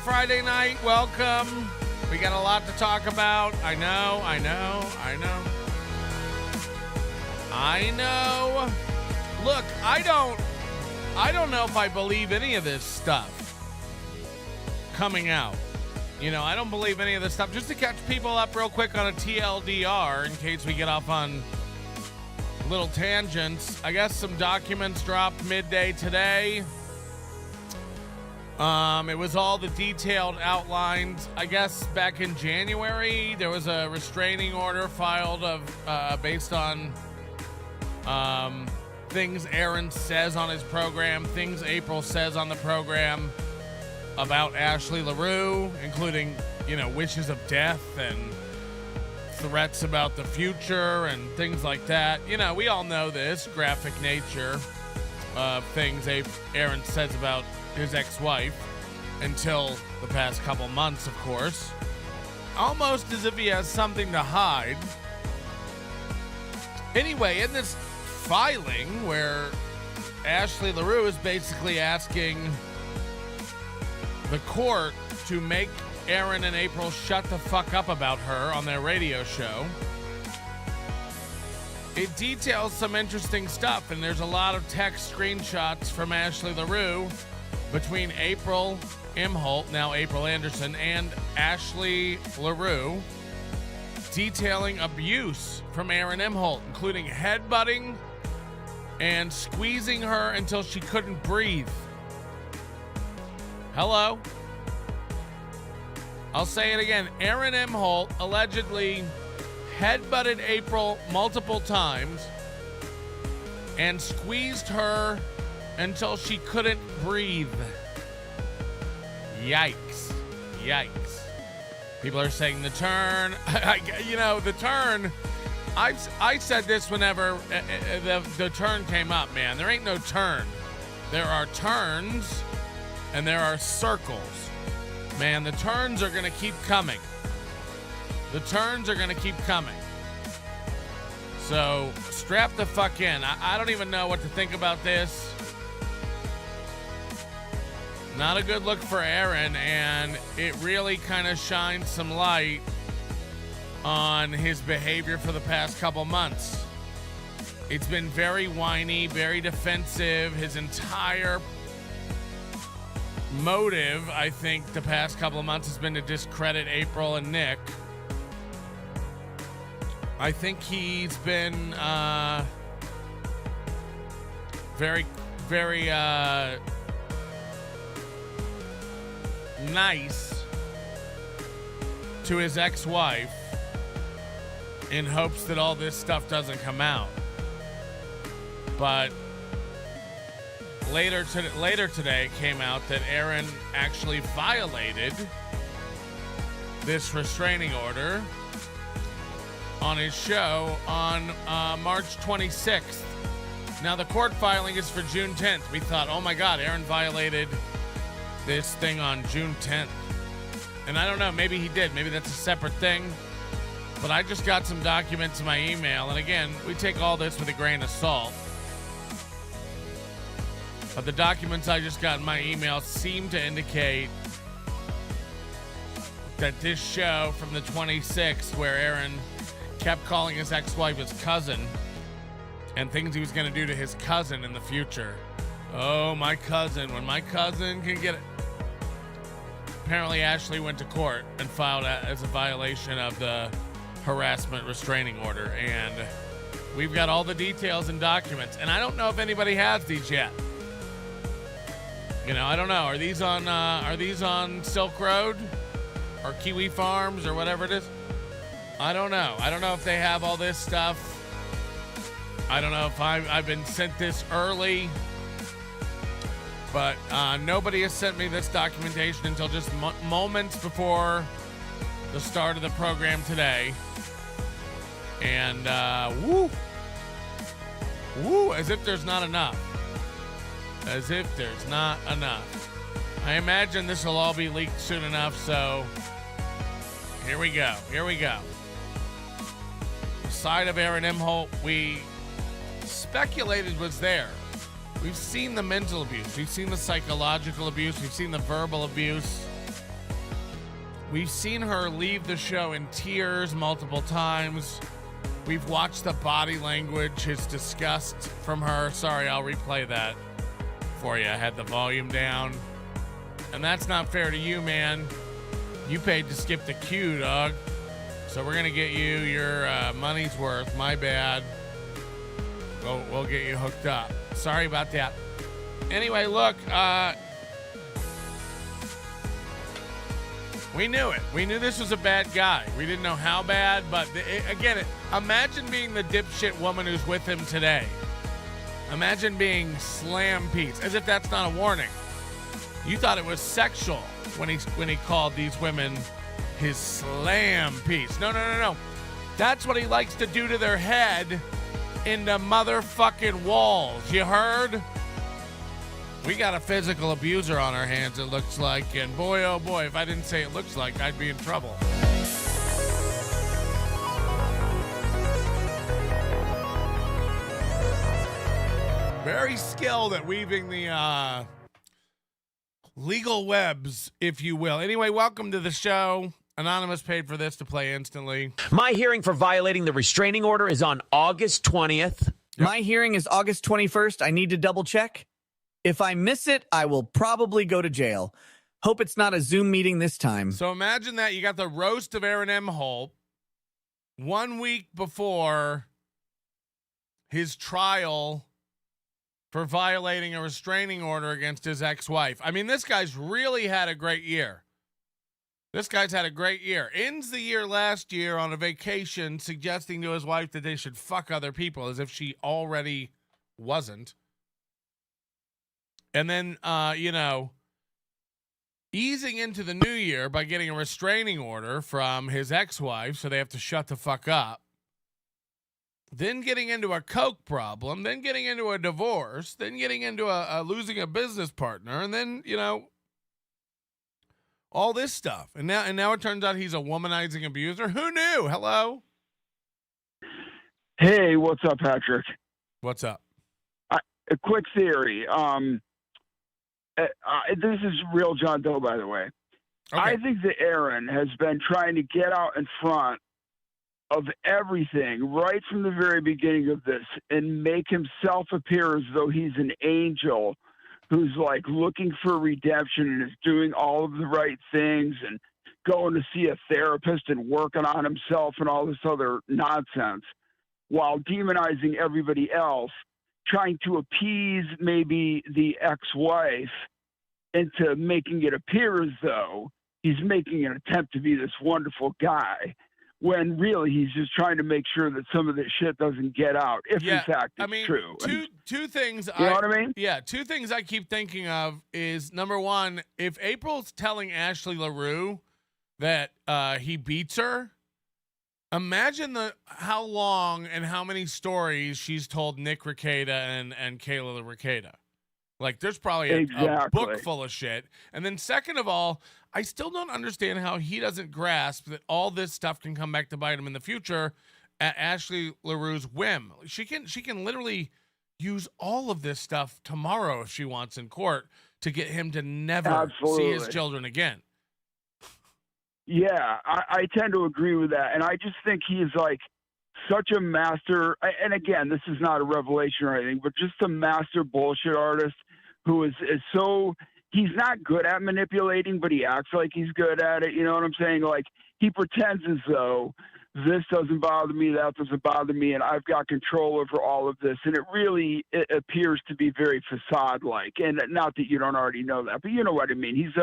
Friday night. Welcome. We got a lot to talk about. I know. Look, I don't know if I believe any of this stuff coming out. You know, I don't believe any of this stuff. Just to catch people up real quick on a TLDR in case we get off on little tangents. I guess some documents dropped midday today. It was all the detailed outlines. I guess back in January, there was a restraining order filed based on things Aaron says on his program, things April says on the program about Ashley Larue, including, wishes of death and threats about the future and things like that. We all know this graphic nature of things Aaron says about his ex-wife until the past couple months, of course. Almost as if he has something to hide. Anyway, in this filing where Ashley Larue is basically asking the court to make Aaron and April shut the fuck up about her on their radio show, it details some interesting stuff, and there's a lot of text screenshots from Ashley Larue between April Imholte, now April Anderson, and Ashley Larue, detailing abuse from Aaron Imholte, including headbutting and squeezing her until she couldn't breathe. Hello? I'll say it again. Aaron Imholte allegedly headbutted April multiple times and squeezed her until she couldn't breathe. Yikes. People are saying the turn. The turn. I said this whenever the turn came up, man. There ain't no turn. There are turns and there are circles. Man, the turns are going to keep coming. So strap the fuck in. I don't even know what to think about this. Not a good look for Aaron, and it really kind of shines some light on his behavior for the past couple months. It's been very whiny, very defensive. His entire motive, I think, the past couple of months has been to discredit April and Nick. I think he's been very nice to his ex-wife in hopes that all this stuff doesn't come out. But later today it came out that Aaron actually violated this restraining order on his show on March 26th. Now, the court filing is for June 10th. We thought, oh my God, Aaron violated this thing on June 10th. And I don't know, maybe he did. Maybe that's a separate thing. But I just got some documents in my email. And again, we take all this with a grain of salt. But the documents I just got in my email seem to indicate that this show from the 26th, where Aaron kept calling his ex-wife his cousin and things he was going to do to his cousin in the future. Oh, my cousin. When my cousin can get it. Apparently, Ashley went to court and filed as a violation of the harassment restraining order. And we've got all the details and documents. And I don't know if anybody has these yet. I don't know. Are these on Silk Road or Kiwi Farms or whatever it is? I don't know. I don't know if they have all this stuff. I don't know if I've been sent this early. But nobody has sent me this documentation until just moments before the start of the program today. And as if there's not enough. As if there's not enough. I imagine this will all be leaked soon enough, so here we go. The side of Aaron Imholte we speculated was there. We've seen the mental abuse. We've seen the psychological abuse. We've seen the verbal abuse. We've seen her leave the show in tears multiple times. We've watched the body language, his disgust from her. Sorry, I'll replay that for you. I had the volume down. And that's not fair to you, man. You paid to skip the queue, dog. So we're going to get you your money's worth. My bad. We'll get you hooked up. Sorry about that. Anyway, look, we knew it. We knew this was a bad guy. We didn't know how bad, but imagine being the dipshit woman who's with him today. Imagine being slam piece, as if that's not a warning. You thought it was sexual when he called these women his slam piece. No. That's what he likes to do to their head into motherfucking walls. You heard? We got a physical abuser on our hands, it looks like. And boy, oh boy, if I didn't say it looks like, I'd be in trouble. Very skilled at weaving the legal webs, if you will. Anyway, welcome to the show. Anonymous paid for this to play instantly. My hearing for violating the restraining order is on August 20th. Yep. My hearing is August 21st. I need to double check. If I miss it, I will probably go to jail. Hope it's not a Zoom meeting this time. So imagine that you got the roast of Aaron Imholte 1 week before his trial for violating a restraining order against his ex-wife. I mean, this guy's really had a great year. This guy's had a great year. Ends the year last year on a vacation suggesting to his wife that they should fuck other people as if she already wasn't. And then, easing into the new year by getting a restraining order from his ex-wife, so they have to shut the fuck up. Then getting into a coke problem, then getting into a divorce, then getting into a losing a business partner, and then, all this stuff. And now it turns out he's a womanizing abuser. Who knew? Hello? Hey, what's up, Patrick? What's up? A quick theory. This is real John Doe, by the way. Okay. I think that Aaron has been trying to get out in front of everything right from the very beginning of this and make himself appear as though he's an angel who's like looking for redemption and is doing all of the right things and going to see a therapist and working on himself and all this other nonsense while demonizing everybody else, trying to appease maybe the ex-wife into making it appear as though he's making an attempt to be this wonderful guy, when really he's just trying to make sure that some of this shit doesn't get out, if in fact it's true. Two things. You know what I mean? Yeah, two things I keep thinking of is, number one, if April's telling Ashley Larue that he beats her, imagine how long and how many stories she's told Nick Rekieta and Kayla Rekieta. Like, there's probably a book full of shit. And then second of all, I still don't understand how he doesn't grasp that all this stuff can come back to bite him in the future at Ashley Larue's whim. She can literally use all of this stuff tomorrow if she wants in court to get him to never see his children again. Yeah, I tend to agree with that. And I just think he is like such a master. And again, this is not a revelation or anything, but just a master bullshit artist who is so, he's not good at manipulating, but he acts like he's good at it. You know what I'm saying? Like, he pretends as though this doesn't bother me, that doesn't bother me, and I've got control over all of this. And it appears to be very facade-like. And not that you don't already know that, but you know what I mean. He's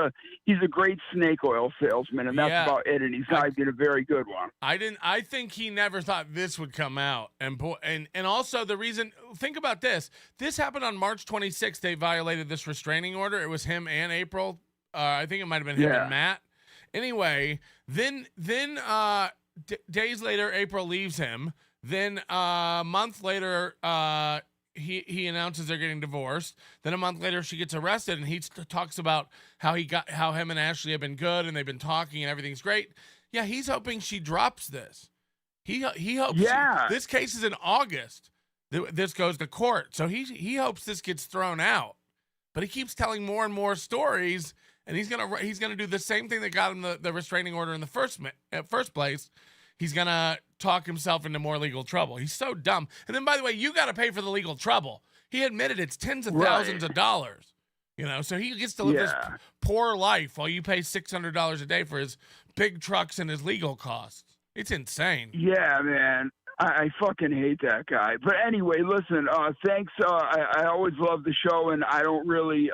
a great snake oil salesman, and that's about it. And he's not even a very good one. I think he never thought this would come out. And also the reason, think about this. This happened on March 26th. They violated this restraining order. It was him and April. I think it might have been him and Matt. Anyway, then days later, April leaves him. Then a month later, he announces they're getting divorced. Then a month later, she gets arrested, and he talks about how him and Ashley have been good, and they've been talking, and everything's great. Yeah, he's hoping she drops this. He hopes. Yeah. This case is in August. This goes to court, so he hopes this gets thrown out. But he keeps telling more and more stories, and he's gonna do the same thing that got him the restraining order in the first place. He's gonna talk himself into more legal trouble. He's so dumb. And then, by the way, you got to pay for the legal trouble. He admitted it's tens of thousands of dollars. So he gets to live this poor life while you pay $600 a day for his big trucks and his legal costs. It's insane. Yeah, man. I fucking hate that guy. But anyway, listen, thanks. I always love the show, and I don't really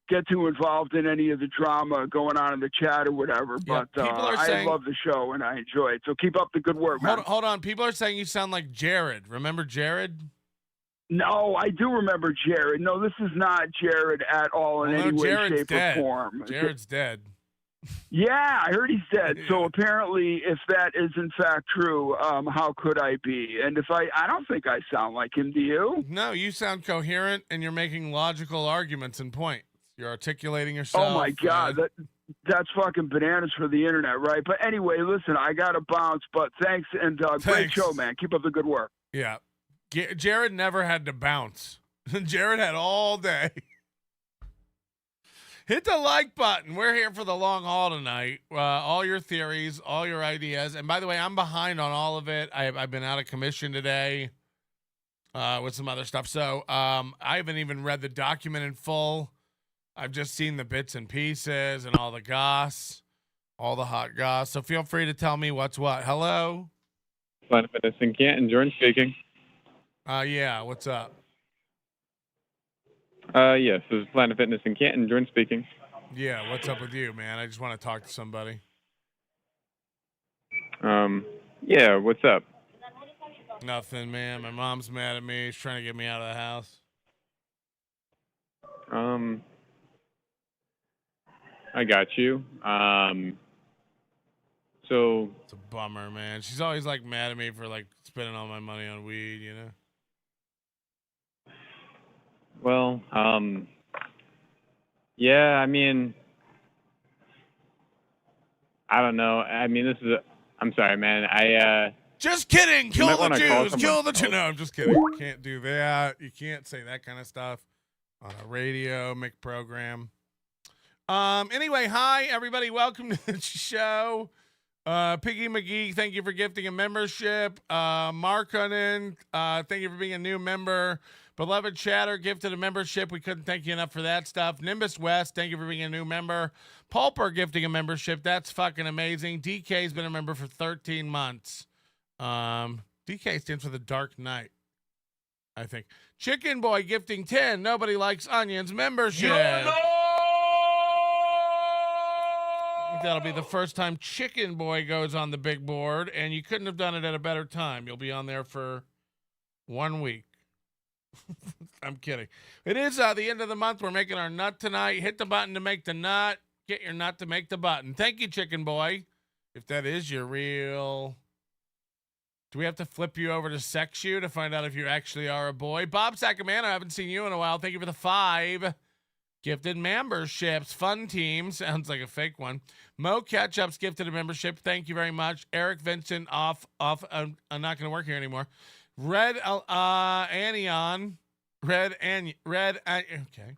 get too involved in any of the drama going on in the chat or whatever. Yeah, but I love the show, and I enjoy it. So keep up the good work, man. Hold on. People are saying you sound like Jared. Remember Jared? No, I do remember Jared. No, this is not Jared at all in any way, Jared's shape, dead. or form. Jared's dead. Yeah, I heard he's dead. Yeah. So apparently, if that is in fact true, how could I be? And if I don't think I sound like him. Do you? No, you sound coherent, and you're making logical arguments and points. You're articulating yourself. Oh my God, that's fucking bananas for the internet, right? But anyway, listen, I gotta bounce. But thanks, and great show, man. Keep up the good work. Yeah, Jared never had to bounce. Jared had all day. Hit the like button. We're here for the long haul tonight. All your theories, all your ideas. And by the way, I'm behind on all of it. I've been out of commission today with some other stuff. So I haven't even read the document in full. I've just seen the bits and pieces and all the goss, all the hot goss. So feel free to tell me what's what. Hello? Planet Fitness in Canton, Jordan speaking. Yeah, what's up? Yes, this is Planet Fitness in Canton, Jordan speaking. Yeah, what's up with you, man? I just want to talk to somebody. Yeah, what's up? Nothing, man. My mom's mad at me. She's trying to get me out of the house. I got you. So It's a bummer, man. She's always like mad at me for like spending all my money on weed, you know? well, yeah, I mean, I don't know. I mean, I'm sorry, man. Just kidding. Kill the Jews. Kill the Jews. else. No, I'm just kidding. You can't do that. You can't say that kind of stuff on a radio program. Anyway, hi, everybody. Welcome to the show. Piggy McGee, thank you for gifting a membership. Mark Hunnen, thank you for being a new member. Beloved Chatter gifted a membership. We couldn't thank you enough for that stuff. Nimbus West, thank you for being a new member. Pulper gifting a membership. That's fucking amazing. DK's been a member for 13 months. DK stands for the Dark Knight, I think. Chicken Boy gifting 10. Nobody likes onions membership. That'll be the first time Chicken Boy goes on the big board, and you couldn't have done it at a better time. You'll be on there for 1 week. I'm kidding. It is the end of the month. We're making our nut tonight. Hit the button to make the nut. Get your nut to make the button. Thank you, Chicken Boy. If that is your real... Do we have to flip you over to Sex You to find out if you actually are a boy? Bob Sacamano, I haven't seen you in a while. Thank you for the 5 gifted memberships. Fun Team. Sounds like a fake one. Mo Ketchup's gifted a membership. Thank you very much. Eric Vincent off. I'm not going to work here anymore. Red Anion. Okay.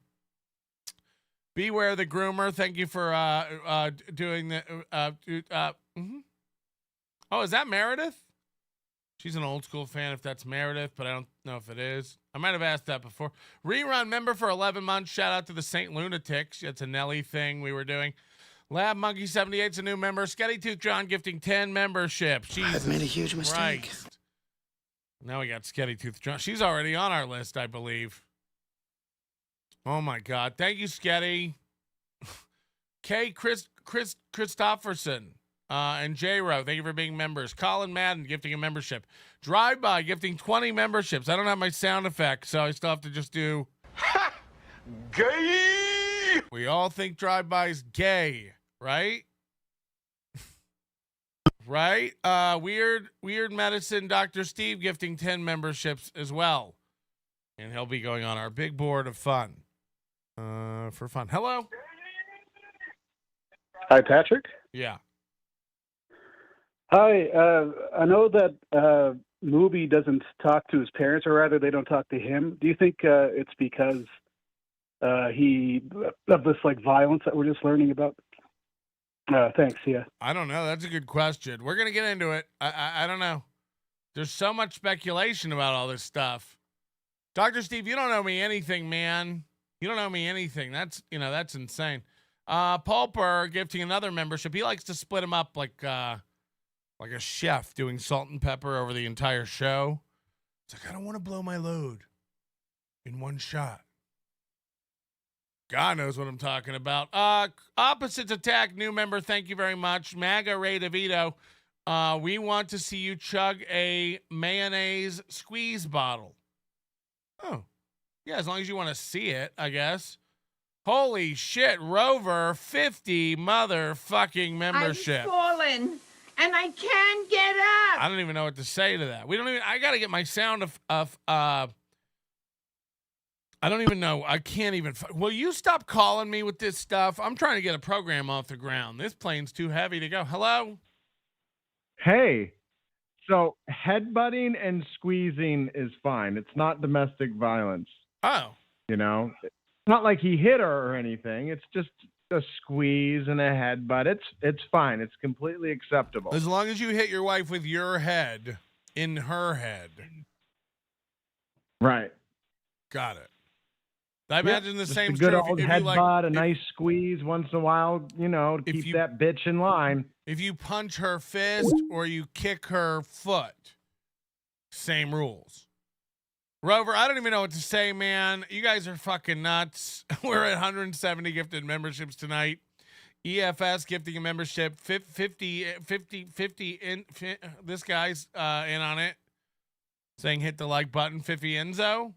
Beware the Groomer. Thank you for doing the. Oh, is that Meredith? She's an old school fan if that's Meredith, but I don't know if it is. I might have asked that before. Rerun member for 11 months. Shout out to the St. Lunatics. It's a Nelly thing we were doing. Lab Monkey 78's a new member. Sketty Tooth John gifting 10 memberships. Jesus I've made a huge mistake. Christ. Now we got Sketty Tooth John. She's already on our list, I believe. Oh my God. Thank you, Sketty. K. Christofferson. And J-Ro, thank you for being members. Colin Madden gifting a membership. Drive-By gifting 20 memberships. I don't have my sound effect, so I still have to just do... Ha! Gay! We all think Drive-By's gay, right? Right? Weird Medicine, Dr. Steve gifting 10 memberships as well. And he'll be going on our big board of fun. For fun. Hello? Hi, Patrick. Yeah. Hi, I know that Mooby doesn't talk to his parents, or rather they don't talk to him. Do you think it's because of this like violence that we're just learning about? Thanks. Yeah. I don't know. That's a good question. We're gonna get into it. I don't know. There's so much speculation about all this stuff. Dr. Steve, you don't know me anything, man. You don't know me anything. That's insane. Pulper gifting another membership. He likes to split them up like a chef doing salt and pepper over the entire show. It's like, I don't want to blow my load in one shot. God knows what I'm talking about. Opposites Attack, new member. Thank you very much. MAGA Ray DeVito. We want to see you chug a mayonnaise squeeze bottle. Oh, yeah, as long as you want to see it, I guess. Holy shit, Rover, 50 motherfucking membership. I've fallen, and I can't get up. I don't even know what to say to that. I got to get my sound of I don't even know. I can't even. Will you stop calling me with this stuff? I'm trying to get a program off the ground. This plane's too heavy to go. Hello? Hey, so headbutting and squeezing is fine. It's not domestic violence. Oh. You know, it's not like he hit her or anything. It's just a squeeze and a headbutt. It's fine. It's completely acceptable. As long as you hit your wife with your head in her head. Right. Got it. I imagine the same. A good old headbutt, a nice squeeze once in a while, to keep that bitch in line. If you punch her fist or you kick her foot, same rules. Rover, I don't even know what to say, man. You guys are fucking nuts. We're at 170 gifted memberships tonight. EFS gifting a membership, 50 in. This guy's in on it, saying hit the like button. 50 Enzo.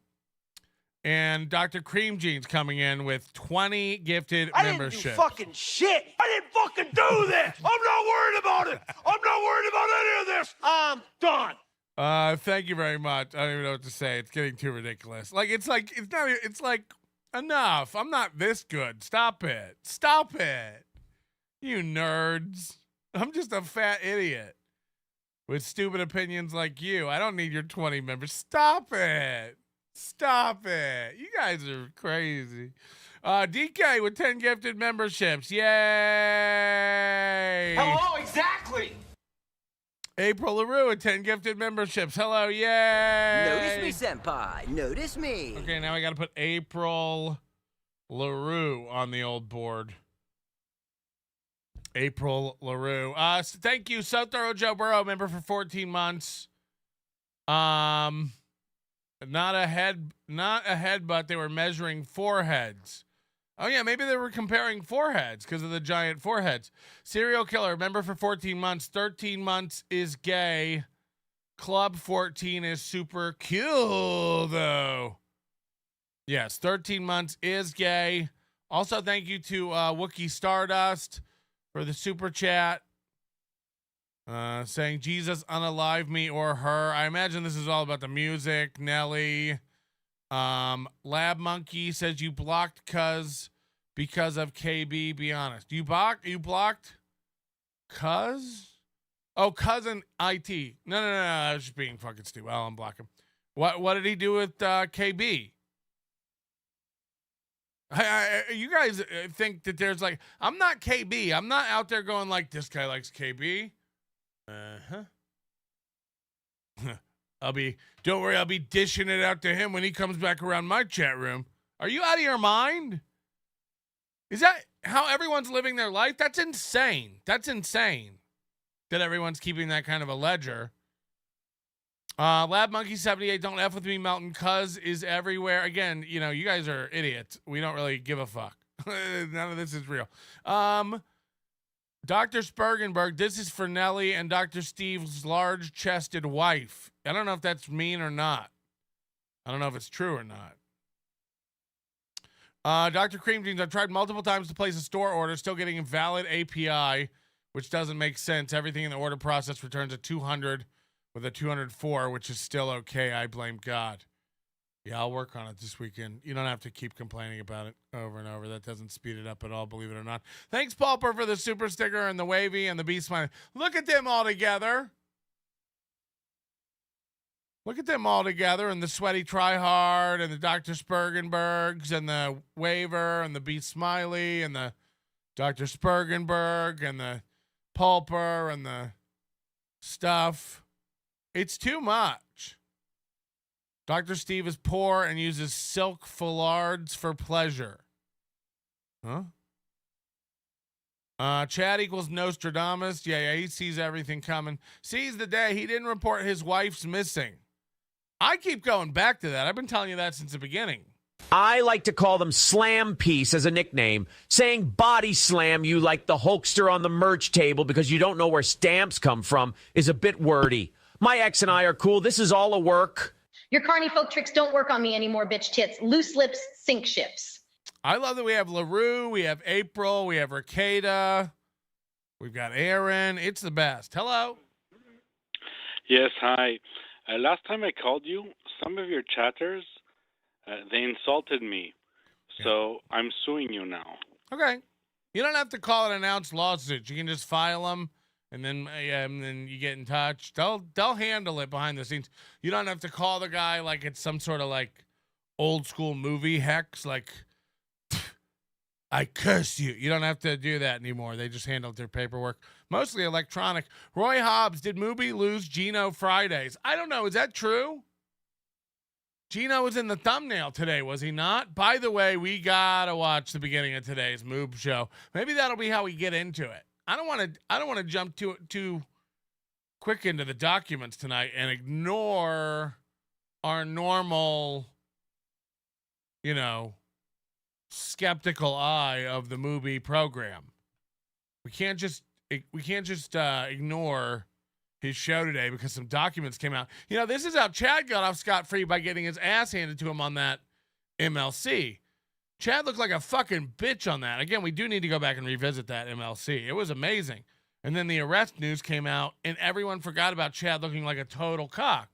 And Dr. Cream Jeans coming in with 20 gifted memberships. I didn't do fucking shit. I didn't fucking do this. I'm not worried about it. I'm not worried about any of this. I'm done. Thank you very much. I don't even know what to say. It's getting too ridiculous. It's like enough. I'm not this good. Stop it. Stop it. You nerds. I'm just a fat idiot with stupid opinions like you. I don't need your 20 members. Stop it. Stop it. You guys are crazy. DK with 10 gifted memberships. Yay. Hello, exactly. April Larue with 10 gifted memberships. Hello, yay. Notice me, senpai. Notice me. Okay, now I got to put April Larue on the old board. April Larue. Thank you, So Thorough Joe Burrow, member for 14 months. Not a head, but they were measuring foreheads. Oh yeah, maybe they were comparing foreheads because of the giant foreheads. Serial killer, member for 14 months. 13 months is gay. Club 14 is super cool though. Yes, 13 months is gay. Also, thank you to Wookie Stardust for the super chat. Saying Jesus unalive me or her. I imagine this is all about the music. Nelly. Lab Monkey says you blocked because of KB. Be honest. You blocked cuz? Oh, cousin IT. No. I was just being fucking stupid. I'll unblock him. What did he do with KB? You guys think that there's like, I'm not KB. I'm not out there going like, this guy likes KB. Don't worry, I'll be dishing it out to him when he comes back around my chat room. Are you out of your mind? Is that how everyone's living their life? That's insane. That's insane that everyone's keeping that kind of a ledger. Lab Monkey 78, don't F with me, Melton. Cuz is everywhere. Again, you guys are idiots. We don't really give a fuck. None of this is real. Dr. Spergenberg, this is for Nelly and Dr. Steve's large-chested wife. I don't know if that's mean or not. I don't know if it's true or not. Dr. Cream Jeans, I've tried multiple times to place a store order, still getting a valid API, which doesn't make sense. Everything in the order process returns a 200 with a 204, which is still okay. I blame God. Yeah, I'll work on it this weekend. You don't have to keep complaining about it over and over. That doesn't speed it up at all, believe it or not. Thanks, Paulper, for the super sticker and the wavy and the beast smile. Look at them all together. Look at them all together, and the Sweaty Tryhard, and the Dr. Spergenbergs, and the Waver, and the B. Smiley, and the Dr. Spergenberg, and the Pulper, and the stuff. It's too much. Dr. Steve is poor and uses silk foulards for pleasure. Huh? Chad equals Nostradamus. Yeah, he sees everything coming. Sees the day he didn't report his wife's missing. I keep going back to that. I've been telling you that since the beginning. I like to call them slam piece as a nickname. Saying body slam you like the Hulkster on the merch table because you don't know where stamps come from is a bit wordy. My ex and I are cool. This is all a work. Your carny folk tricks don't work on me anymore, bitch tits. Loose lips sink ships. I love that we have Larue, we have April, we have Ricada, we've got Aaron. It's the best. Hello. Yes, hi. Last time I called you, some of your chatters, they insulted me. So I'm suing you now. Okay. You don't have to call it an announced lawsuit. You can just file them, and then you get in touch. They'll handle it behind the scenes. You don't have to call the guy like it's some sort of like old school movie hex, like I curse you. You don't have to do that anymore. They just handle their paperwork. Mostly electronic. Roy Hobbs, did Mubi lose Gino Fridays? I don't know. Is that true? Gino was in the thumbnail today, was he not? By the way, we got to watch the beginning of today's Moob show. Maybe that'll be how we get into it. I don't want to jump too quick into the documents tonight and ignore our normal, skeptical eye of the movie program. We can't just ignore his show today because some documents came out. This is how Chad got off scot-free by getting his ass handed to him on that MLC. Chad looked like a fucking bitch on that. Again, we do need to go back and revisit that MLC. It was amazing. And then the arrest news came out and everyone forgot about Chad looking like a total cock.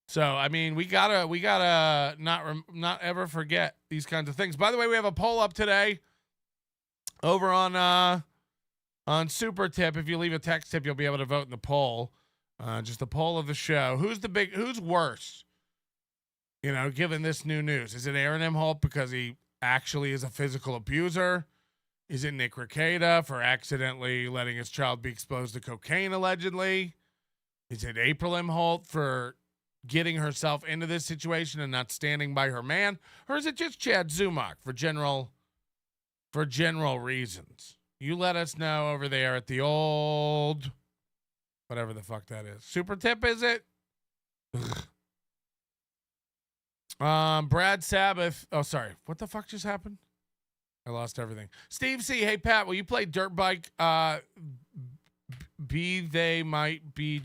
So, we gotta not ever forget these kinds of things. By the way, we have a poll up today over on Super Tip. If you leave a text tip, you'll be able to vote in the poll. Just the poll of the show. Who's worse? Given this new news, is it Aaron Imholte because he actually is a physical abuser? Is it Nick Ricada for accidentally letting his child be exposed to cocaine allegedly? Is it April Imholte for getting herself into this situation and not standing by her man? Or is it just Chad Zumock for general reasons? You let us know over there at the old, whatever the fuck that is. Super Tip, is it? Brad Sabbath. Oh, sorry. What the fuck just happened? I lost everything. Steve C. Hey, Pat, will you play Dirt Bike? They might be.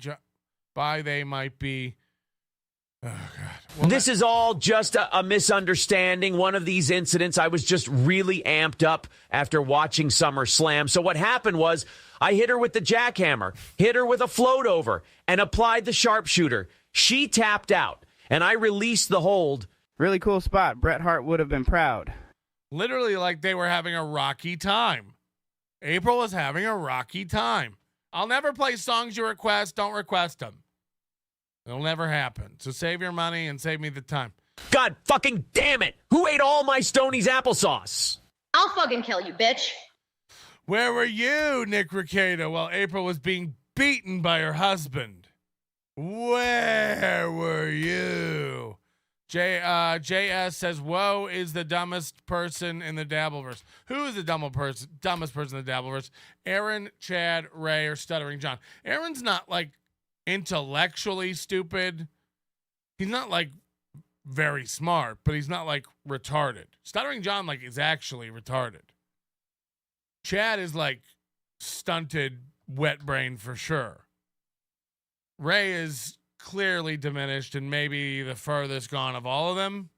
Oh, God. Well, this is all just a misunderstanding. One of these incidents. I was just really amped up after watching SummerSlam. So what happened was I hit her with the jackhammer, hit her with a float over, and applied the sharpshooter. She tapped out, and I released the hold. Really cool spot. Bret Hart would have been proud. Literally like they were having a rocky time. April was having a rocky time. I'll never play songs you request. Don't request them. It'll never happen. So save your money and save me the time. God fucking damn it. Who ate all my Stoney's applesauce? I'll fucking kill you, bitch. Where were you, Nick Ricada, while April was being beaten by her husband? Where were you? JS says, "Woe is the dumbest person in the Dabbleverse." Who is the dumbest person in the Dabbleverse? Aaron, Chad, Ray, or Stuttering John? Aaron's not like intellectually stupid. He's not like very smart, but he's not like retarded. Stuttering John like is actually retarded. Chad is like stunted wet brain for sure. Ray is clearly diminished and maybe the furthest gone of all of them.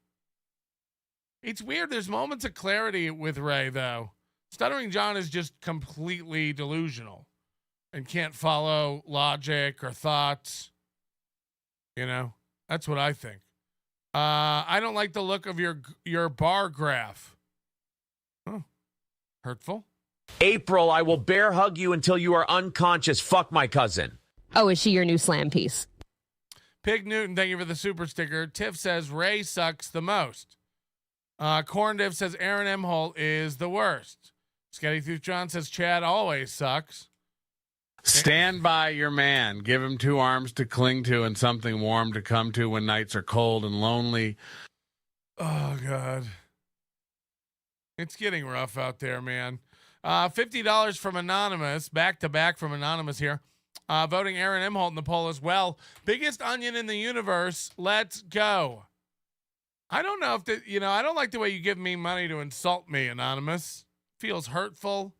It's weird. There's moments of clarity with Ray, though. Stuttering John is just completely delusional and can't follow logic or thoughts. That's what I think. I don't like the look of your bar graph. Oh, hurtful. April, I will bear hug you until you are unconscious. Fuck my cousin. Oh, is she your new slam piece? Pig Newton, thank you for the super sticker. Tiff says Ray sucks the most. Corn Div says Aaron Imholte is the worst. Scotty Tooth John says Chad always sucks. Stand by your man. Give him 2 arms to cling to and something warm to come to when nights are cold and lonely. Oh, God. It's getting rough out there, man. $50 from Anonymous, back-to-back from Anonymous here. Voting Aaron Imholte in the poll as well. Biggest onion in the universe. Let's go. I don't know if I don't like the way you give me money to insult me, Anonymous. Feels hurtful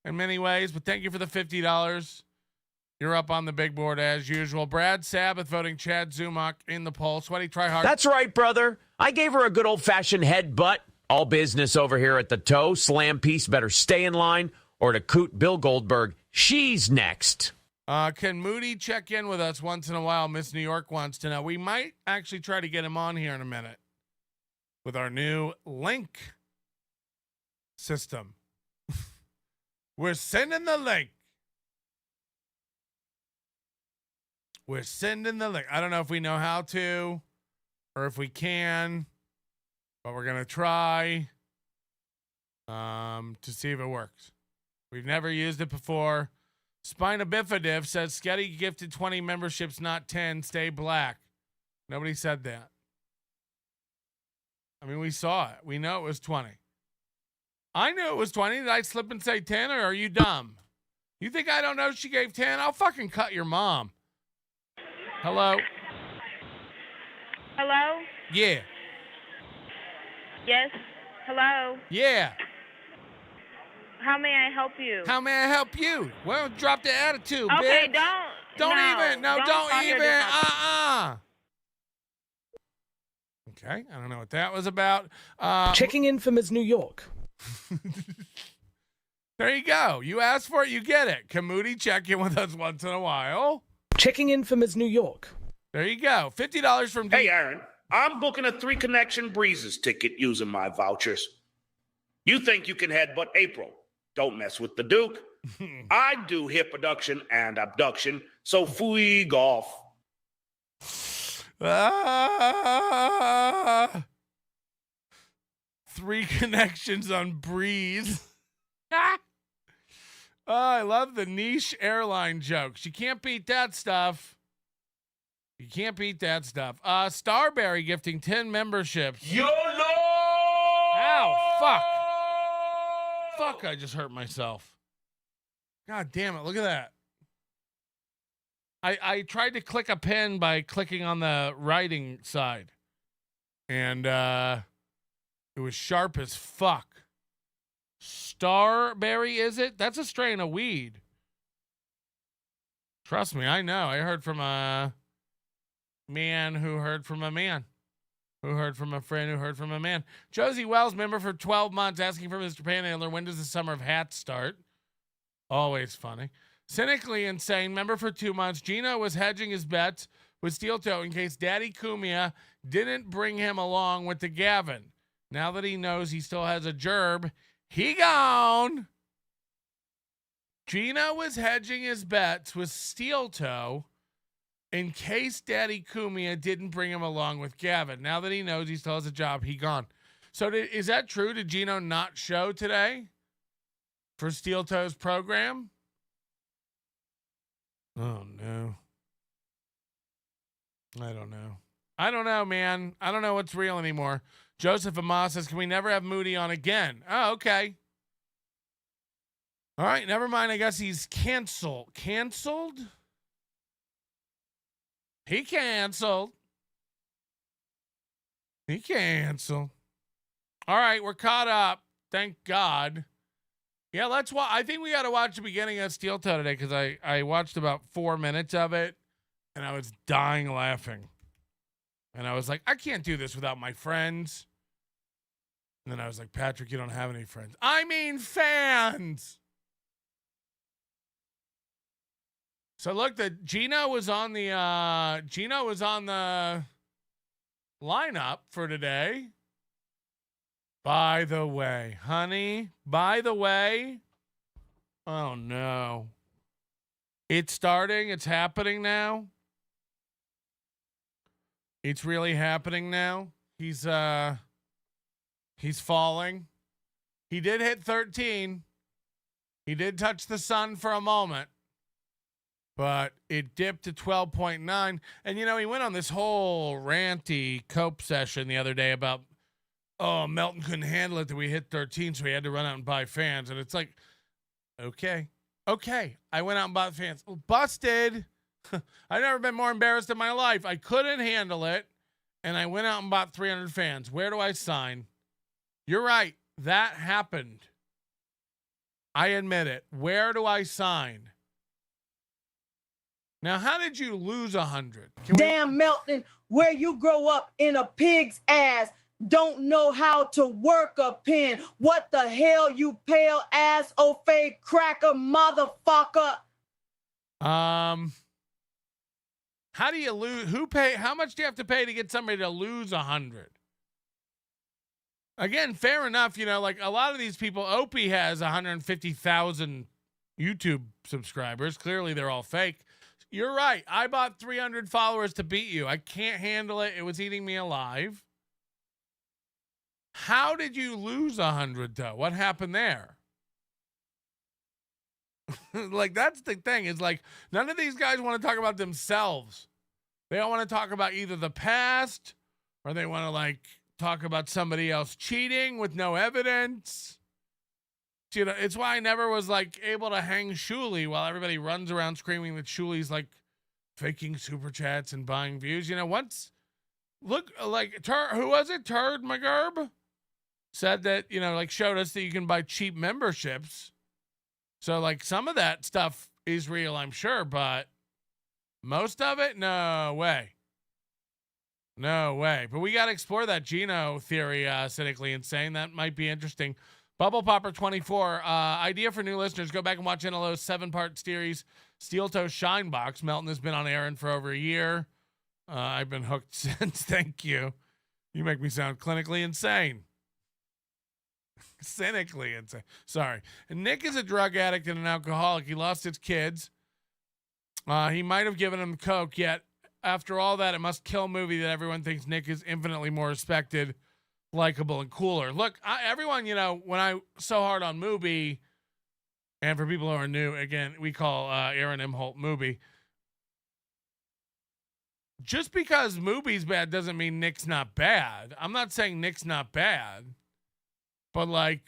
in many ways, but thank you for the $50. You're up on the big board as usual. Brad Sabbath voting Chad Zumach in the poll. Sweaty Tryhard. That's right, brother. I gave her a good old-fashioned headbutt. All business over here at the toe. Slam piece better stay in line, or to coot Bill Goldberg. She's next. Can Moody check in with us once in a while? Miss New York wants to know. We might actually try to get him on here in a minute with our new link system. We're sending the link. We're sending the link. I don't know if we know how to or if we can, but we're going to try to see if it works. We've never used it before. Spina Bifida says, Sketty gifted 20 memberships, not 10. Stay black. Nobody said that. I mean, we saw it. We know it was 20. I knew it was 20. Did I slip and say 10, or are you dumb? You think I don't know she gave 10? I'll fucking cut your mom. Hello? Hello? Yeah. Yes? Hello? Yeah. How may I help you? How may I help you? Well, drop the attitude, okay, bitch. Don't even. talk Don't even. here. Okay, I don't know what that was about. Checking in for Ms. New York. There you go. You asked for it, you get it. Can Moody check in with us once in a while? Checking in for Ms. New York. There you go. $50 from Hey, Aaron, I'm booking a 3 Connection Breezes ticket using my vouchers. You think you can headbutt April. Don't mess with the Duke. I do hip abduction and abduction, so fooey off. 3 connections on Breeze. Oh, I love the niche airline jokes. You can't beat that stuff. You can't beat that stuff. Starberry gifting 10 memberships. YOLO! Ow, fuck. Fuck, I just hurt myself. God damn it, look at that. I tried to click a pen by clicking on the writing side. And it was sharp as fuck. Starberry, is it? That's a strain of weed. Trust me, I know. I heard from a man who heard from a man who heard from a friend who heard from a man. Josie Wells, member for 12 months, asking for Mr. Panhandler, when does the summer of hats start? Always funny. Cynically insane, member for 2 months. Gino was hedging his bets with Steel Toe in case Daddy Cumia didn't bring him along with the Gavin. Now that he knows he still has a gerb, he gone. Gino was hedging his bets with Steel Toe in case Daddy Cumia didn't bring him along with Gavin. Now that he knows he still has a job, he gone. So is that true? Did Gino not show today for Steel Toe's program? Oh, no. I don't know. I don't know, man. I don't know what's real anymore. Joseph Amos says, can we never have Moody on again? Oh, okay. All right, never mind. I guess he's canceled. Canceled? He canceled. He canceled. All right, we're caught up. Thank God. Yeah, let's watch. I think we got to watch the beginning of Steel Toe today because I watched about 4 minutes of it and I was dying laughing. And I was like, I can't do this without my friends. And then I was like, Patrick, you don't have any friends. I mean fans. So look, Gino was on the lineup for today. By the way, honey, oh no. It's starting, it's happening now. It's really happening now. He's falling. He did hit 13. He did touch the sun for a moment, but it dipped to 12.9. And, you know, he went on this whole ranty cope session the other day about, oh, Melton couldn't handle it that we hit 13, so he had to run out and buy fans. And it's like, okay. I went out and bought fans. Busted. I've never been more embarrassed in my life. I couldn't handle it, and I went out and bought 300 fans. Where do I sign? You're right. That happened. I admit it. Where do I sign? Now, how did you lose 100? Damn, Melton, where you grow up in a pig's ass, don't know how to work a pen. What the hell, you pale ass, fake cracker motherfucker? How do you lose? How much do you have to pay to get somebody to lose 100? Again, fair enough. You know, like a lot of these people, Opie has 150,000 YouTube subscribers. Clearly, they're all fake. You're right. I bought 300 followers to beat you. I can't handle it. It was eating me alive. How did you lose 100, though? What happened there? Like, that's the thing. Is like, none of these guys want to talk about themselves. They don't want to talk about either the past or they want to, like, talk about somebody else cheating with no evidence. You know, it's why I never was, like, able to hang Shuli while everybody runs around screaming that Shuli's, like, faking super chats and buying views. You know, once, look, like, who was it? Turd McGurb said that, you know, like, showed us that you can buy cheap memberships. So, like, some of that stuff is real, I'm sure, but most of it, no way. No way. But we got to explore that Geno theory, Cynically Insane. That might be interesting. Bubble Popper 24, idea for new listeners. Go back and watch NLO's 7-part series, Steel Toe Shine Box. Melton has been on Aaron for over a year. I've been hooked since. Thank you. You make me sound clinically insane. Cynically insane. Sorry. And Nick is a drug addict and an alcoholic. He lost his kids. He might have given him coke, yet after all that, it must kill movie that everyone thinks Nick is infinitely more respected, likable, and cooler. Look, everyone, you know, when I so hard on Mubi, and for people who are new, again, we call Aaron Imholte Mubi. Just because Mubi's bad doesn't mean Nick's not bad. I'm not saying Nick's not bad, but like,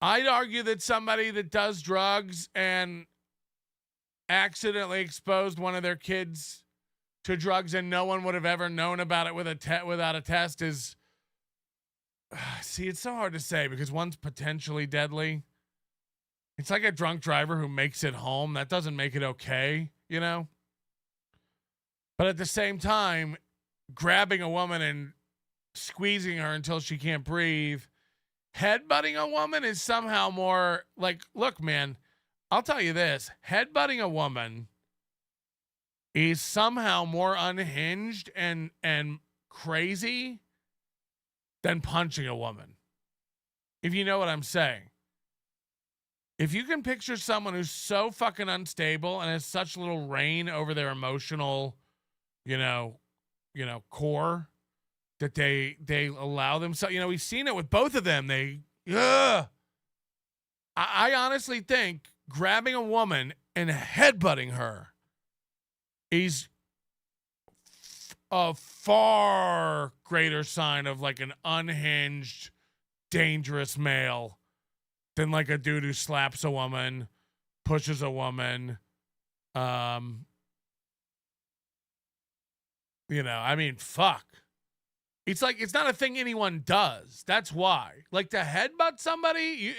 I'd argue that somebody that does drugs and accidentally exposed one of their kids to drugs and no one would have ever known about it without a test is, see, it's so hard to say because one's potentially deadly. It's like a drunk driver who makes it home. That doesn't make it okay, you know? But at the same time, grabbing a woman and squeezing her until she can't breathe, headbutting a woman is somehow more like, look, man, I'll tell you this, headbutting a woman is somehow more unhinged and crazy than punching a woman. If you know what I'm saying. If you can picture someone who's so fucking unstable and has such little reign over their emotional, you know, core that they allow themselves, you know, we've seen it with both of them. I honestly think grabbing a woman and headbutting her is a far greater sign of like an unhinged, dangerous male than like a dude who slaps a woman, pushes a woman. You know, I mean, fuck. It's like, it's not a thing anyone does. That's why. Like, to headbutt somebody,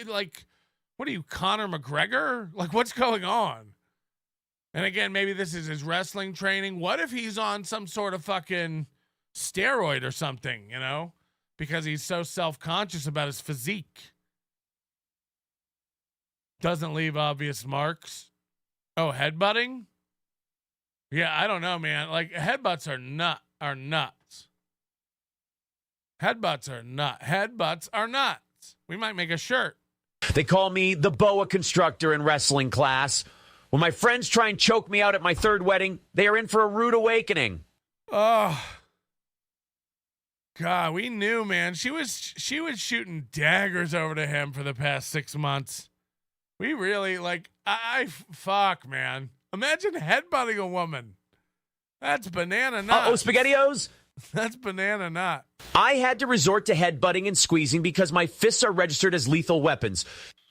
what are you, Conor McGregor? Like, what's going on? And again, maybe this is his wrestling training. What if he's on some sort of fucking steroid or something, you know? Because he's so self-conscious about his physique. Doesn't leave obvious marks. Oh, headbutting? Yeah, I don't know, man. Like, headbutts are nuts. Headbutts are nuts. We might make a shirt. They call me the boa constructor in wrestling class. When my friends try and choke me out at my third wedding, they are in for a rude awakening. Oh, God, we knew, man. She was shooting daggers over to him for the past 6 months. We really, fuck, man. Imagine headbutting a woman. That's banana nut. Uh-oh, SpaghettiOs. That's banana nut. I had to resort to headbutting and squeezing because my fists are registered as lethal weapons.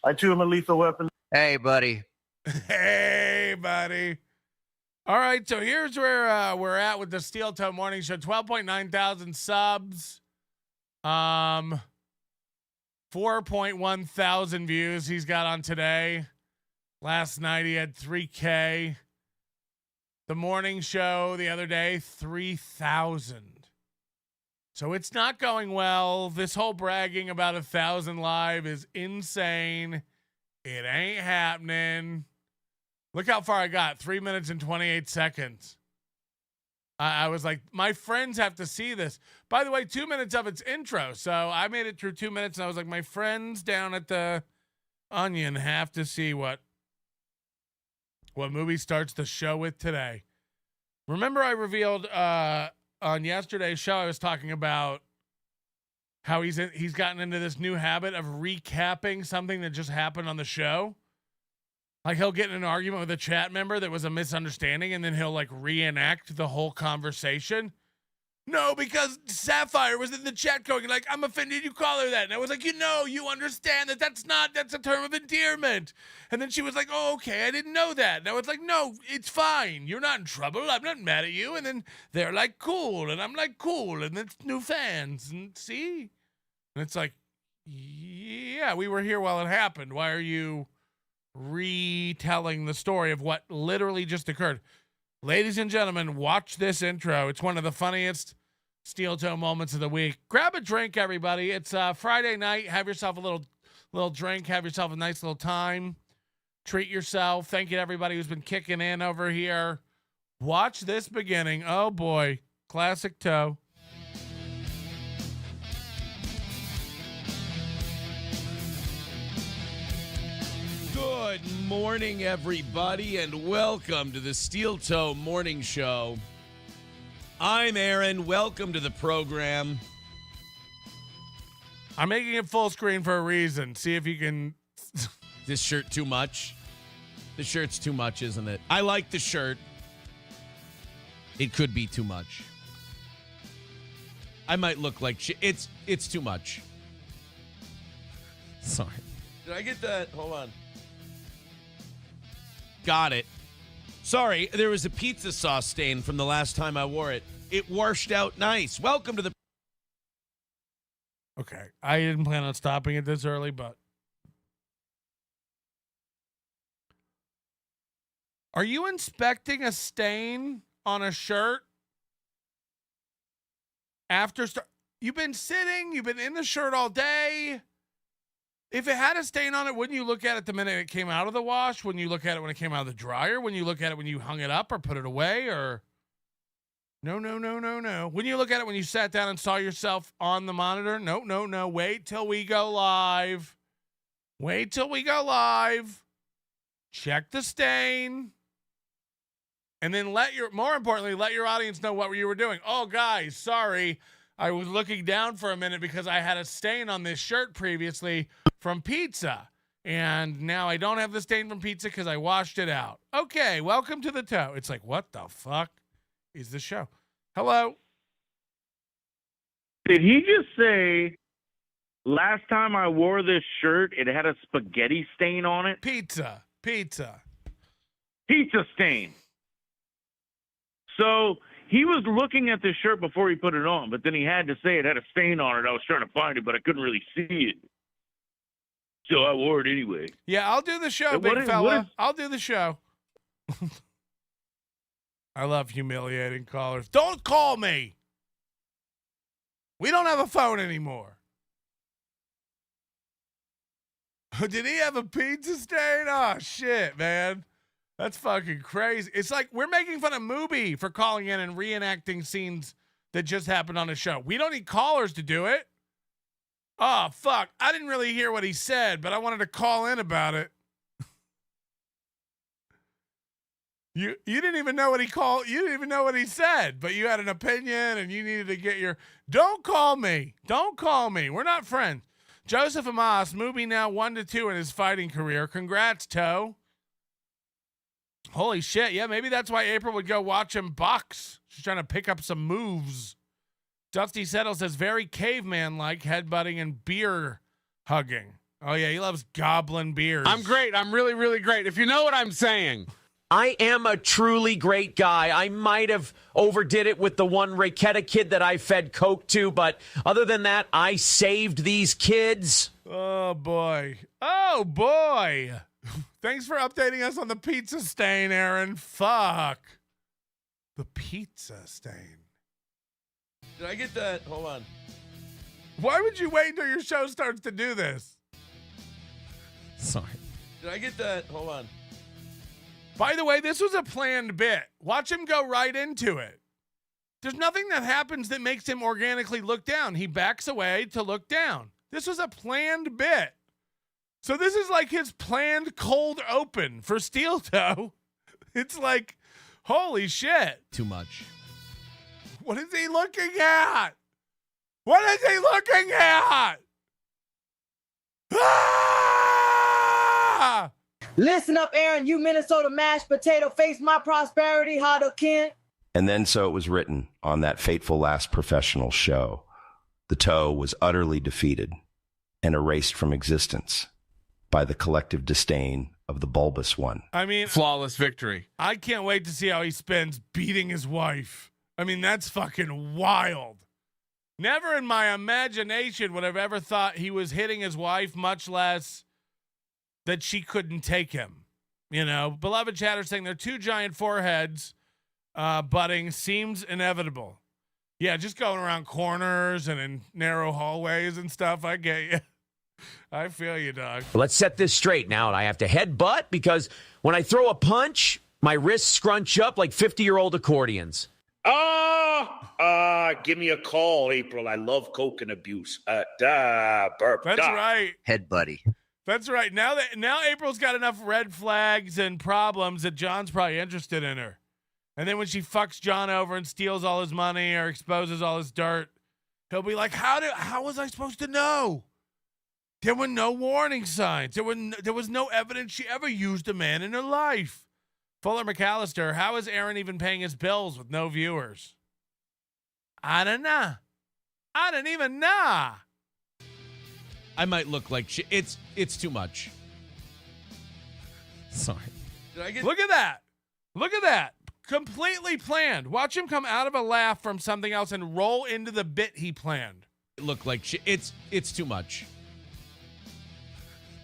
I too am a lethal weapon. Hey, buddy. Hey, buddy. All right, so here's where we're at with the Steel Toe Morning Show. 12.9 thousand subs. 4.1 thousand views he's got on today. Last night he had 3K. The morning show the other day, 3,000. So it's not going well. This whole bragging about 1,000 live is insane. It ain't happening. Look how far I got. 3 minutes and 28 seconds. I was like, my friends have to see this. By the way, 2 minutes of its intro. So I made it through 2 minutes and I was like, my friends down at the Onion have to see what movie starts the show with today. Remember I revealed on yesterday's show, I was talking about how he's gotten into this new habit of recapping something that just happened on the show. Like he'll get in an argument with a chat member that was a misunderstanding and then he'll like reenact the whole conversation. No, because Sapphire was in the chat going like, I'm offended you call her that. And I was like, you understand that's a term of endearment. And then she was like, oh, okay, I didn't know that. And I was like, no, it's fine. You're not in trouble. I'm not mad at you. And then they're like, cool. And I'm like, cool. And it's new fans. And see? And it's like, yeah, we were here while it happened. Why are you retelling the story of what literally just occurred? Ladies and gentlemen, watch this intro. It's one of the funniest Steel Toe moments of the week. Grab a drink, everybody. It's Friday night. Have yourself a little drink. Have yourself a nice little time. Treat yourself. Thank you to everybody who's been kicking in over here. Watch this beginning. Oh, boy. Classic Toe. Good morning, everybody, and welcome to the Steel Toe Morning Show. I'm Aaron. Welcome to the program. I'm making it full screen for a reason. See if you can... This shirt too much? The shirt's too much, isn't it? I like the shirt. It could be too much. I might look like shit. It's too much. Sorry. Did I get that? Hold on. Got it. Sorry, there was a pizza sauce stain from the last time I wore it. It washed out nice. Welcome to the... Okay, I didn't plan on stopping it this early, but... Are you inspecting a stain on a shirt? You've been sitting, you've been in the shirt all day. If it had a stain on it, wouldn't you look at it the minute it came out of the wash? Wouldn't you look at it when it came out of the dryer? Wouldn't you look at it when you hung it up or put it away? Or no. Wouldn't you look at it when you sat down and saw yourself on the monitor? No. Wait till we go live. Check the stain. And then more importantly, let your audience know what you were doing. Oh, guys, sorry. I was looking down for a minute because I had a stain on this shirt previously from pizza. And now I don't have the stain from pizza because I washed it out. Okay, welcome to the Toe. It's like, what the fuck is the show? Hello? Did he just say, last time I wore this shirt, it had a spaghetti stain on it? Pizza stain. So... he was looking at the shirt before he put it on, but then he had to say it had a stain on it. I was trying to find it, but I couldn't really see it. So I wore it anyway. Yeah, I'll do the show, big fella. I'll do the show. I love humiliating callers. Don't call me. We don't have a phone anymore. Did he have a pizza stain? Oh, shit, man. That's fucking crazy. It's like we're making fun of Mubi for calling in and reenacting scenes that just happened on a show. We don't need callers to do it. Oh, fuck. I didn't really hear what he said, but I wanted to call in about it. You didn't even know what he called. You didn't even know what he said, but you had an opinion and you needed to get your. Don't call me. Don't call me. We're not friends. Joseph Amos moving now 1-2 in his fighting career. Congrats, Toe. Holy shit. Yeah, maybe that's why April would go watch him box. She's trying to pick up some moves. Dusty Settle says very caveman-like headbutting and beer hugging. Oh, yeah, he loves goblin beers. I'm great. I'm really, really great. If you know what I'm saying. I am a truly great guy. I might have overdid it with the one Raketa kid that I fed Coke to, but other than that, I saved these kids. Oh, boy. Oh, boy. Thanks for updating us on the pizza stain, Aaron. Fuck. The pizza stain. Did I get that? Hold on. Why would you wait until your show starts to do this? Sorry. Did I get that? Hold on. By the way, this was a planned bit. Watch him go right into it. There's nothing that happens that makes him organically look down. He backs away to look down. This was a planned bit. So this is like his planned cold open for Steel Toe. It's like, holy shit. Too much. What is he looking at? What is he looking at? Ah! Listen up, Aaron, you Minnesota mashed potato face, my prosperity, Hadouken. And then so it was written on that fateful last professional show. The Toe was utterly defeated and erased from existence by the collective disdain of the bulbous one. I mean, flawless victory. I can't wait to see how he spends beating his wife. I mean, that's fucking wild. Never in my imagination would I've ever thought he was hitting his wife, much less that she couldn't take him. You know, beloved chatter saying their two giant foreheads butting seems inevitable. Yeah, just going around corners and in narrow hallways and stuff. I get you. I feel you, dog. Let's set this straight now. I have to headbutt because when I throw a punch, my wrists scrunch up like 50-year-old accordions. Give me a call, April. I love coke and abuse. Burp. That's right. Head buddy. That's right. Now April's got enough red flags and problems that John's probably interested in her. And then when she fucks John over and steals all his money or exposes all his dirt, he'll be like, how was I supposed to know? There were no warning signs. There was no evidence she ever used a man in her life. Fuller McAllister, how is Aaron even paying his bills with no viewers? I don't know. I don't even know. I might look like shit. It's too much. Sorry. Look at that. Look at that. Completely planned. Watch him come out of a laugh from something else and roll into the bit he planned. It looked like shit. It's too much.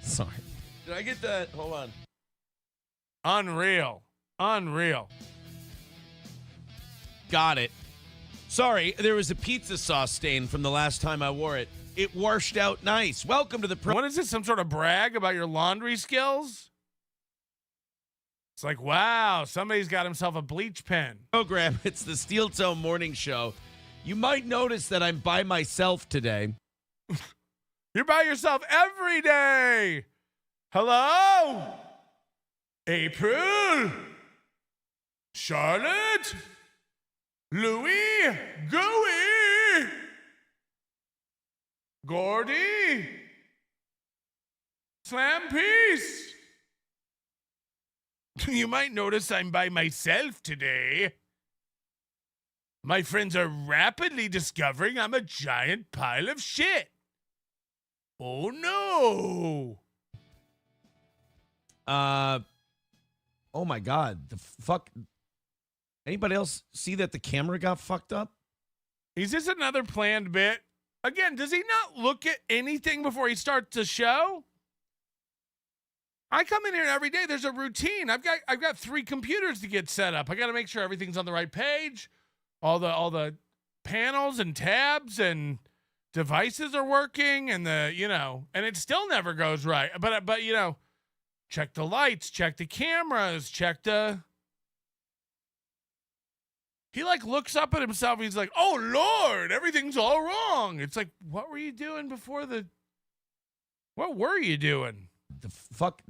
Sorry. Did I get that? Hold on. Unreal. Got it. Sorry, there was a pizza sauce stain from the last time I wore it. It washed out nice. Welcome to the What is this, some sort of brag about your laundry skills? It's like, wow, somebody's got himself a bleach pen. program. It's the Steel Toe Morning Show. You might notice that I'm by myself today. You're by yourself every day. Hello? April? Charlotte? Louie? Gooey? Gordy? Slam Piece? You might notice I'm by myself today. My friends are rapidly discovering I'm a giant pile of shit. Oh no. Oh my God. The fuck. Anybody else see that the camera got fucked up? Is this another planned bit? Again, does he not look at anything before he starts the show? I come in here every day. There's a routine. I've got 3 computers to get set up. I got to make sure everything's on the right page. All the panels and tabs and devices are working, and and it still never goes right. But check the lights, check the cameras, check the. He looks up at himself. He's like, "Oh Lord, everything's all wrong." It's like, what were you doing before the? What were you doing? The fuck.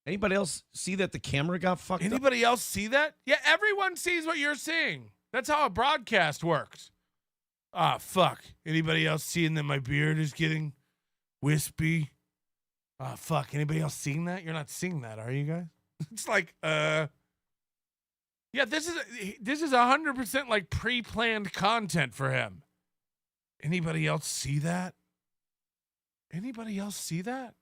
Anybody else see that the camera got fucked up? Anybody else see that? Yeah, everyone sees what you're seeing. That's how a broadcast works. Ah, fuck. Anybody else seeing that my beard is getting wispy? Ah, fuck. Anybody else seeing that? You're not seeing that, are you guys? It's like, yeah, this is 100% like pre-planned content for him. Anybody else see that? Anybody else see that?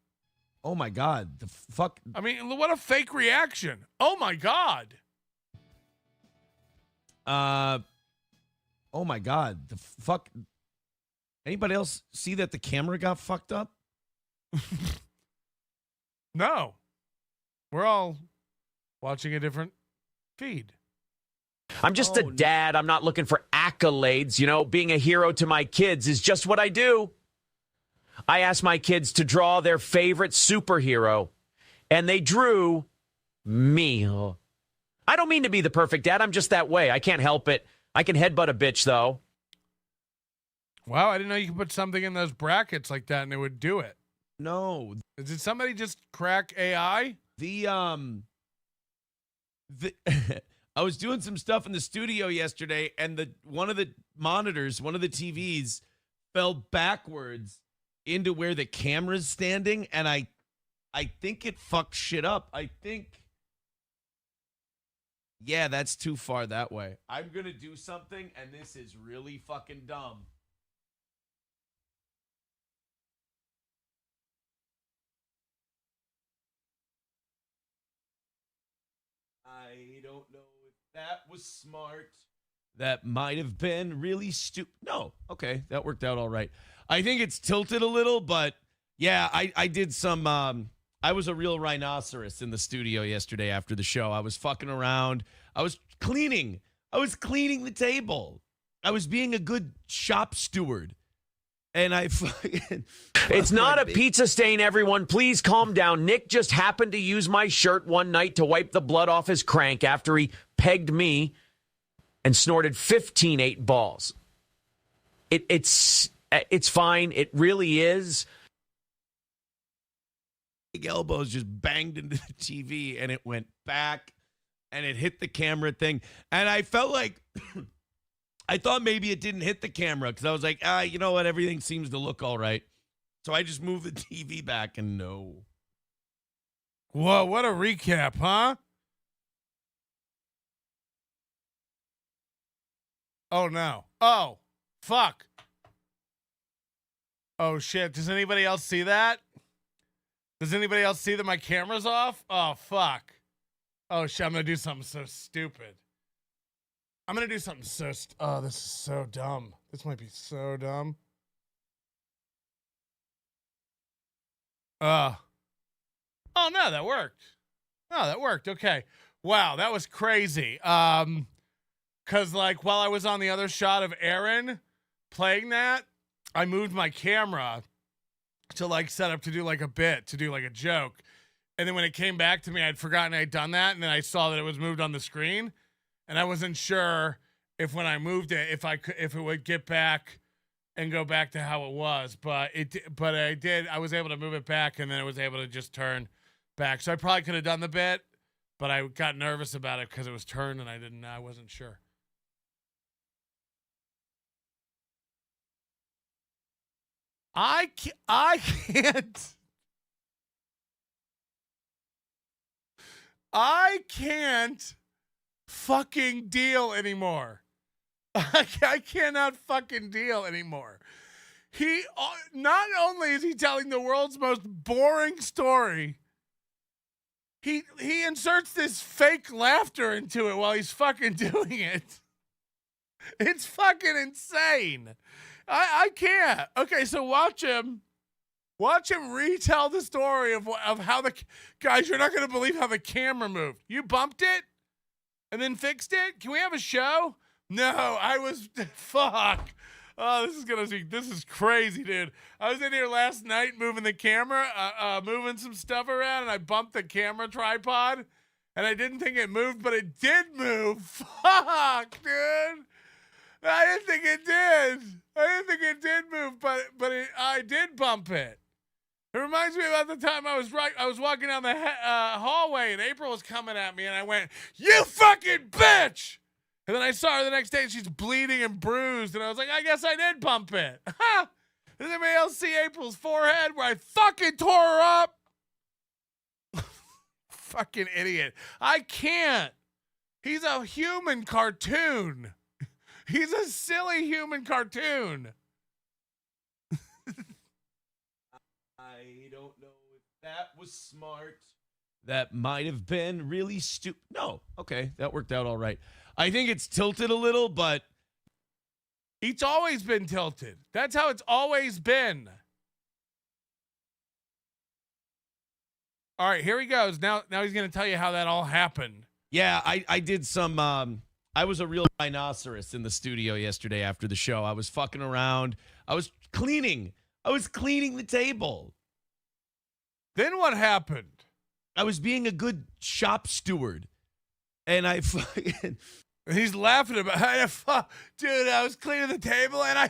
Oh my God. The fuck. I mean, what a fake reaction. Oh my God. Oh my God. The fuck. Anybody else see that the camera got fucked up? No. We're all watching a different feed. I'm just a dad. I'm not looking for accolades. You know, being a hero to my kids is just what I do. I asked my kids to draw their favorite superhero, and they drew me. I don't mean to be the perfect dad. I'm just that way. I can't help it. I can headbutt a bitch, though. Wow, I didn't know you could put something in those brackets like that and it would do it. No. Did somebody just crack AI? I was doing some stuff in the studio yesterday, and one of the monitors, one of the TVs, fell backwards into where the camera's standing, and I think it fucked shit up. Yeah, that's too far that way. I'm gonna do something, and this is really fucking dumb. I don't know if that was smart. That might have been really stupid. No, okay, that worked out all right. I think it's tilted a little, but yeah, I did some. I was a real rhinoceros in the studio yesterday after the show. I was fucking around. I was cleaning the table. I was being a good shop steward. And I fucking... It's not a pizza stain, everyone. Please calm down. Nick just happened to use my shirt one night to wipe the blood off his crank after he pegged me and snorted 15 8 balls. It's fine. It really is. Big elbows just banged into the TV, and it went back, and it hit the camera thing. And I felt like... I thought maybe it didn't hit the camera because I was like, you know what? Everything seems to look all right. So I just moved the TV back, and no. Whoa, what a recap, huh? Oh, no. Oh, fuck. Oh, shit. Does anybody else see that? Does anybody else see that my camera's off? Oh, fuck. Oh, shit. I'm going to do something so stupid. I'm going to do something so... oh, this is so dumb. This might be so dumb. Oh, no, that worked. Oh, that worked. Okay. Wow, that was crazy. Because, like, while I was on the other shot of Aaron playing that, I moved my camera to, like, set up to do, like, a bit, to do, like, a joke. And then when it came back to me, I'd forgotten I'd done that, and then I saw that it was moved on the screen. And I wasn't sure if when I moved it, if it would get back and go back to how it was, but I did. I was able to move it back, and then it was able to just turn back. So I probably could have done the bit, but I got nervous about it because it was turned, and I wasn't sure. I can't fucking deal anymore. I cannot fucking deal anymore. He not only is he telling the world's most boring story, he inserts this fake laughter into it while he's fucking doing it. It's fucking insane. I can't. Okay, so watch him retell the story of how the guys. You're not gonna believe how the camera moved. You bumped it and then fixed it? Can we have a show? No, I was... fuck. Oh, this is crazy, dude. I was in here last night moving the camera, moving some stuff around, and I bumped the camera tripod, and I didn't think it moved, but it did move. Fuck, dude. I didn't think it did. I didn't think it did move, but I did bump it. It reminds reminds me about the time I was walking down the hallway and April was coming at me and I went, "You fucking bitch!" And then I saw her the next day and she's bleeding and bruised and I was like, I guess I did bump it. Does anybody else see April's forehead where I fucking tore her up? Fucking idiot. I can't. He's a human cartoon. He's a silly human cartoon. I don't know if that was smart. That might have been really stupid. No. Okay. That worked out all right. I think it's tilted a little, but it's always been tilted. That's how it's always been. All right, here he goes. Now he's going to tell you how that all happened. yeah, I did some, I was a real rhinoceros in the studio yesterday after the show. I was fucking around. I was cleaning the table. Then what happened? I was being a good shop steward. And I fucking... He's laughing about it. Dude, I was cleaning the table and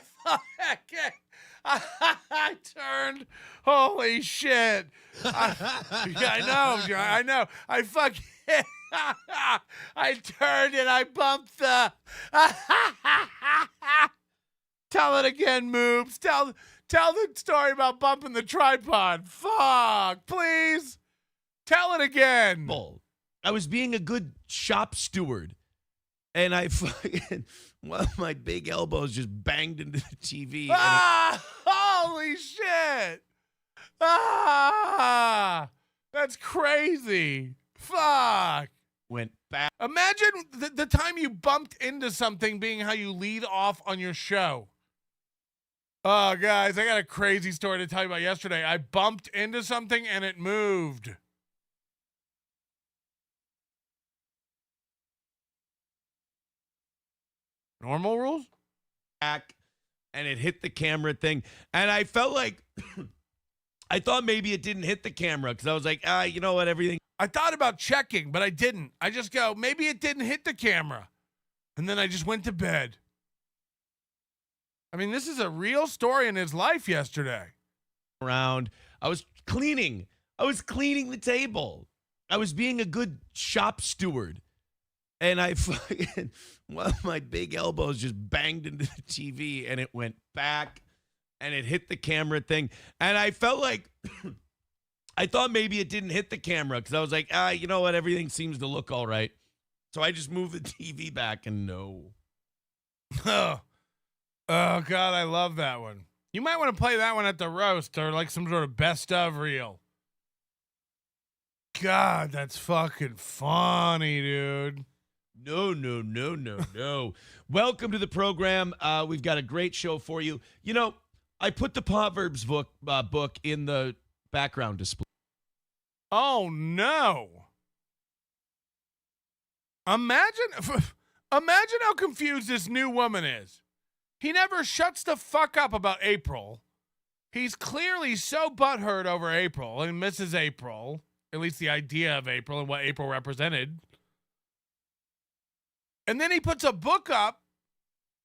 I turned. Holy shit. I know. I fucking... I turned and I bumped the... Tell it again, Moobs. Tell the story about bumping the tripod. Fuck, please. Tell it again. I was being a good shop steward. And I fucking, one of my big elbows just banged into the TV. Holy shit. That's crazy. Fuck. Went back. Imagine the time you bumped into something being how you lead off on your show. Oh, guys, I got a crazy story to tell you about yesterday. I bumped into something and it moved. Normal rules? Back, and it hit the camera thing. And I felt like, I thought maybe it didn't hit the camera because I was like, you know what, everything. I thought about checking, but I didn't. I just go, maybe it didn't hit the camera. And then I just went to bed. I mean, this is a real story in his life yesterday. Around, I was cleaning the table. I was being a good shop steward. And I fucking, one of my big elbows just banged into the TV and it went back and it hit the camera thing. And I felt like, I thought maybe it didn't hit the camera because I was like, you know what, everything seems to look all right. So I just moved the TV back and no. Oh, God, I love that one. You might want to play that one at the roast or like some sort of best of reel. God, that's fucking funny, dude. No. Welcome to the program. We've got a great show for you. You know, I put the Proverbs book in the background display. Oh, no. Imagine how confused this new woman is. He never shuts the fuck up about April. He's clearly so butthurt over April and Mrs. April, at least the idea of April and what April represented. And then he puts a book up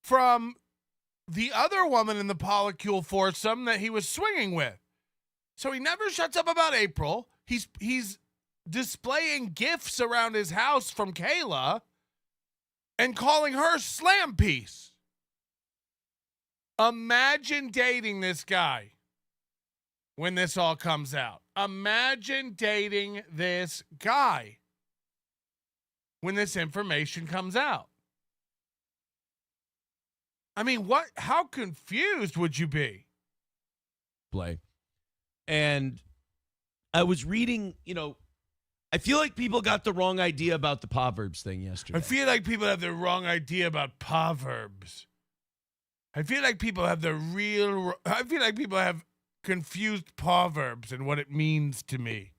from the other woman in the polycule foursome that he was swinging with. So he never shuts up about April. He's displaying gifts around his house from Kayla and calling her slam piece. Imagine dating this guy when this all comes out. Imagine dating this guy when this information comes out. I mean, how confused would you be? And I was reading, I feel like people got the wrong idea about the Proverbs thing yesterday. I feel like people have the wrong idea about Proverbs. I feel like people have confused Proverbs and what it means to me.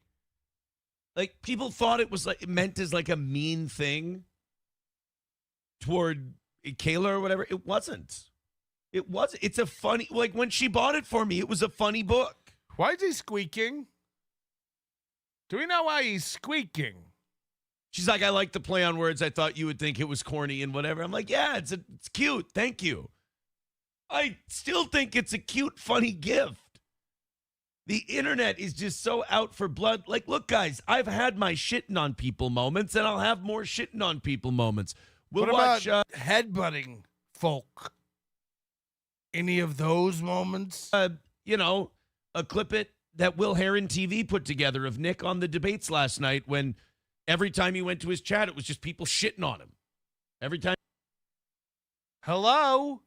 Like, people thought it was like it meant as like a mean thing toward Kayla or whatever. It wasn't. It's a funny, like when she bought it for me, it was a funny book. Why is he squeaking? Do we know why he's squeaking? She's like, I like the play on words. I thought you would think it was corny and whatever. I'm like, yeah, it's cute. Thank you. I still think it's a cute, funny gift. The internet is just so out for blood. Like, look, guys, I've had my shitting on people moments, and I'll have more shitting on people moments. We'll what watch about headbutting folk? Any of those moments? You know, a clip it that Will Heron TV put together of Nick on the debates last night when every time he went to his chat, it was just people shitting on him. Every time. Hello?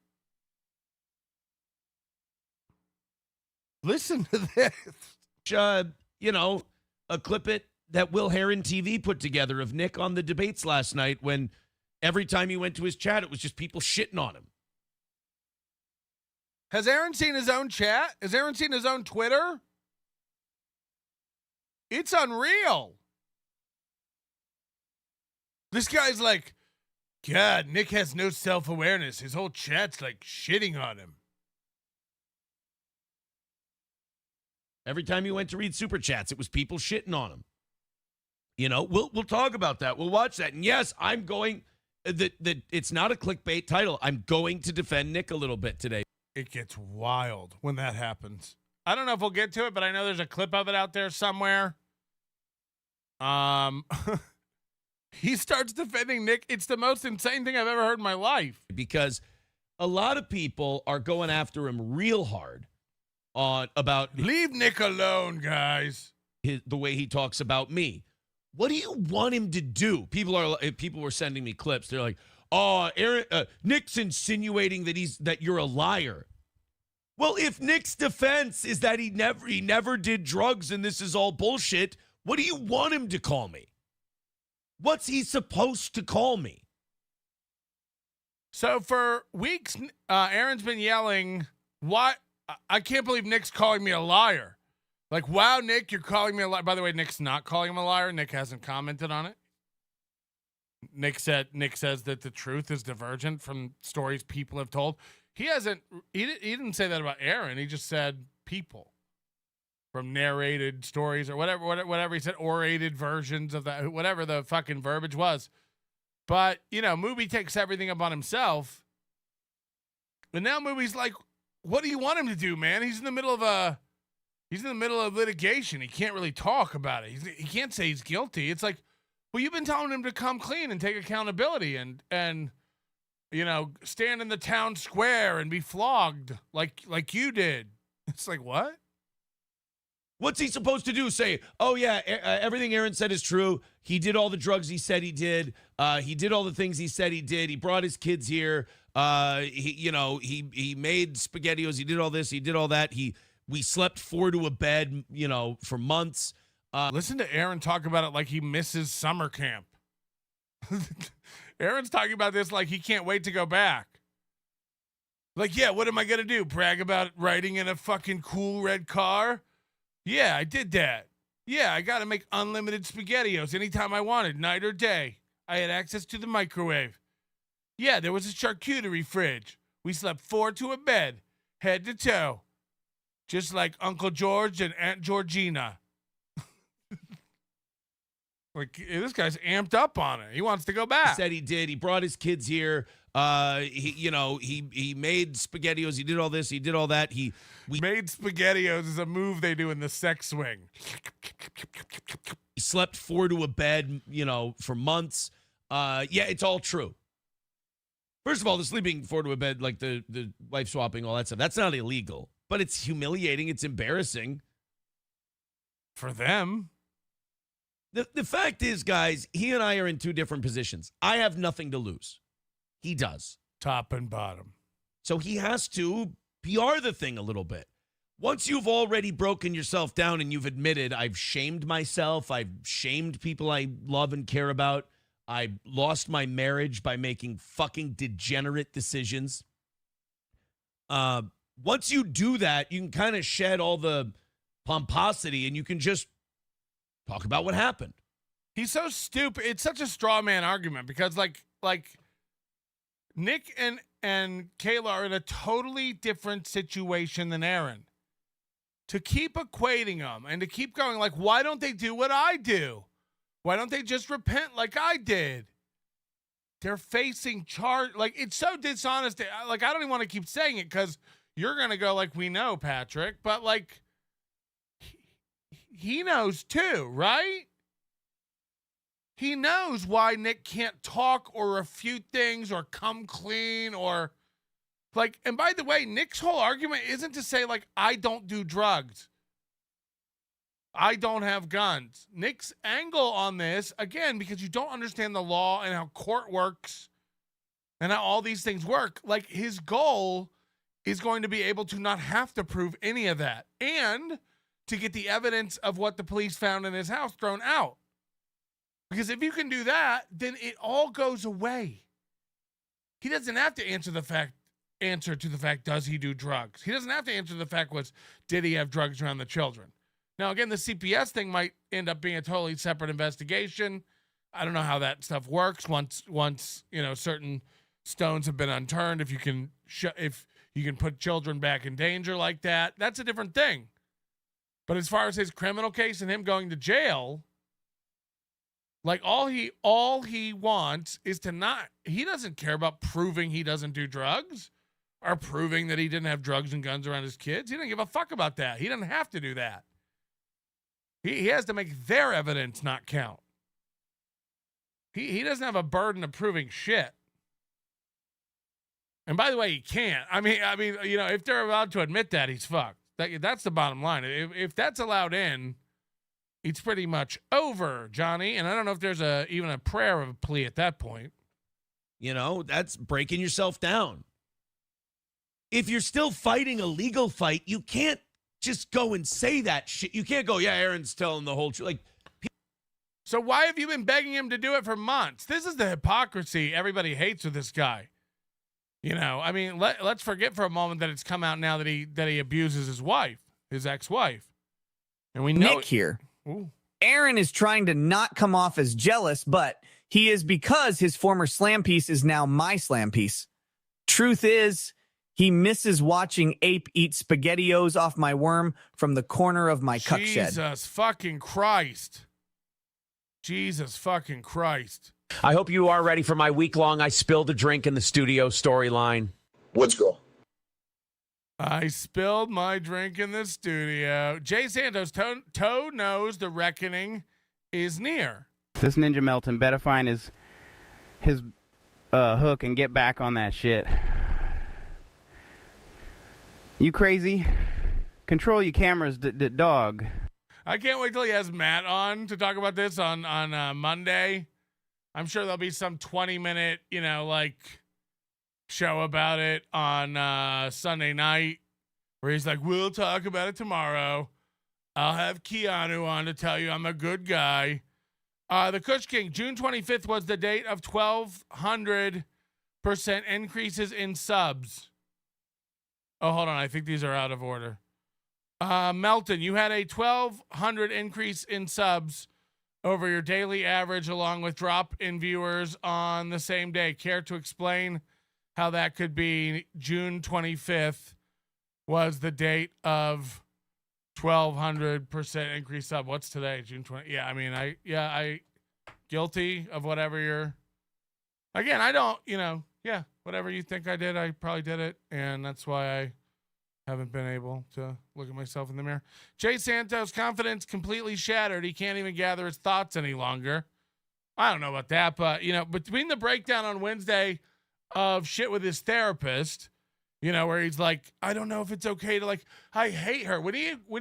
Listen to this. You know, a clip it that Will Heron TV put together of Nick on the debates last night when every time he went to his chat, it was just people shitting on him. Has Aaron seen his own chat? Has Aaron seen his own Twitter? It's unreal. This guy's like, God, Nick has no self-awareness. His whole chat's like shitting on him. Every time he went to read super chats, it was people shitting on him. You know, we'll talk about that. We'll watch that. And yes, I'm going that it's not a clickbait title. I'm going to defend Nick a little bit today. It gets wild when that happens. I don't know if we'll get to it, but I know there's a clip of it out there somewhere. He starts defending Nick. It's the most insane thing I've ever heard in my life. Because a lot of people are going after him real hard on about leave Nick alone, guys. The way he talks about me. What do you want him to do? People were sending me clips. They're like, "Oh, Aaron, Nick's insinuating that you're a liar." Well, if Nick's defense is that he never did drugs and this is all bullshit, what do you want him to call me? What's he supposed to call me? So for weeks, Aaron's been yelling, "What? I can't believe Nick's calling me a liar." Like, wow, Nick, you're calling me a liar. By the way, Nick's not calling him a liar. Nick hasn't commented on it. Nick says that the truth is divergent from stories people have told. He didn't say that about Aaron. He just said people from narrated stories or whatever he said, orated versions of that, whatever the fucking verbiage was. But, you know, Movie takes everything up on himself. And now Movie's like, what do you want him to do, man? He's in the middle of litigation. He can't really talk about it. He can't say he's guilty. It's like, well, you've been telling him to come clean and take accountability and you know, stand in the town square and be flogged like you did. It's like, what? What's he supposed to do? Say, oh, yeah, everything Aaron said is true. He did all the drugs he said he did. He did all the things he said he did. He brought his kids here. He made SpaghettiOs. He did all this. He did all that. We slept 4 to a bed, you know, for months. Listen to Aaron talk about it like he misses summer camp. Aaron's talking about this like he can't wait to go back. Like, yeah, what am I going to do? Brag about riding in a fucking cool red car? Yeah, I did that. Yeah, I got to make unlimited SpaghettiOs anytime I wanted, night or day. I had access to the microwave. Yeah, there was a charcuterie fridge. We slept 4 to a bed, head to toe. Just like Uncle George and Aunt Georgina. Like, this guy's amped up on it. He wants to go back. He said he did. He brought his kids here. He made SpaghettiOs. He did all this. He did all that. We made SpaghettiOs is a move they do in the sex swing. He slept 4 to a bed, you know, for months. Yeah, it's all true. First of all, the sleeping 4 to a bed, like the wife swapping, all that stuff, that's not illegal. But it's humiliating. It's embarrassing. For them. The fact is, guys, he and I are in 2 different positions. I have nothing to lose. He does. Top and bottom. So he has to PR the thing a little bit. Once you've already broken yourself down and you've admitted, I've shamed myself, I've shamed people I love and care about, I lost my marriage by making fucking degenerate decisions. Once you do that, you can kind of shed all the pomposity and you can just talk about what happened. He's so stupid. It's such a straw man argument because like Nick and Kayla are in a totally different situation than Aaron. To keep equating them and to keep going like, why don't they do what I do? Why don't they just repent like I did? They're facing charge. Like, it's so dishonest. Like, I don't even want to keep saying it because you're going to go like, we know, Patrick. But like, he knows too, right? He knows why Nick can't talk or refute things or come clean or like, and by the way, Nick's whole argument isn't to say like, I don't do drugs. I don't have guns. Nick's angle on this, again, because you don't understand the law and how court works and how all these things work, like his goal is going to be able to not have to prove any of that and to get the evidence of what the police found in his house thrown out. Because if you can do that, then it all goes away. He doesn't have to answer to the fact, does he do drugs? He doesn't have to answer the fact did he have drugs around the children? Now, again, the CPS thing might end up being a totally separate investigation. I don't know how that stuff works once certain stones have been unturned. If you can put children back in danger like that, that's a different thing. But as far as his criminal case and him going to jail, like all he wants is to not. He doesn't care about proving he doesn't do drugs or proving that he didn't have drugs and guns around his kids. He doesn't give a fuck about that. He doesn't have to do that. He has to make their evidence not count. He doesn't have a burden of proving shit. And by the way, he can't. I mean, if they're allowed to admit that, he's fucked. That's the bottom line. If that's allowed in, it's pretty much over, Johnny. And I don't know if there's even a prayer of a plea at that point. That's breaking yourself down. If you're still fighting a legal fight, you can't just go and say that shit. You can't go, yeah, Aaron's telling the whole truth. Like, so why have you been begging him to do it for months? This is the hypocrisy everybody hates with this guy. Let's forget for a moment that it's come out now that he abuses his wife, his ex-wife. And we know Nick here. Ooh. Aaron is trying to not come off as jealous, but he is because his former slam piece is now my slam piece. Truth is, he misses watching Ape eat SpaghettiOs off my worm from the corner of my cuck shed. Jesus fucking Christ. Jesus fucking Christ. I hope you are ready for my week-long I spilled a drink in the studio storyline. Let's go. I spilled my drink in the studio. Jay Santos, Toe knows the reckoning is near. This Ninja Melton better find his hook and get back on that shit. You crazy? Control your cameras, dog. I can't wait till he has Matt on to talk about this on Monday. I'm sure there'll be some 20-minute, show about it on Sunday night where he's like, we'll talk about it tomorrow. I'll have Keanu on to tell you I'm a good guy. The Kush King, June 25th was the date of 1,200% increases in subs. Oh, hold on. I think these are out of order. Melton, you had a 1,200 increase in subs over your daily average along with drop in viewers on the same day. Care to explain how that could be? June 25th was the date of 1,200% increase sub. What's today? June 20. Yeah, I guilty of whatever you're. Again, I don't, whatever you think I did, I probably did it. And that's why I haven't been able to look at myself in the mirror. Jay Santos' confidence completely shattered. He can't even gather his thoughts any longer. I don't know about that, but, between the breakdown on Wednesday of shit with his therapist, where he's like, I don't know if it's okay to I hate her. When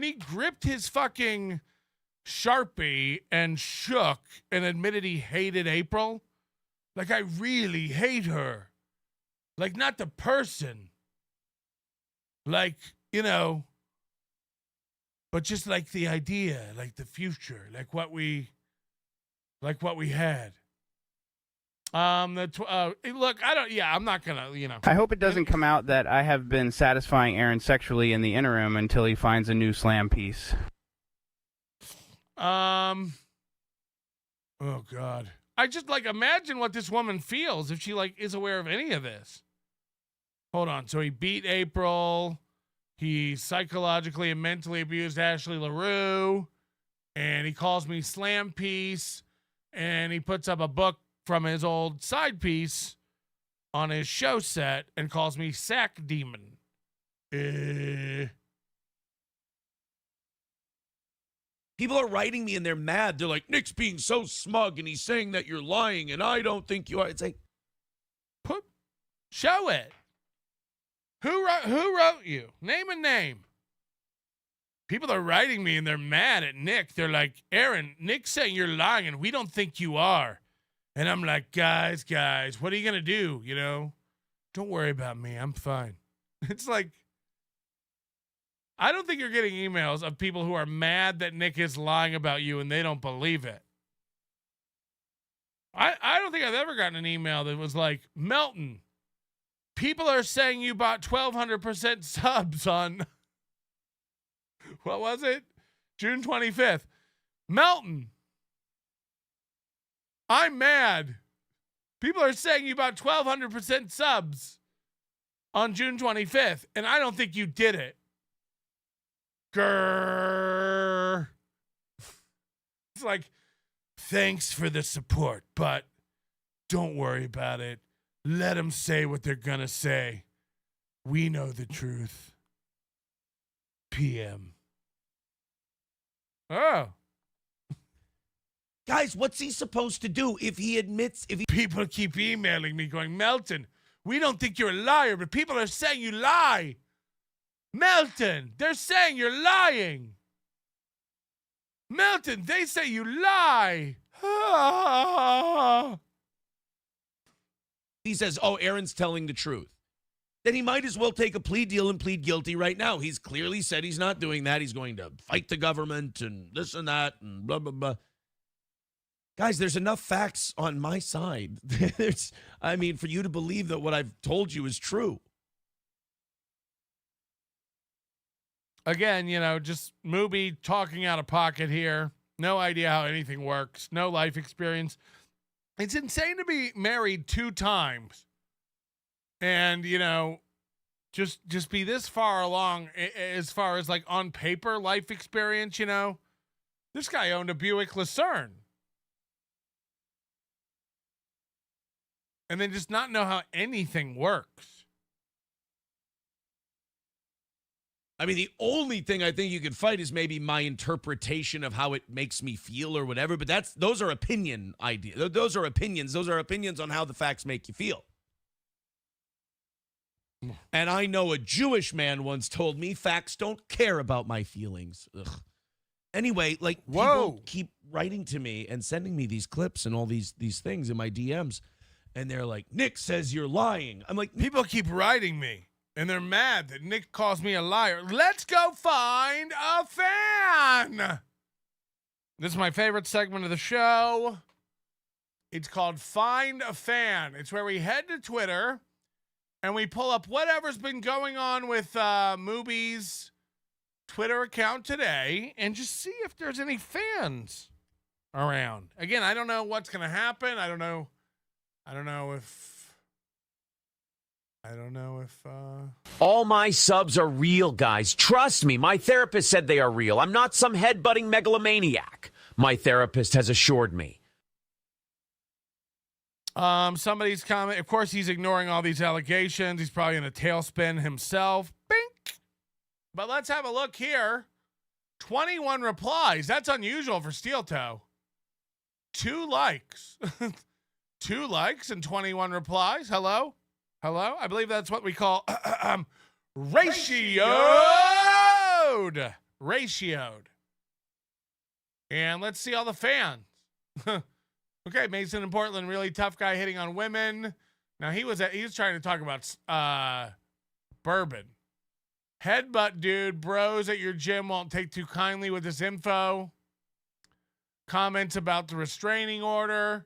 he gripped his fucking Sharpie and shook and admitted he hated April, I really hate her. Not the person. But just the idea, the future, what we had. Look, I'm not gonna, I hope it doesn't come out that I have been satisfying Aaron sexually in the interim until he finds a new slam piece. Oh God. I just imagine what this woman feels if she is aware of any of this. Hold on. So he beat April. He psychologically and mentally abused Ashley Larue. And he calls me slam piece. And he puts up a book from his old side piece on his show set and calls me sack demon. People are writing me and they're mad. They're like, Nick's being so smug and he's saying that you're lying and I don't think you are. It's like, show it. Who wrote you? Name a name. People are writing me and they're mad at Nick. They're like, Aaron, Nick's saying you're lying and we don't think you are. And I'm like, guys, what are you going to do? You know, don't worry about me. I'm fine. It's like, I don't think you're getting emails of people who are mad that Nick is lying about you and they don't believe it. I don't think I've ever gotten an email that was like, Melton, people are saying you bought 1,200% subs on, what was it? June 25th. Melton, I'm mad. People are saying you bought 1,200% subs on June 25th, and I don't think you did it. Grrr. It's like, thanks for the support, but don't worry about it. Let them say what they're going to say. We know the truth. PM. Oh. guys, what's he supposed to do if he admits, People keep emailing me going, Melton, we don't think you're a liar, but people are saying you lie. Melton, they're saying you're lying. Melton, they say you lie. he says, oh, Aaron's telling the truth, then he might as well take a plea deal and plead guilty right now. He's clearly said he's not doing that. He's going to fight the government and this and that and blah, blah, blah. Guys, there's enough facts on my side. For you to believe that what I've told you is true. Again, just Mooby talking out of pocket here. No idea how anything works. No life experience. It's insane to be married 2 times and, just be this far along as far as like on paper life experience, This guy owned a Buick Lucerne. And then just not know how anything works. The only thing I think you could fight is maybe my interpretation of how it makes me feel or whatever, but those are opinion ideas. Those are opinions. Those are opinions on how the facts make you feel. And I know a Jewish man once told me facts don't care about my feelings. Ugh. Anyway, people keep writing to me and sending me these clips and all these things in my DMs, and they're like, Nick says you're lying. I'm like, people keep writing me. And they're mad that Nick calls me a liar. Let's go find a fan. This is my favorite segment of the show. It's called Find a Fan. It's where we head to Twitter and we pull up whatever's been going on with Mooby's Twitter account today and just see if there's any fans around. Again, I don't know what's going to happen. I don't know if All my subs are real, guys. Trust me, my therapist said they are real. I'm not some head-butting megalomaniac. My therapist has assured me. Somebody's comment. Of course, he's ignoring all these allegations. He's probably in a tailspin himself. Bink. But let's have a look here. 21 replies. That's unusual for Steel Toe. 2 likes. 2 likes and 21 replies. Hello? I believe that's what we call ratioed. And let's see all the fans. Okay, Mason in Portland, really tough guy hitting on women. Now he was trying to talk about bourbon. Headbutt dude, bros at your gym won't take too kindly with this info. Comments about the restraining order.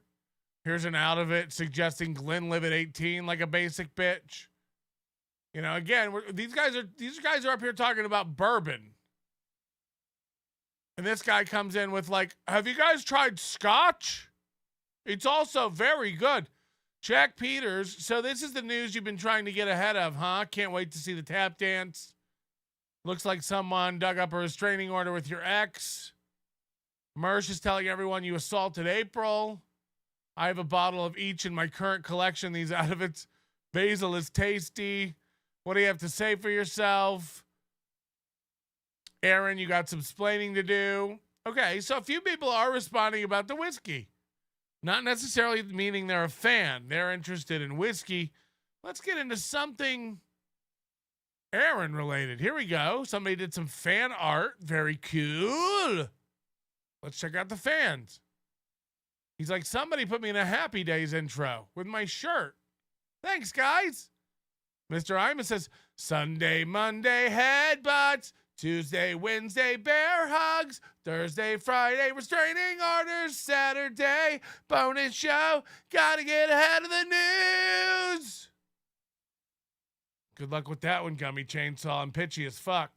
Here's an out of it suggesting Glenn live at 18 like a basic bitch. Again, these guys are up here talking about bourbon. And this guy comes in with have you guys tried scotch? It's also very good. Jack Peters, so this is the news you've been trying to get ahead of, huh? Can't wait to see the tap dance. Looks like someone dug up a restraining order with your ex. Mersh is telling everyone you assaulted April. I have a bottle of each in my current collection. These out of its basil is tasty. What do you have to say for yourself? Aaron, you got some splaining to do. Okay, so a few people are responding about the whiskey. Not necessarily meaning they're a fan. They're interested in whiskey. Let's get into something Aaron related. Here we go. Somebody did some fan art. Very cool. Let's check out the fans. He's like, somebody put me in a Happy Days intro with my shirt. Thanks, guys. Mr. Iman says, Sunday, Monday, headbutts. Tuesday, Wednesday, bear hugs. Thursday, Friday, restraining orders. Saturday, bonus show. Gotta get ahead of the news. Good luck with that one, Gummy Chainsaw. And pitchy as fuck.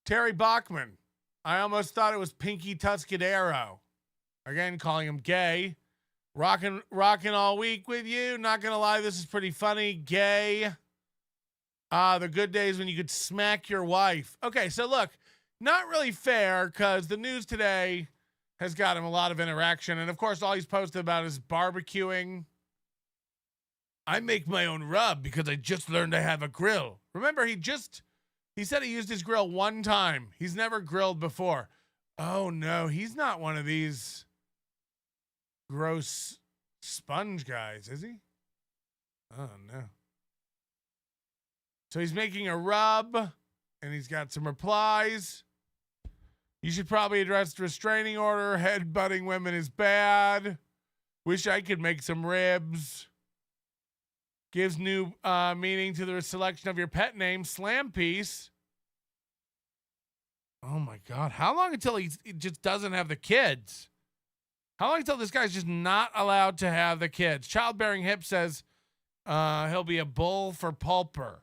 Terry Bachman. I almost thought it was Pinky Tuscadero. Again, calling him gay. Rocking all week with you. Not gonna lie, this is pretty funny. Gay. The good days when you could smack your wife. Okay, so look, not really fair because the news today has got him a lot of interaction. And of course, all he's posted about is barbecuing. I make my own rub because I just learned I have a grill. Remember, he said he used his grill one time. He's never grilled before. Oh no, he's not one of these gross sponge guys, is he? Oh no. So he's making a rub, and he's got some replies. You should probably address the restraining order. Headbutting women is bad. Wish I could make some ribs. Gives new meaning to the selection of your pet name, Slam Piece. Oh my God. How long until he just doesn't have the kids? How long until this guy's just not allowed to have the kids? Childbearing Hip says he'll be a bull for Pulper.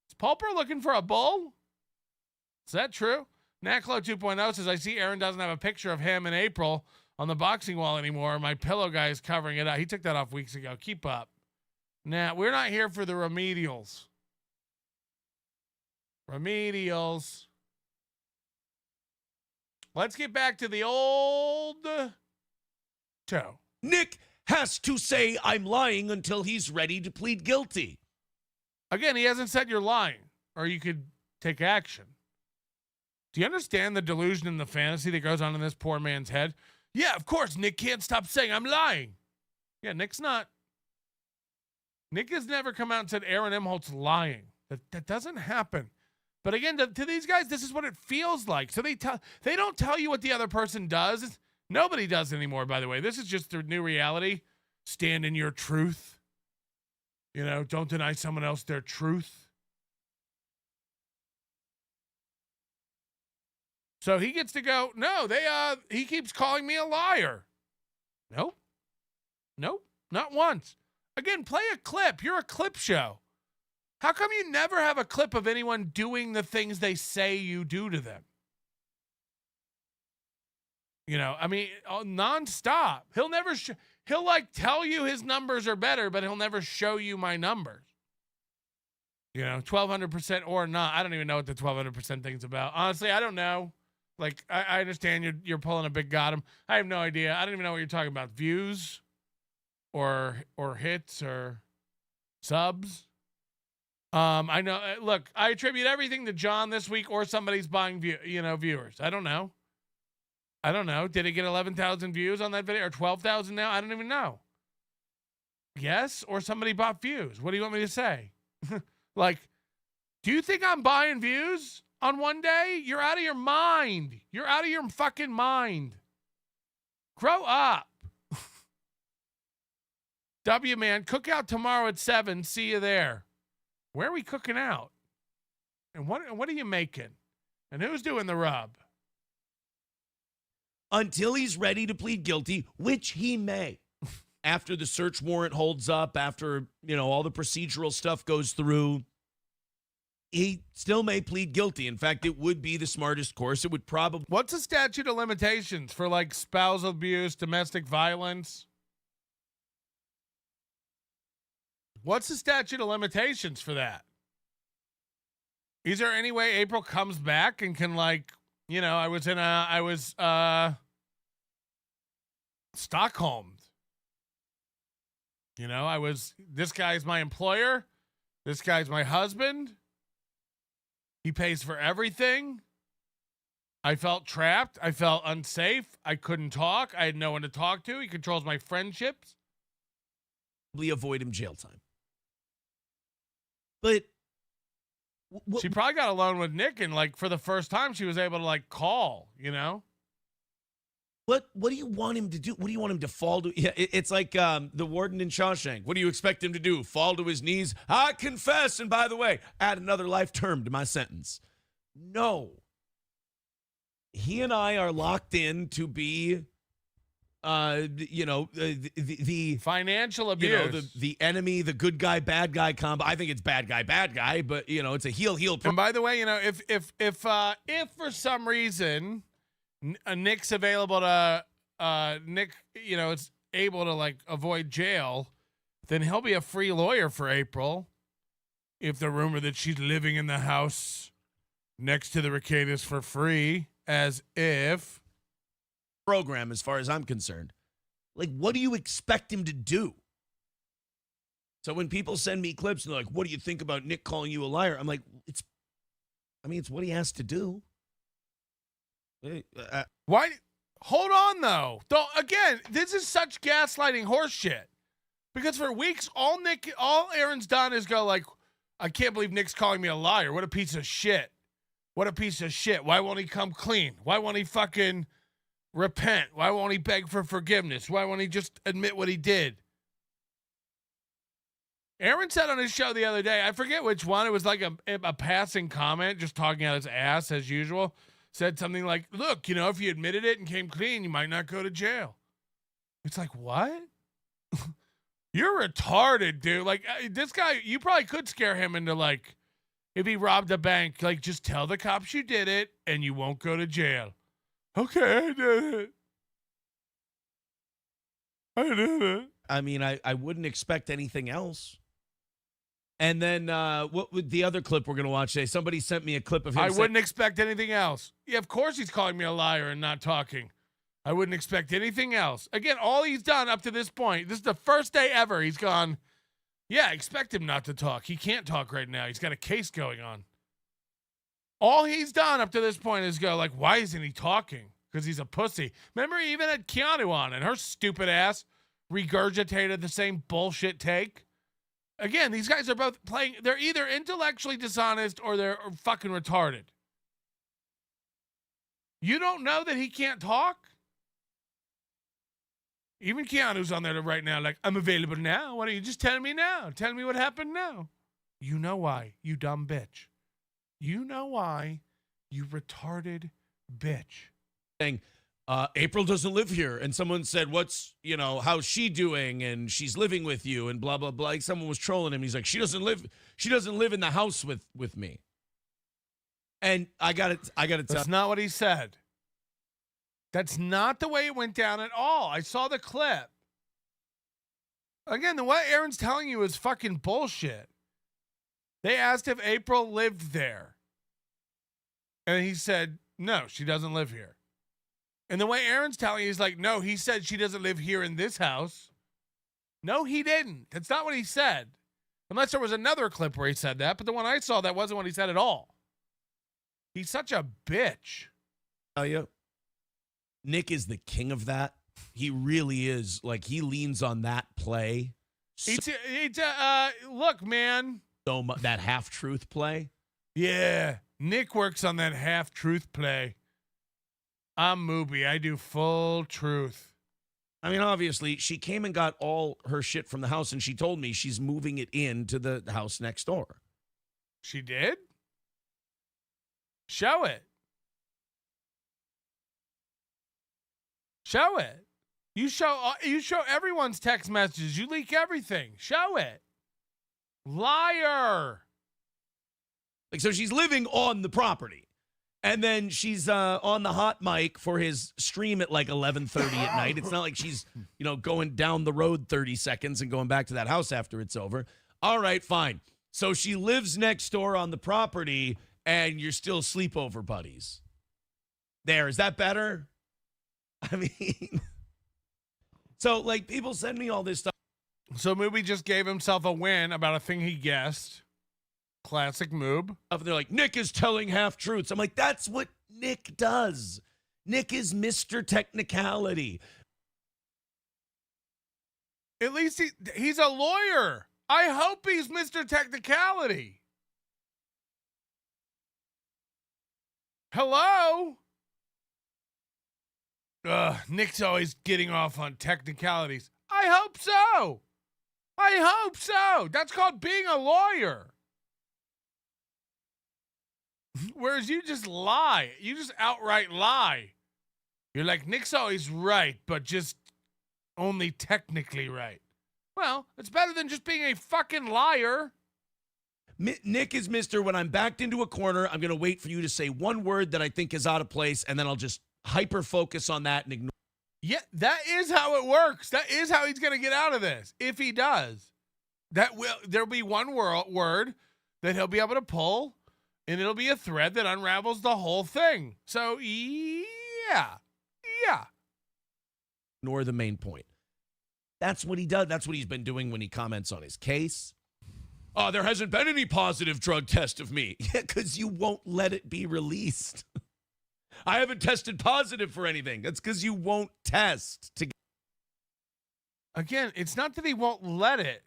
Is Pulper looking for a bull? Is that true? Naklo 2.0 says, I see Aaron doesn't have a picture of him in April on the boxing wall anymore. My pillow guy is covering it up. He took that off weeks ago. Keep up. Nah, we're not here for the remedials. Remedials. Let's get back to the old toe. Nick has to say I'm lying until he's ready to plead guilty. Again, he hasn't said you're lying, or you could take action. Do you understand the delusion and the fantasy that goes on in this poor man's head? Yeah, of course, Nick can't stop saying I'm lying. Yeah, Nick has never come out and said Aaron Imholte's lying. That doesn't happen. But again, to these guys, this is what it feels like. So they don't tell you what the other person does. Nobody does anymore, by the way. This is just their new reality. Stand in your truth. You know, don't deny someone else their truth. So he gets to go, no, he keeps calling me a liar. Nope, not once. Again, play a clip. You're a clip show. How come you never have a clip of anyone doing the things they say you do to them? You know, I mean, nonstop. He'll like tell you his numbers are better, but he'll never show you my numbers. You know, 1,200% or not. I don't even know what the 1,200% thing's about. Honestly, I don't know. Like, I understand you're pulling a big got him. I have no idea. I don't even know what you're talking about. Views or hits or subs. I know. Look, I attribute everything to John this week or somebody's buying viewers. I don't know. Did it get 11,000 views on that video or 12,000 now? I don't even know. Yes, or somebody bought views. What do you want me to say? Like, do you think I'm buying views on one day? You're out of your mind. You're out of your fucking mind. Grow up. W man, cook out tomorrow at 7. See you there. Where are we cooking out? And what are you making? And who's doing the rub? Until he's ready to plead guilty, which he may. After the search warrant holds up, after, all the procedural stuff goes through, he still may plead guilty. In fact, it would be the smartest course. It would probably... What's the statute of limitations for, like, spousal abuse, domestic violence? What's the statute of limitations for that? Is there any way April comes back and can, like, I was Stockholmed. This guy's my employer. This guy's my husband. He pays for everything. I felt trapped. I felt unsafe. I couldn't talk. I had no one to talk to. He controls my friendships. Avoid him jail time. But she probably got alone with Nick, and like for the first time, she was able to like call. What do you want him to do? What do you want him to fall to? Yeah, it's like the warden in Shawshank. What do you expect him to do? Fall to his knees? I confess, and by the way, add another life term to my sentence. No. He and I are locked in to be, the financial abuse. The enemy, the good guy, bad guy combo. I think it's bad guy, but it's a heel. And by the way, if for some reason Nick's available to Nick, it's able to like avoid jail, then he'll be a free lawyer for April. If the rumor that she's living in the house next to the Ricadas for free, as if program, as far as I'm concerned, like, what do you expect him to do? So when people send me clips and they're like, what do you think about Nick calling you a liar? I'm like, it's what he has to do. Why? Hold on, though. Again, this is such gaslighting horse shit. Because for weeks, all Aaron's done is go like, I can't believe Nick's calling me a liar. What a piece of shit. What a piece of shit. Why won't he come clean? Why won't he fucking repent? Why won't he beg for forgiveness? Why won't he just admit what he did? Aaron said on his show the other day, I forget which one, it was like a passing comment, just talking out his ass as usual, said something like, look, if you admitted it and came clean, you might not go to jail. It's like, what? You're retarded, dude. Like, this guy, you probably could scare him into like, if he robbed a bank, like, just tell the cops you did it and you won't go to jail. Okay, I did it. I mean, I wouldn't expect anything else. And then what would the other clip we're going to watch today? Somebody sent me a clip of him. I wouldn't expect anything else. Yeah, of course he's calling me a liar and not talking. I wouldn't expect anything else. Again, all he's done up to this point, this is the first day ever, he's gone, yeah, expect him not to talk. He can't talk right now. He's got a case going on. All he's done up to this point is go like, why isn't he talking? Because he's a pussy. Remember, he even had Keanu on, and her stupid ass regurgitated the same bullshit take. Again, these guys are both playing. They're either intellectually dishonest or they're fucking retarded. You don't know that he can't talk? Even Keanu's on there right now, like, I'm available now. Why don't you just tell me now? Tell me what happened now. You know why, you dumb bitch. You know why, you retarded bitch. Saying, April doesn't live here. And someone said, how's she doing? And she's living with you and blah, blah, blah. Like someone was trolling him. He's like, she doesn't live in the house with me. And I got to tell. That's not what he said. That's not the way it went down at all. I saw the clip. Again, the way Aaron's telling you is fucking bullshit. They asked if April lived there. And he said, no, she doesn't live here. And the way Aaron's telling you is like, no, he said she doesn't live here in this house. No, he didn't. That's not what he said. Unless there was another clip where he said that. But the one I saw, that wasn't what he said at all. He's such a bitch. Tell you, Nick is the king of that. He really is. Like, he leans on that play. Look, man. So that half-truth play? Yeah. Nick works on that half-truth play. I'm Mooby. I do full truth. I mean, obviously, she came and got all her shit from the house, and she told me she's moving it into the house next door. She did? Show it. Show it. You show everyone's text messages. You leak everything. Show it. Liar. Like, so she's living on the property. And then she's on the hot mic for his stream at like 11:30 at night. It's not like she's, going down the road 30 seconds and going back to that house after it's over. All right, fine. So she lives next door on the property and you're still sleepover buddies. There, is that better? I mean, so like people send me all this stuff. So Mooby just gave himself a win about a thing he guessed. Classic Moob. They're like, Nick is telling half truths. I'm like, that's what Nick does. Nick is Mr. Technicality. At least he's a lawyer. I hope he's Mr. Technicality. Hello? Nick's always getting off on technicalities. I hope so. I hope so. That's called being a lawyer. Whereas you just lie. You just outright lie. You're like, Nick's always right, but just only technically right. Well, it's better than just being a fucking liar. Nick is Mr. When I'm backed into a corner, I'm going to wait for you to say one word that I think is out of place, and then I'll just hyper focus on that and ignore. Yeah, that is how it works. That is how he's going to get out of this. If he does, there'll be one word that he'll be able to pull, and it'll be a thread that unravels the whole thing. So, yeah. Ignore the main point. That's what he does. That's what he's been doing when he comments on his case. Oh, there hasn't been any positive drug test of me. Yeah, because you won't let it be released. I haven't tested positive for anything. That's because you won't test. Again, it's not that he won't let it.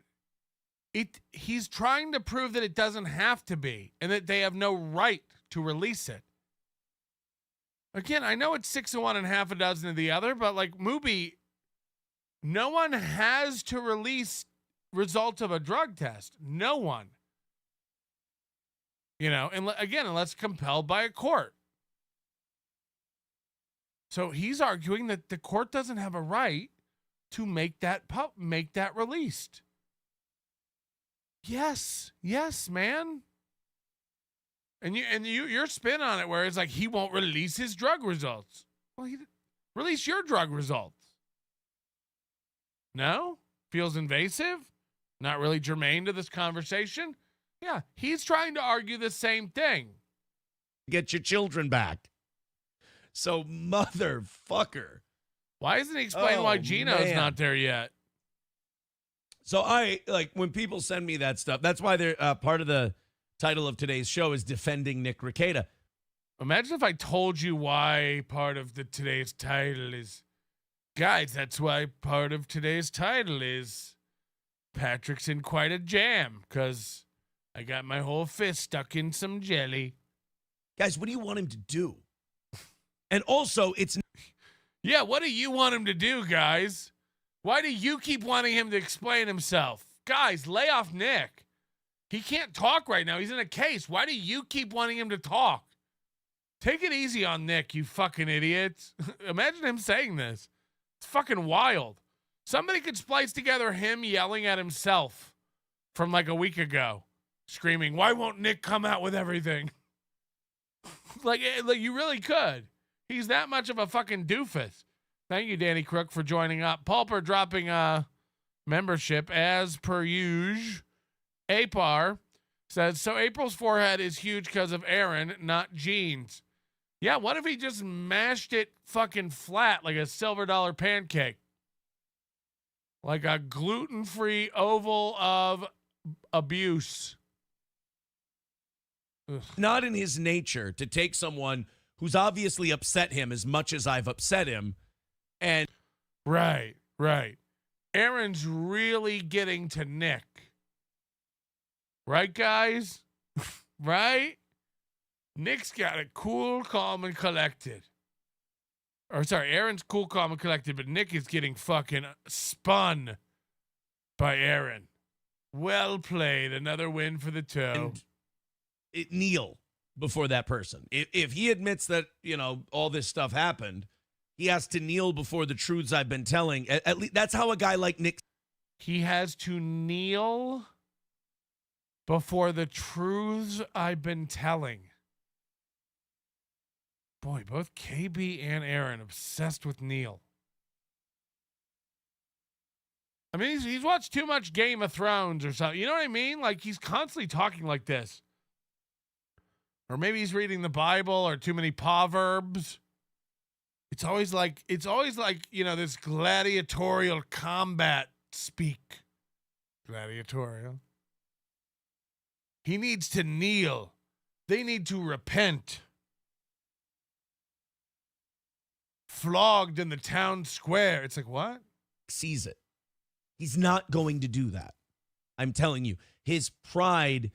He's trying to prove that it doesn't have to be and that they have no right to release it. Again, I know it's 6 of one and half a dozen of the other, but like Mubi, no one has to release results of a drug test. No one. And again, unless compelled by a court. So he's arguing that the court doesn't have a right to make that released. Yes, man. And your spin on it, where it's like he won't release his drug results. Well, release your drug results. No? Feels invasive? Not really germane to this conversation? Yeah, he's trying to argue the same thing. Get your children back. So, motherfucker. Why isn't he explaining why Gino's not there yet? So when people send me that stuff, that's why they're part of the title of today's show is Defending Nick Rekieta. Imagine if I told you why part of today's title is, guys, that's why part of today's title is Patrick's in quite a jam because I got my whole fist stuck in some jelly. Guys, what do you want him to do? And also, it's... Yeah, what do you want him to do, guys? Why do you keep wanting him to explain himself? Guys, lay off Nick. He can't talk right now. He's in a case. Why do you keep wanting him to talk? Take it easy on Nick, you fucking idiots. Imagine him saying this. It's fucking wild. Somebody could splice together him yelling at himself from like a week ago, screaming, why won't Nick come out with everything? like you really could. He's that much of a fucking doofus. Thank you, Danny Crook, for joining up. Pulper dropping a membership as per usual. Apar says, so April's forehead is huge because of Aaron, not jeans. Yeah, what if he just mashed it fucking flat like a silver dollar pancake? Like a gluten-free oval of abuse. Ugh. Not in his nature to take someone who's obviously upset him as much as I've upset him. And right. Aaron's really getting to Nick. Right, guys? Right? Nick's got it cool, calm, and collected. Or sorry, Aaron's cool, calm, and collected, but Nick is getting fucking spun by Aaron. Well played. Another win for the toe. And kneel before that person. If he admits that, all this stuff happened, he has to kneel before the truths I've been telling. At least that's how a guy like Nick. He has to kneel before the truths I've been telling. Boy, both KB and Aaron obsessed with Neil. I mean, he's watched too much Game of Thrones or something. You know what I mean? Like, he's constantly talking like this. Or maybe he's reading the Bible or too many proverbs. It's always like, this gladiatorial combat speak. Gladiatorial. He needs to kneel. They need to repent. flogged in the town square. It's like, what? Sees it. He's not going to do that. I'm telling you, his pride,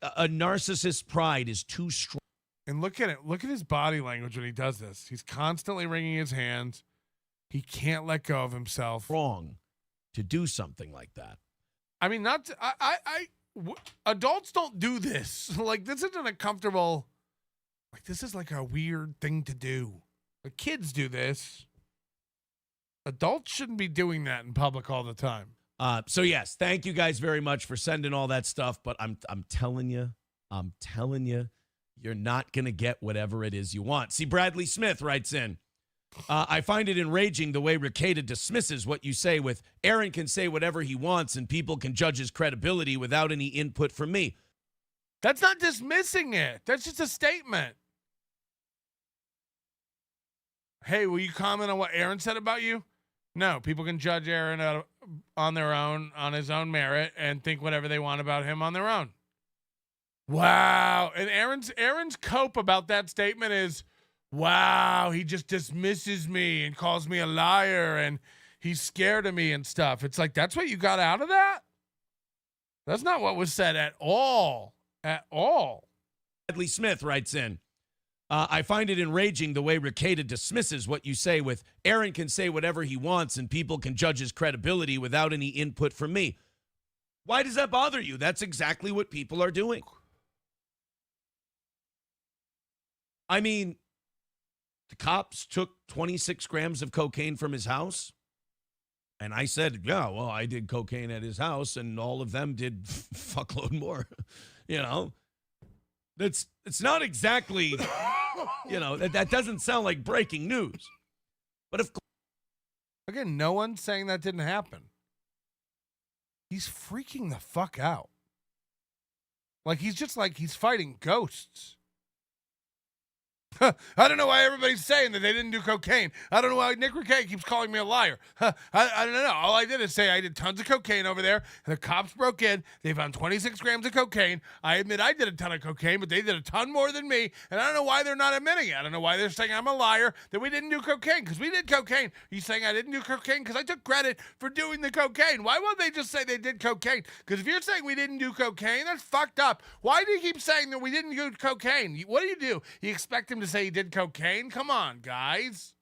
a narcissist's pride is too strong. And look at it. Look at his body language when he does this. He's constantly wringing his hands. He can't let go of himself. Wrong to do something like that. I mean, adults don't do this. Like, this isn't a comfortable, like, this is like a weird thing to do. The kids do this. Adults shouldn't be doing that in public all the time. So yes, thank you guys very much for sending all that stuff. But I'm telling you, you're not going to get whatever it is you want. See, Bradley Smith writes in, I find it enraging the way Rekieta dismisses what you say with, Aaron can say whatever he wants and people can judge his credibility without any input from me. That's not dismissing it. That's just a statement. Hey, will you comment on what Aaron said about you? No, people can judge Aaron on their own, on his own merit, and think whatever they want about him on their own. Wow. And Aaron's cope about that statement is, wow, he just dismisses me and calls me a liar and he's scared of me and stuff. It's like, that's what you got out of that? That's not what was said at all. At all. Bradley Smith writes in, I find it enraging the way Rekieta dismisses what you say with, Aaron can say whatever he wants and people can judge his credibility without any input from me. Why does that bother you? That's exactly what people are doing. I mean, the cops took 26 grams of cocaine from his house. And I said, yeah, well, I did cocaine at his house and all of them did fuckload more. You know, it's not exactly, that doesn't sound like breaking news. But of course. Again, no one's saying that didn't happen. He's freaking the fuck out. Like, he's fighting ghosts. I don't know why everybody's saying that they didn't do cocaine. I don't know why Nick Rekieta keeps calling me a liar. I don't know. All I did is say I did tons of cocaine over there. And the cops broke in. They found 26 grams of cocaine. I admit I did a ton of cocaine, but they did a ton more than me. And I don't know why they're not admitting it. I don't know why they're saying I'm a liar, that we didn't do cocaine, because we did cocaine. You saying I didn't do cocaine because I took credit for doing the cocaine. Why won't they just say they did cocaine? Because if you're saying we didn't do cocaine, that's fucked up. Why do you keep saying that we didn't do cocaine? What do? You expect him to say he did cocaine? Come on, guys.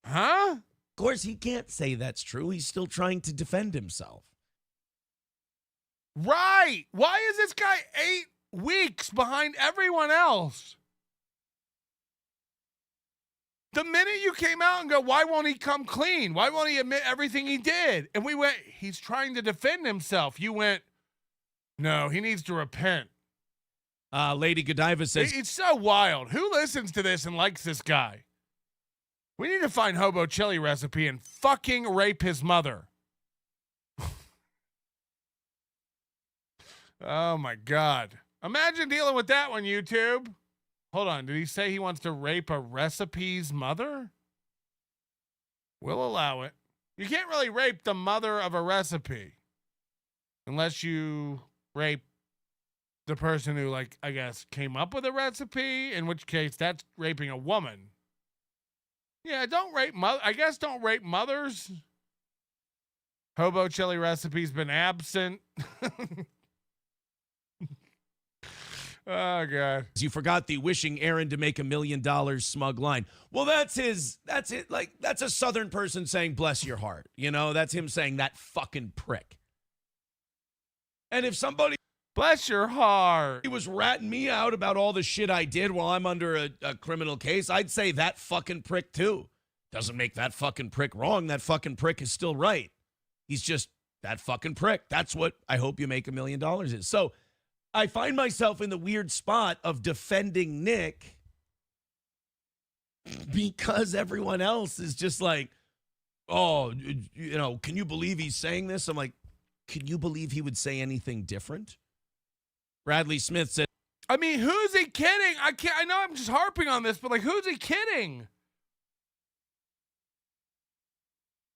Huh? Of course, he can't say that's true. He's still trying to defend himself. Right. Why is this guy 8 weeks behind everyone else? The minute you came out and go, why won't he come clean? Why won't he admit everything he did? And we went, he's trying to defend himself. You went, no, he needs to repent. Lady Godiva says, it's so wild. Who listens to this and likes this guy? We need to find Hobo Chili recipe and fucking rape his mother. Oh my God. Imagine dealing with that one, YouTube. Hold on. Did he say he wants to rape a recipe's mother? We'll allow it. You can't really rape the mother of a recipe unless you rape the person who, like, I guess, came up with a recipe, in which case that's raping a woman. Yeah, don't rape don't rape mothers. Hobo Chili recipe's been absent. Oh, God. You forgot the wishing Aaron to make $1 million smug line. Well, that's it. Like, that's a Southern person saying, bless your heart. You know, that's him saying that fucking prick. And if somebody, bless your heart, he was ratting me out about all the shit I did while I'm under a criminal case, I'd say that fucking prick too. Doesn't make that fucking prick wrong. That fucking prick is still right. He's just that fucking prick. That's what I hope you make $1 million is. So I find myself in the weird spot of defending Nick because everyone else is just like, oh, you know, can you believe he's saying this? I'm like, can you believe he would say anything different? Bradley Smith said, I mean, who's he kidding? I know I'm just harping on this, but like, who's he kidding?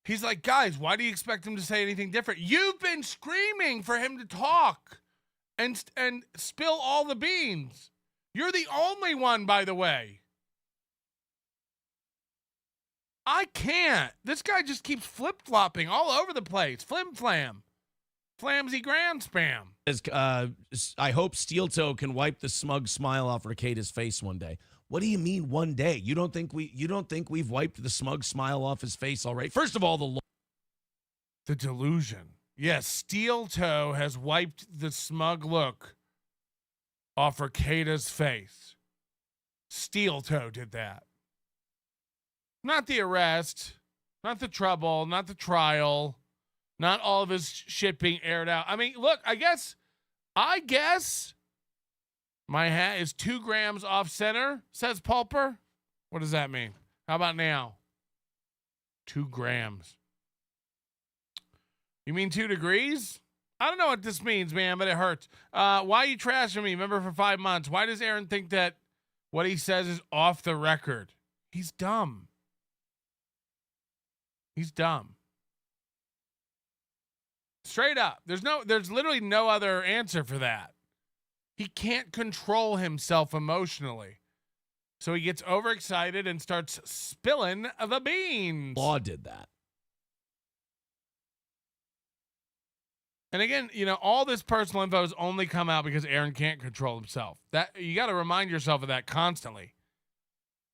He's like, guys, why do you expect him to say anything different? You've been screaming for him to talk and spill all the beans. You're the only one, by the way. I can't. This guy just keeps flip-flopping all over the place. Flim-flam. Flamsy grand spam. I hope Steel Toe can wipe the smug smile off Rekida's face one day. What do you mean one day? You don't think we've wiped the smug smile off his face already? First of all, the delusion. Yes, Steel Toe has wiped the smug look off Rekida's face. Steel Toe did that. Not the arrest, not the trouble, not the trial, not all of his shit being aired out. I mean, look, I guess my hat is 2 grams off center, says Pulper. What does that mean? How about now? 2 grams. You mean 2 degrees? I don't know what this means, man, but it hurts. Why are you trashing me? Remember, for 5 months. Why does Aaron think that what he says is off the record? He's dumb. He's dumb. Straight up. There's literally no other answer for that. He can't control himself emotionally. So he gets overexcited and starts spilling the beans. Law did that. And again, all this personal info has only come out because Aaron can't control himself. That you got to remind yourself of that constantly.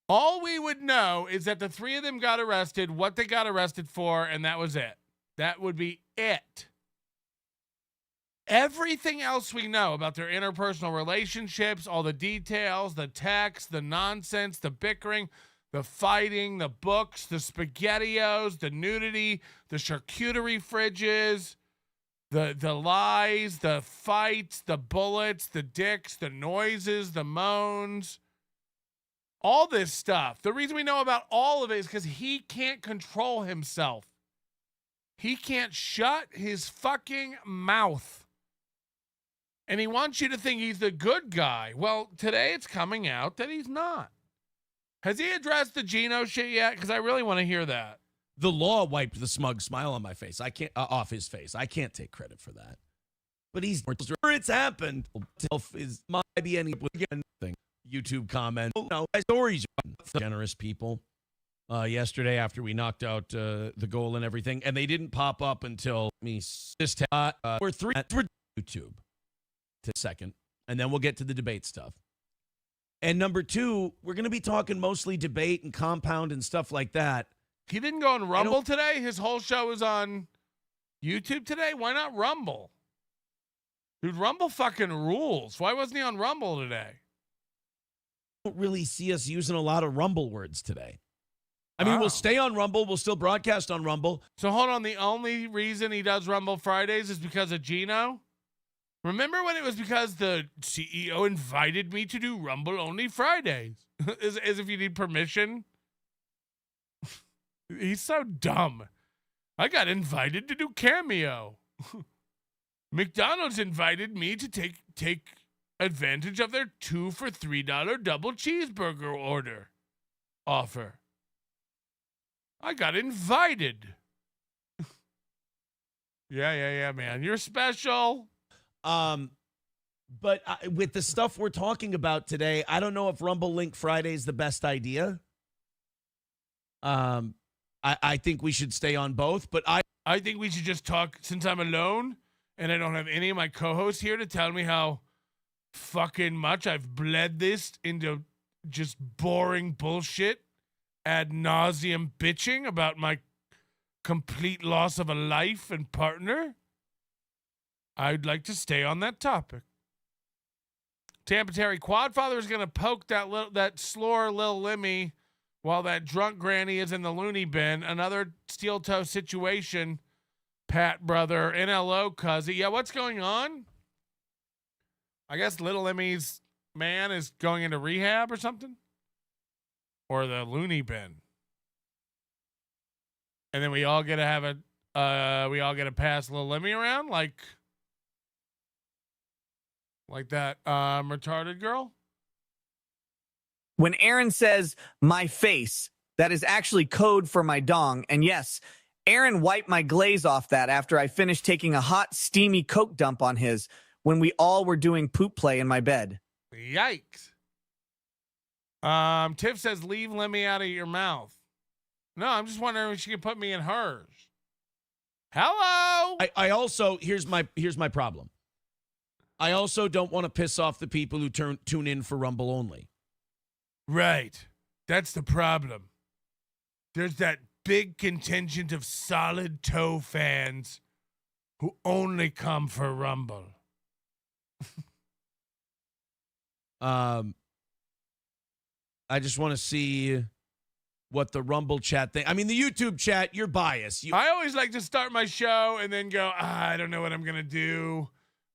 All we would know is that the 3 of them got arrested, what they got arrested for, and that was it. That would be it. Everything else we know about their interpersonal relationships, all the details, the texts, the nonsense, the bickering, the fighting, the books, the SpaghettiOs, the nudity, the charcuterie fridges, the lies, the fights, the bullets, the dicks, the noises, the moans, all this stuff. The reason we know about all of it is because he can't control himself. He can't shut his fucking mouth. And he wants you to think he's the good guy. Well, today it's coming out that he's not. Has he addressed the Gino shit yet? Because I really want to hear that. The law wiped the smug smile on my face. I can't off his face. I can't take credit for that. But it's happened. Is maybe anything. YouTube comment. No, stories. Generous people. Yesterday after we knocked out the goal and everything, and they didn't pop up until we're 3 for YouTube. To second, and then we'll get to the debate stuff. And number 2, we're going to be talking mostly debate and compound and stuff like that. He didn't go on Rumble today? His whole show was on YouTube today? Why not Rumble? Dude, Rumble fucking rules. Why wasn't he on Rumble today? I don't really see us using a lot of Rumble words today. I mean, we'll stay on Rumble. We'll still broadcast on Rumble. So hold on. The only reason he does Rumble Fridays is because of Gino? Remember when it was because the CEO invited me to do Rumble only Fridays? as if you need permission. He's so dumb. I got invited to do Cameo. McDonald's invited me to take advantage of their 2 for $3 double cheeseburger order offer. I got invited. Yeah, man. You're special. But with the stuff we're talking about today, I don't know if Rumble Link Friday is the best idea. I think we should stay on both, but I think we should just talk, since I'm alone and I don't have any of my co-hosts here to tell me how fucking much I've bled this into just boring bullshit, ad nauseum bitching about my complete loss of a life and partner. I'd like to stay on that topic. Tampa Terry Quadfather is going to poke that slore little Lemmy while that drunk granny is in the loony bin. Another steel toe situation. Pat brother, NLO cousin. Yeah, what's going on? I guess little Emmy's man is going into rehab or something, or the loony bin. And then we all get to have we all get to pass little Lemmy around like that retarded girl. When Aaron says my face, that is actually code for my dong. And yes, Aaron wiped my glaze off that after I finished taking a hot, steamy Coke dump on his when we all were doing poop play in my bed. Yikes. Tiff says, leave Lemmy out of your mouth. No, I'm just wondering if she can put me in hers. Hello. I also here's my problem. I also don't want to piss off the people who tune in for Rumble only. Right. That's the problem. There's that big contingent of solid toe fans who only come for Rumble. I just want to see what the Rumble chat thing. I mean, the YouTube chat, you're biased. I always like to start my show and then go, I don't know what I'm going to do.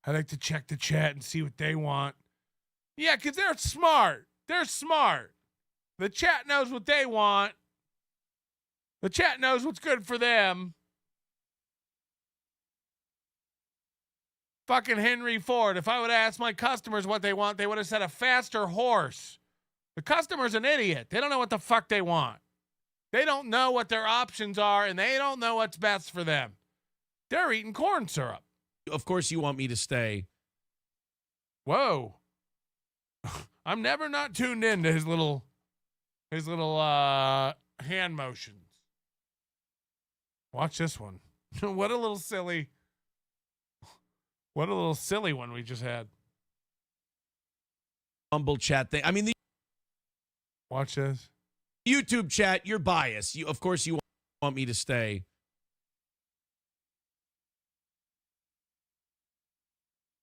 I like to check the chat and see what they want. Yeah, because they're smart. They're smart. The chat knows what they want. The chat knows what's good for them. Fucking Henry Ford. If I would ask my customers what they want, they would have said a faster horse. The customer's an idiot. They don't know what the fuck they want. They don't know what their options are, and they don't know what's best for them. They're eating corn syrup. Of course you want me to stay. Whoa. I'm never not tuned in to his little hand motions. Watch this one. What a little silly one we just had. Rumble chat thing. I mean, watch this. YouTube chat, you're biased. Of course you want me to stay.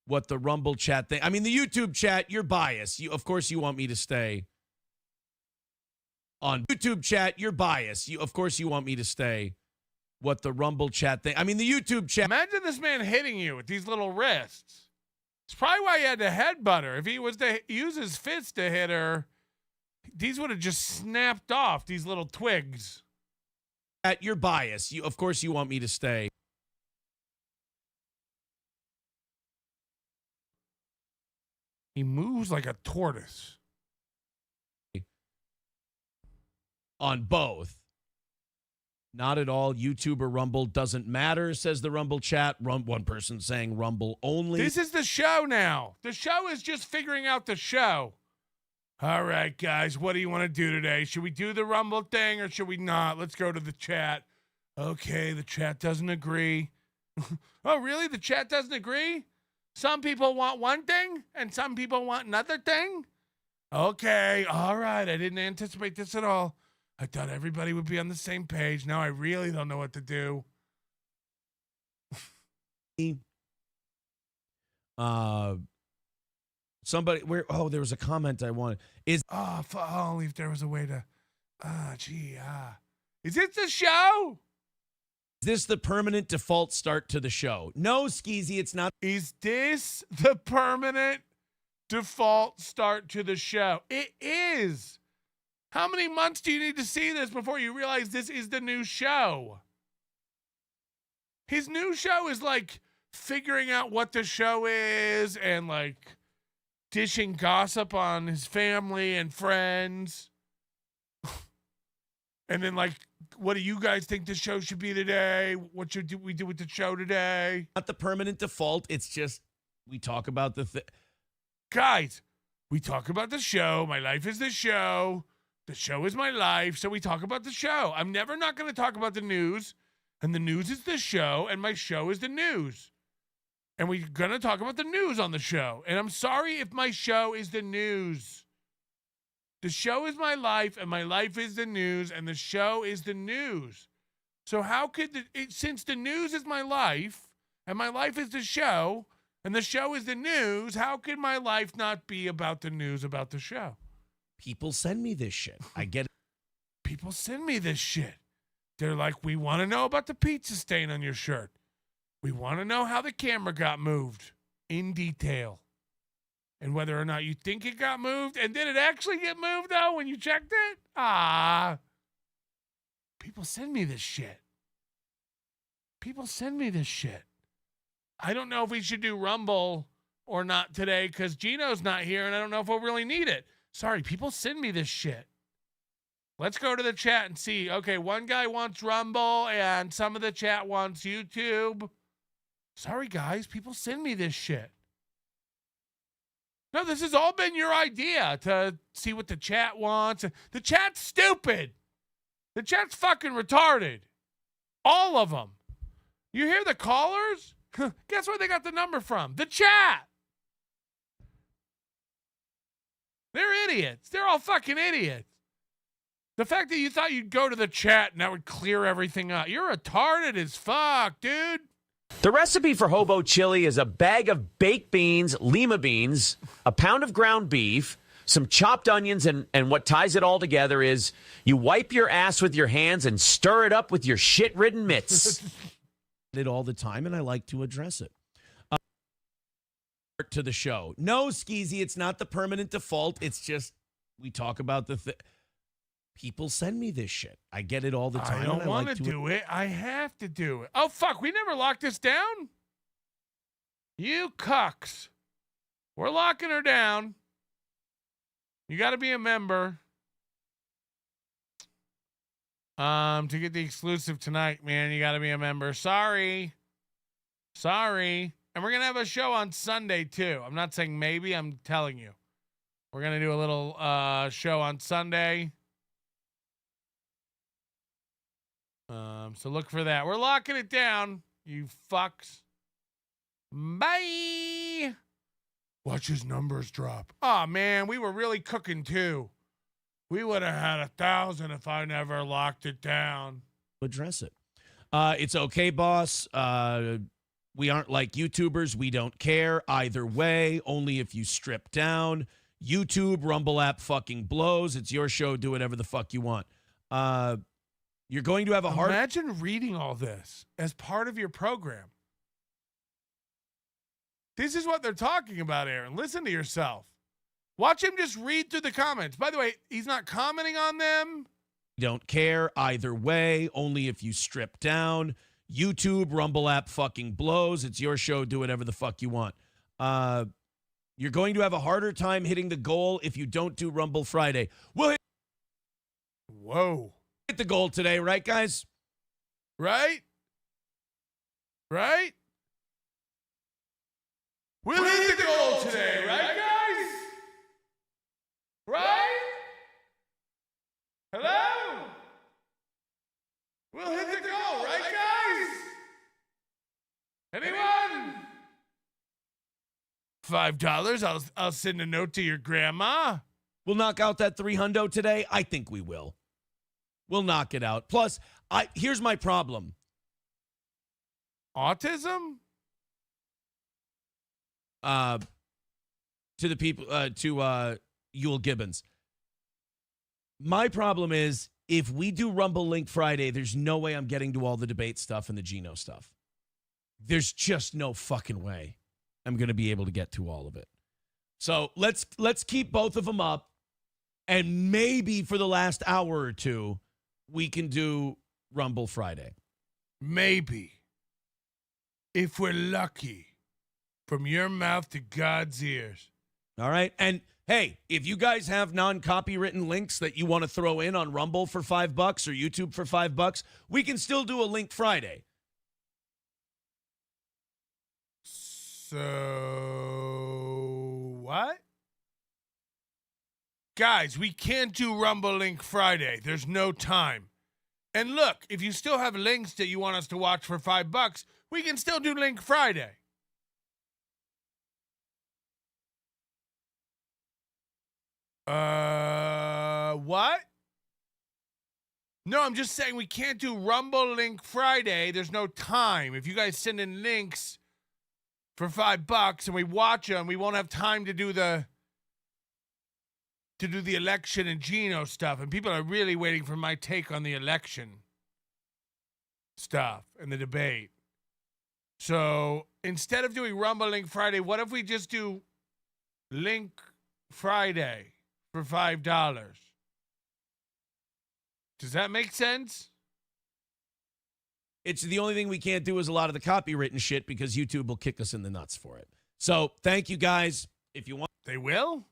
What the Rumble chat thing. I mean, the YouTube chat, you're biased. Of course you want me to stay. On YouTube chat, you're biased. Of course you want me to stay. What the Rumble chat thing. I mean, the YouTube chat. Imagine this man hitting you with these little wrists. It's probably why he had to headbutt her. If he was to use his fist to hit her, these would have just snapped off, these little twigs. You're biased. Of course you want me to stay. He moves like a tortoise. On both. Not at all. YouTube or Rumble doesn't matter, says the Rumble chat. One person saying Rumble only. This is the show now. The show is just figuring out the show. All right, guys, what do you want to do today? Should we do the Rumble thing or should we not? Let's go to the chat. Okay, the chat doesn't agree. Oh, really? The chat doesn't agree? Some people want one thing and some people want another thing? Okay, all right. I didn't anticipate this at all. I thought everybody would be on the same page. Now I really don't know what to do. Somebody there was a comment I wanted. Only if there was a way to Is it the show? Is this the permanent default start to the show? No, Skeezy, it's not. Is this the permanent default start to the show? It is. How many months do you need to see this before you realize this is the new show? His new show is like figuring out what the show is and like dishing gossip on his family and friends. And then like, what do you guys think the show should be today? What should we do with the show today? Not the permanent default. It's just we talk about the thing. Guys, we talk about the show. My life is the show. The show is my life, so we talk about the show. I'm never not going to talk about the news, and the news is the show, and my show is the news. And we're going to talk about the news on the show. And I'm sorry if my show is the news. The show is my life, and my life is the news, and the show is the news. So how could since the news is my life, and my life is the show, and the show is the news, how could my life not be about the news about the show? People send me this shit. I get it. People send me this shit. They're like, we want to know about the pizza stain on your shirt. We want to know how the camera got moved in detail. And whether or not you think it got moved. And did it actually get moved, though, when you checked it? People send me this shit. People send me this shit. I don't know if we should do Rumble or not today because Gino's not here, and I don't know if we'll really need it. Sorry, people send me this shit. Let's go to the chat and see. Okay, one guy wants Rumble, and some of the chat wants YouTube. Sorry, guys. People send me this shit. No, this has all been your idea to see what the chat wants. The chat's stupid. The chat's fucking retarded. All of them. You hear the callers? Guess where they got the number from? The chat. They're idiots. They're all fucking idiots. The fact that you thought you'd go to the chat and that would clear everything up. You're retarded as fuck, dude. The recipe for hobo chili is a bag of baked beans, lima beans, a pound of ground beef, some chopped onions, and what ties it all together is you wipe your ass with your hands and stir it up with your shit-ridden mitts. It all the time, and I like to address it. To the show. No, Skeezy, it's not the permanent default. It's just we talk about the thing. People send me this shit. I get it all the time. I don't want to do it. I have to do it. Oh, fuck. We never locked this down? You cucks. We're locking her down. You got to be a member. To get the exclusive tonight, man, you got to be a member. Sorry. And we're going to have a show on Sunday, too. I'm not saying maybe. I'm telling you. We're going to do a little show on Sunday. So look for that. We're locking it down, you fucks. Bye. Watch his numbers drop. Oh, man, we were really cooking, too. We would have had 1,000 if I never locked it down. Address it. It's okay, boss. We aren't like YouTubers. We don't care either way. Only if you strip down. YouTube, Rumble app fucking blows. It's your show. Do whatever the fuck you want. You're going to have a hard... Imagine reading all this as part of your program. This is what they're talking about, Aaron. Listen to yourself. Watch him just read through the comments. By the way, he's not commenting on them. Don't care either way. Only if you strip down. YouTube, Rumble app fucking blows. It's your show. Do whatever the fuck you want. You're going to have a harder time hitting the goal if you don't do Rumble Friday. We'll hit... Whoa. Hit the goal today, right, guys? Right? We'll hit the goal today, right, guys? Right? Hello? We'll hit the goal, right, guys? Anyone? $5. I'll send a note to your grandma. We'll knock out that $300 today. I think we will. We'll knock it out. Plus, here's my problem. Autism? To the people, to Yule Gibbons. My problem is if we do Rumble Link Friday, there's no way I'm getting to all the debate stuff and the Geno stuff. There's just no fucking way I'm going to be able to get to all of it. So let's keep both of them up, and maybe for the last hour or two, we can do Rumble Friday. Maybe. If we're lucky. From your mouth to God's ears. All right. And hey, if you guys have non-copywritten links that you want to throw in on Rumble for $5 or YouTube for $5, we can still do a Link Friday. So, what? Guys, we can't do Rumble Link Friday. There's no time. And look, if you still have links that you want us to watch for $5, we can still do Link Friday. What? No, I'm just saying we can't do Rumble Link Friday. There's no time. If you guys send in links for $5 and we watch them, we won't have time to do the election and Geno stuff. And people are really waiting for my take on the election stuff and the debate. So instead of doing Rumble Link Friday, what if we just do Link Friday for $5? Does that make sense? It's the only thing we can't do is a lot of the copywritten shit because YouTube will kick us in the nuts for it. So thank you guys. If you want, they will.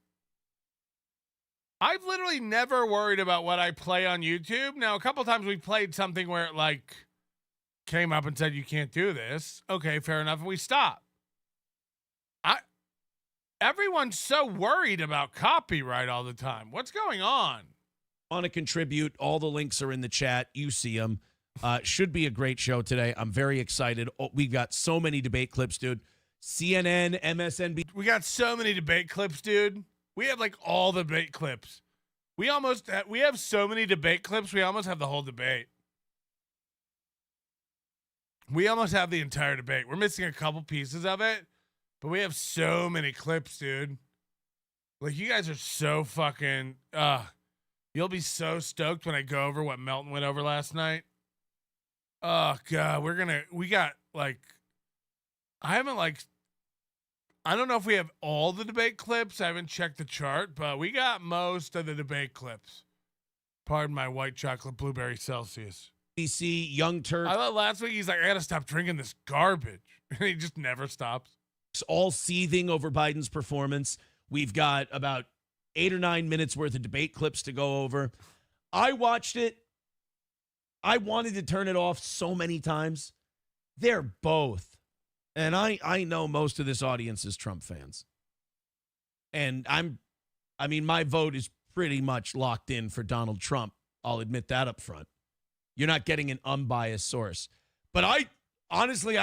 I've literally never worried about what I play on YouTube. Now, a couple times we played something where it like came up and said, you can't do this. Okay, fair enough. And we stopped. everyone's so worried about copyright all the time. What's going on? Want to contribute? All the links are in the chat. You see them. Should be a great show today. I'm very excited. We've got so many debate clips, dude. CNN, MSNBC. We got so many debate clips, dude. We have like all the debate clips. We have so many debate clips. We almost have the whole debate. We almost have the entire debate. We're missing a couple pieces of it, but we have so many clips, dude. Like, you guys are so fucking, you'll be so stoked when I go over what Melton went over last night. Oh, God, we got, like, I don't know if we have all the debate clips. I haven't checked the chart, but we got most of the debate clips. Pardon my white chocolate blueberry Celsius. BC, Young Turks. I thought last week he's like, I got to stop drinking this garbage. And he just never stops. All seething over Biden's performance. We've got about 8 or 9 minutes worth of debate clips to go over. I watched it. I wanted to turn it off so many times. They're both. And I know most of this audience is Trump fans. And my vote is pretty much locked in for Donald Trump. I'll admit that up front. You're not getting an unbiased source. But I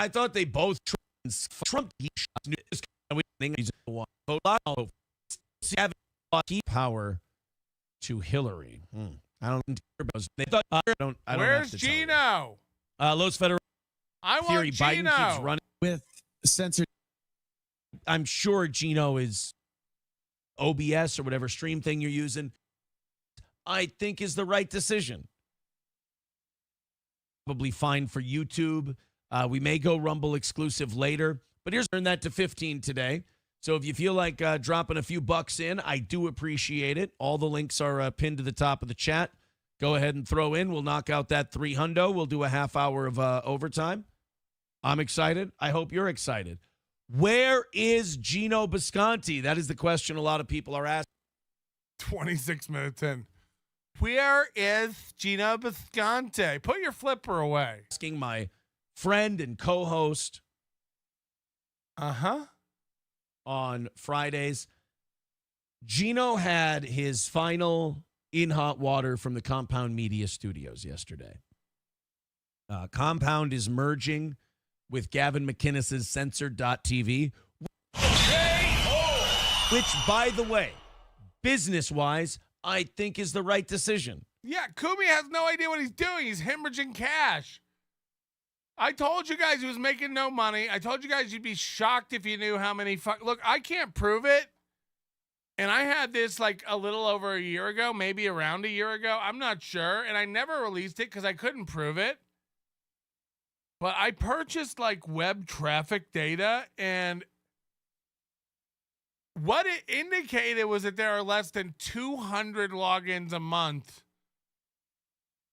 thought they both Trump power to Hillary. I don't. They thought. I don't. Where's Gino? Los Federal. I want theory. Gino. Biden keeps running with censored. I'm sure Gino is OBS or whatever stream thing you're using. I think is the right decision. Probably fine for YouTube. We may go Rumble exclusive later, but here's turn that to 15 today. So if you feel like dropping a few bucks in, I do appreciate it. All the links are pinned to the top of the chat. Go ahead and throw in. We'll knock out that $300. We'll do a half hour of overtime. I'm excited. I hope you're excited. Where is Gino Bisconti? That is the question a lot of people are asking. 26 minutes in. Where is Gino Bisconti? Put your flipper away. Asking my friend and co-host. On Fridays. Gino had his final In Hot Water from the Compound Media Studios yesterday. Compound is merging with Gavin McInnes's Censored.tv. Which, by the way, business-wise, I think is the right decision. Yeah, Kumi has no idea what he's doing. He's hemorrhaging cash. I told you guys he was making no money. I told you guys you'd be shocked if you knew how many look, I can't prove it. And I had this like a little over a year ago, maybe around a year ago. I'm not sure. And I never released it because I couldn't prove it. But I purchased like web traffic data, and what it indicated was that there are less than 200 logins a month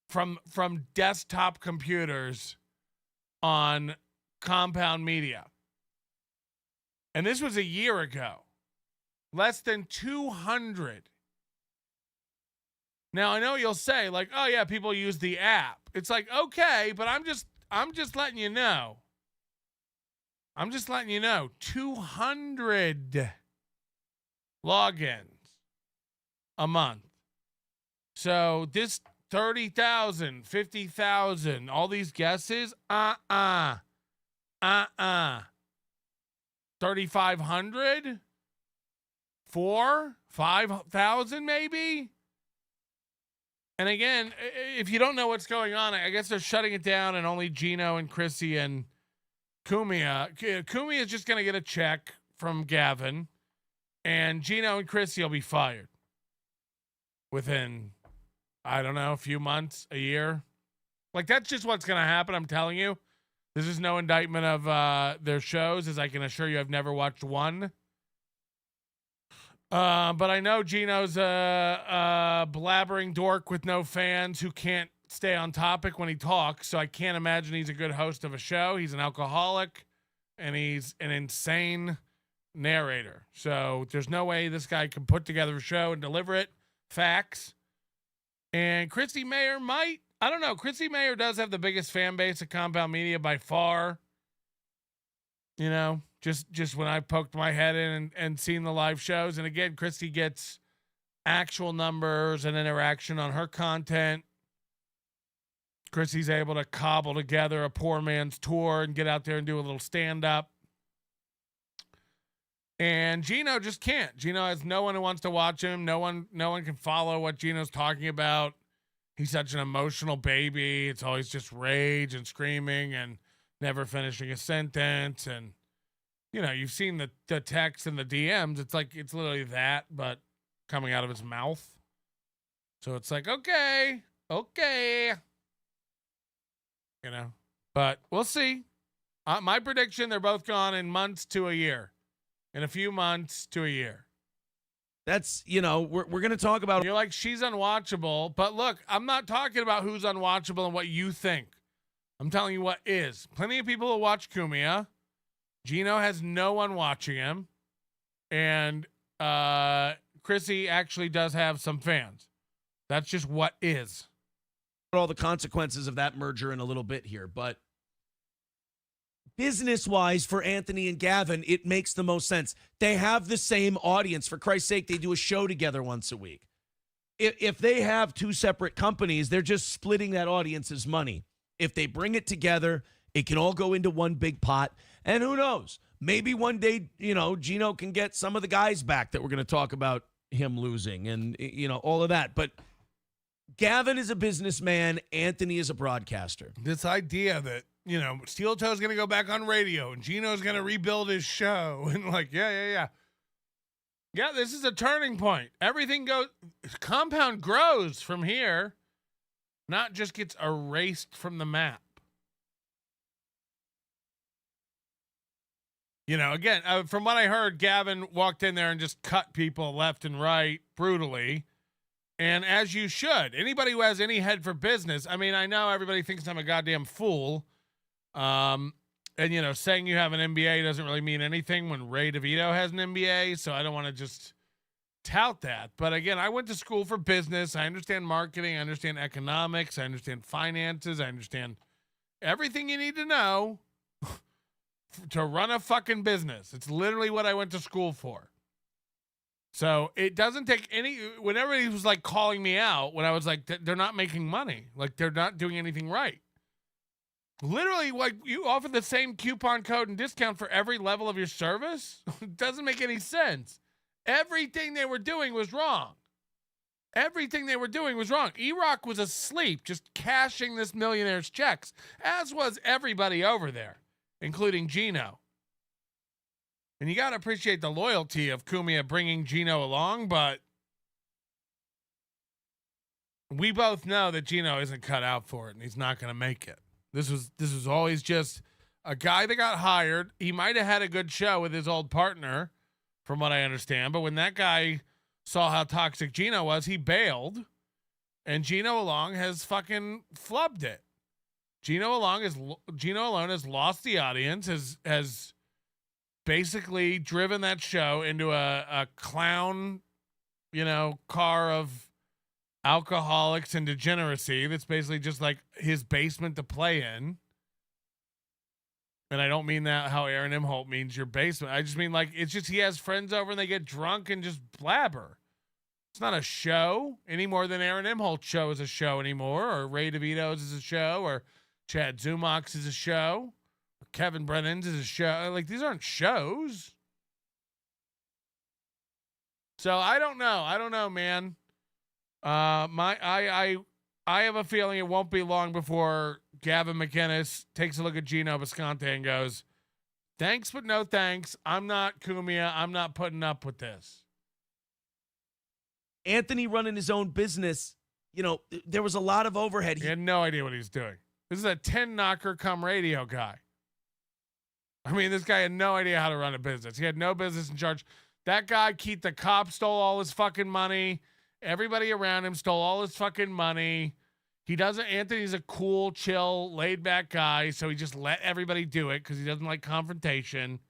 from desktop computers on Compound Media. And this was a year ago. Less than 200. Now, I know you'll say, like, oh, yeah, people use the app. It's like, okay, but I'm just letting you know. 200 logins a month. So this 30,000, 50,000, all these guesses, 3,500, 5,000 maybe. And again, if you don't know what's going on, I guess they're shutting it down, and only Gino and Chrissy and Kumia. Kumia is just going to get a check from Gavin, and Gino and Chrissy will be fired within, I don't know, a few months, a year. Like, that's just what's going to happen, I'm telling you. This is no indictment of their shows, as I can assure you I've never watched one. But I know Gino's a blabbering dork with no fans who can't stay on topic when he talks, so I can't imagine he's a good host of a show. He's an alcoholic, and he's an insane narrator. So there's no way this guy can put together a show and deliver it. Facts. And Chrissy Mayer might. I don't know. Chrissy Mayer does have the biggest fan base at Compound Media by far. You know, Just when I poked my head in and seen the live shows. And again, Christy gets actual numbers and interaction on her content. Chrissy's able to cobble together a poor man's tour and get out there and do a little stand-up. And Gino just can't. Gino has no one who wants to watch him. No one can follow what Gino's talking about. He's such an emotional baby. It's always just rage and screaming and never finishing a sentence. And, you know, you've seen the text and the DMs. It's like, it's literally that, but coming out of his mouth. So it's like, okay. You know, but we'll see. My prediction, they're both gone in months to a year. In a few months to a year. That's, you know, we're going to talk about. You're like, she's unwatchable. But look, I'm not talking about who's unwatchable and what you think. I'm telling you what is. Plenty of people will watch Kumia. Gino has no one watching him. And Chrissy actually does have some fans. That's just what is. All the consequences of that merger in a little bit here, but business-wise for Anthony and Gavin, it makes the most sense. They have the same audience. For Christ's sake, they do a show together once a week. If they have two separate companies, they're just splitting that audience's money. If they bring it together, it can all go into one big pot. And who knows? Maybe one day, you know, Gino can get some of the guys back that we're going to talk about him losing and, you know, all of that. But Gavin is a businessman. Anthony is a broadcaster. This idea that, you know, Steel Toe's going to go back on radio and Gino's going to rebuild his show. And like, yeah. Yeah, this is a turning point. Everything goes, compound grows from here, not just gets erased from the map. You know, again, from what I heard, Gavin walked in there and just cut people left and right brutally. And as you should. Anybody who has any head for business, I mean, I know everybody thinks I'm a goddamn fool. And, you know, saying you have an MBA doesn't really mean anything when Ray DeVito has an MBA, so I don't want to just tout that. But again, I went to school for business. I understand marketing. I understand economics. I understand finances. I understand everything you need to know to run a fucking business. It's literally what I went to school for. So it doesn't take any, when everybody was like calling me out, when I was like, they're not making money. Like they're not doing anything right. Literally, like you offer the same coupon code and discount for every level of your service. It doesn't make any sense. Everything they were doing was wrong. Everything they were doing was wrong. E-Rock was asleep, just cashing this millionaire's checks, as was everybody over there, including Gino. And you got to appreciate the loyalty of Kumia bringing Gino along, but we both know that Gino isn't cut out for it, and he's not going to make it. This was always just a guy that got hired. He might have had a good show with his old partner, from what I understand, but when that guy saw how toxic Gino was, he bailed, and Gino alone has fucking flubbed it. Gino alone has lost the audience, has basically driven that show into a clown, you know, car of alcoholics and degeneracy that's basically just like his basement to play in. And I don't mean that how Aaron Imholte means your basement. I just mean like it's just he has friends over and they get drunk and just blabber. It's not a show any more than Aaron Imholte's show is a show anymore, or Ray DeVito's is a show, or Chad Zumock's is a show. Kevin Brennan's is a show. Like, these aren't shows. So I don't know, man. I have a feeling it won't be long before Gavin McInnes takes a look at Gino Visconti and goes, thanks, but no thanks. I'm not Kumia. I'm not putting up with this. Anthony running his own business, you know, there was a lot of overhead. He had no idea what he's doing. This is a 10 knocker come radio guy. I mean, this guy had no idea how to run a business. He had no business in charge. That guy, Keith the cop, stole all his fucking money. Everybody around him stole all his fucking money. Anthony's a cool, chill, laid back guy, so he just let everybody do it because he doesn't like confrontation.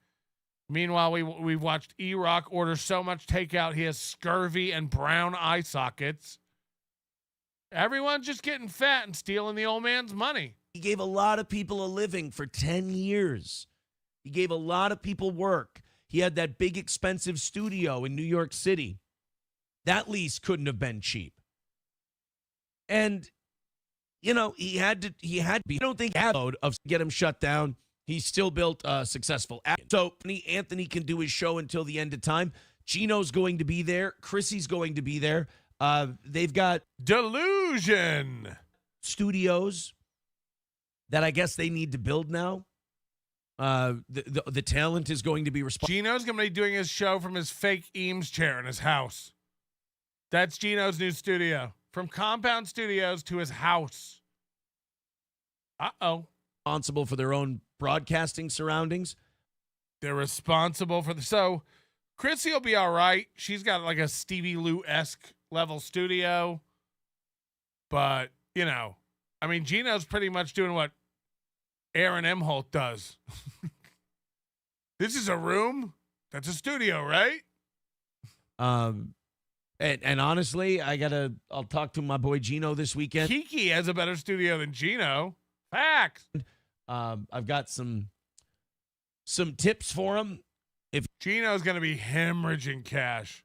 Meanwhile, we've watched E-Rock order so much takeout, he has scurvy and brown eye sockets. Everyone's just getting fat and stealing the old man's money. He gave a lot of people a living for 10 years. He gave a lot of people work. He had that big, expensive studio in New York City. That lease couldn't have been cheap. And, you know, he had to be, I don't think of get him shut down. He still built a successful act. So Anthony can do his show until the end of time. Gino's going to be there. Chrissy's going to be there. They've got Delusion studios that I guess they need to build now. The talent is going to be responsible. Gino's going to be doing his show from his fake Eames chair in his house. That's Gino's new studio. From Compound Studios to his house. Uh-oh. Responsible for their own broadcasting surroundings. They're responsible for the... So, Chrissy will be all right. She's got like a Stevie Lou-esque level studio. But, you know, I mean, Gino's pretty much doing what Aaron Imholte does. This is a room. That's a studio, right? And honestly, I'll talk to my boy Gino this weekend. Kiki has a better studio than Gino. Facts. I've got some tips for him. If Gino's going to be hemorrhaging cash.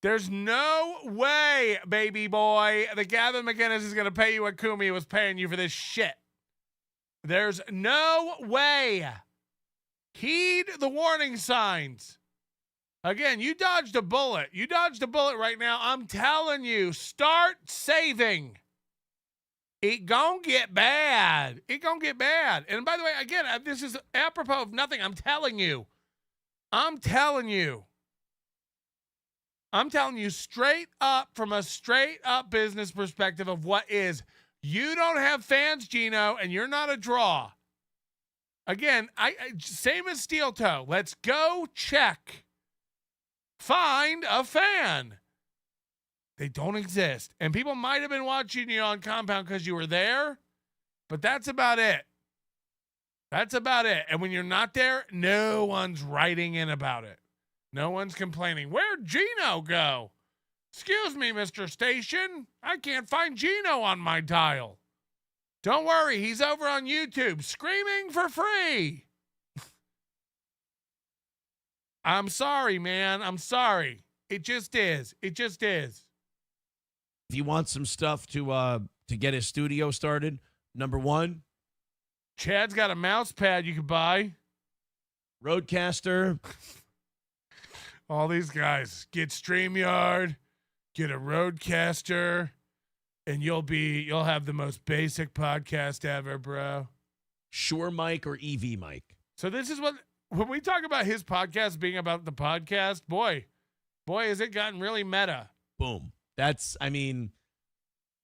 There's no way, baby boy, that Gavin McInnes is going to pay you what Kumi was paying you for this shit. There's no way. Heed the warning signs. Again, you dodged a bullet. You dodged a bullet right now. I'm telling you, start saving. It gonna get bad. It gonna get bad. And by the way, again, this is apropos of nothing. I'm telling you straight up from a straight up business perspective of what is. You don't have fans, Gino, and you're not a draw. Again, I same as Steel Toe. Let's go check. Find a fan. They don't exist. And people might have been watching you on Compound because you were there, but that's about it. That's about it. And when you're not there, no one's writing in about it. No one's complaining. Where'd Gino go? Excuse me, Mr. Station. I can't find Gino on my dial. Don't worry, he's over on YouTube screaming for free. I'm sorry, man. I'm sorry. It just is. It just is. If you want some stuff to get his studio started, number one, Chad's got a mouse pad you can buy. Roadcaster. All these guys get StreamYard, get a Roadcaster, and you'll have the most basic podcast ever, bro. Shure mic or EV mic. So this is when we talk about his podcast being about the podcast, boy, has it gotten really meta. Boom. That's going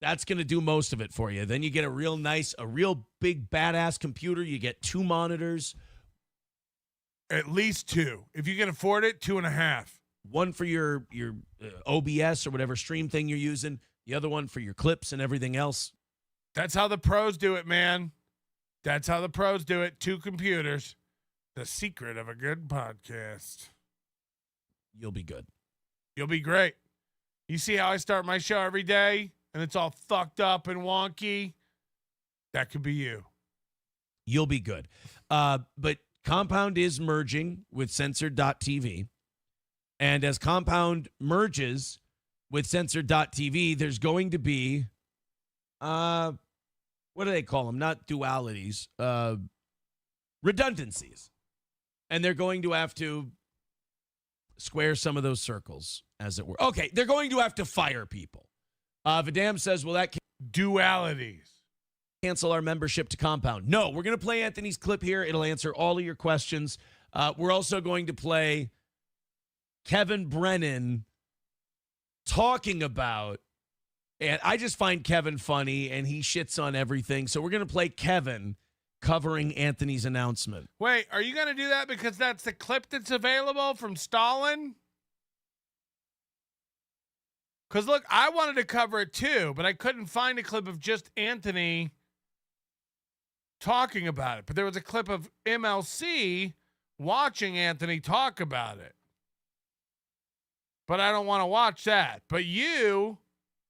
to do most of it for you. Then you get a real big badass computer. You get 2 monitors. At least 2. If you can afford it, 2.5. One for your OBS or whatever stream thing you're using. The other one for your clips and everything else. That's how the pros do it, man. That's how the pros do it. 2 computers. The secret of a good podcast. You'll be good. You'll be great. You see how I start my show every day and it's all fucked up and wonky? That could be you. You'll be good. But Compound is merging with Censored.tv. And as Compound merges with Censored.tv, there's going to be, what do they call them? Not dualities, redundancies. And they're going to have to square some of those circles, as it were. Okay, they're going to have to fire people. Vidam says, well, that dualities. Cancel our membership to Compound. No, we're going to play Anthony's clip here. It'll answer all of your questions. We're also going to play Kevin Brennan talking about, and I just find Kevin funny, and he shits on everything. So we're going to play Kevin covering Anthony's announcement. Wait, are you going to do that because that's the clip that's available from Stalin? Because, look, I wanted to cover it too, but I couldn't find a clip of just Anthony talking about it. But there was a clip of MLC watching Anthony talk about it. But I don't want to watch that. But you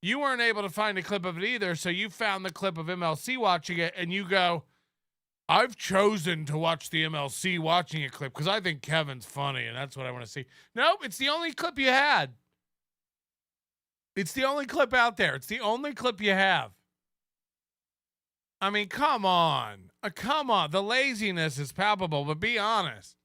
weren't able to find a clip of it either, so you found the clip of MLC watching it, and you go, I've chosen to watch the MLC watching a clip because I think Kevin's funny, and that's what I want to see. Nope, it's the only clip you had. It's the only clip out there. It's the only clip you have. I mean, come on. Come on. The laziness is palpable, but be honest.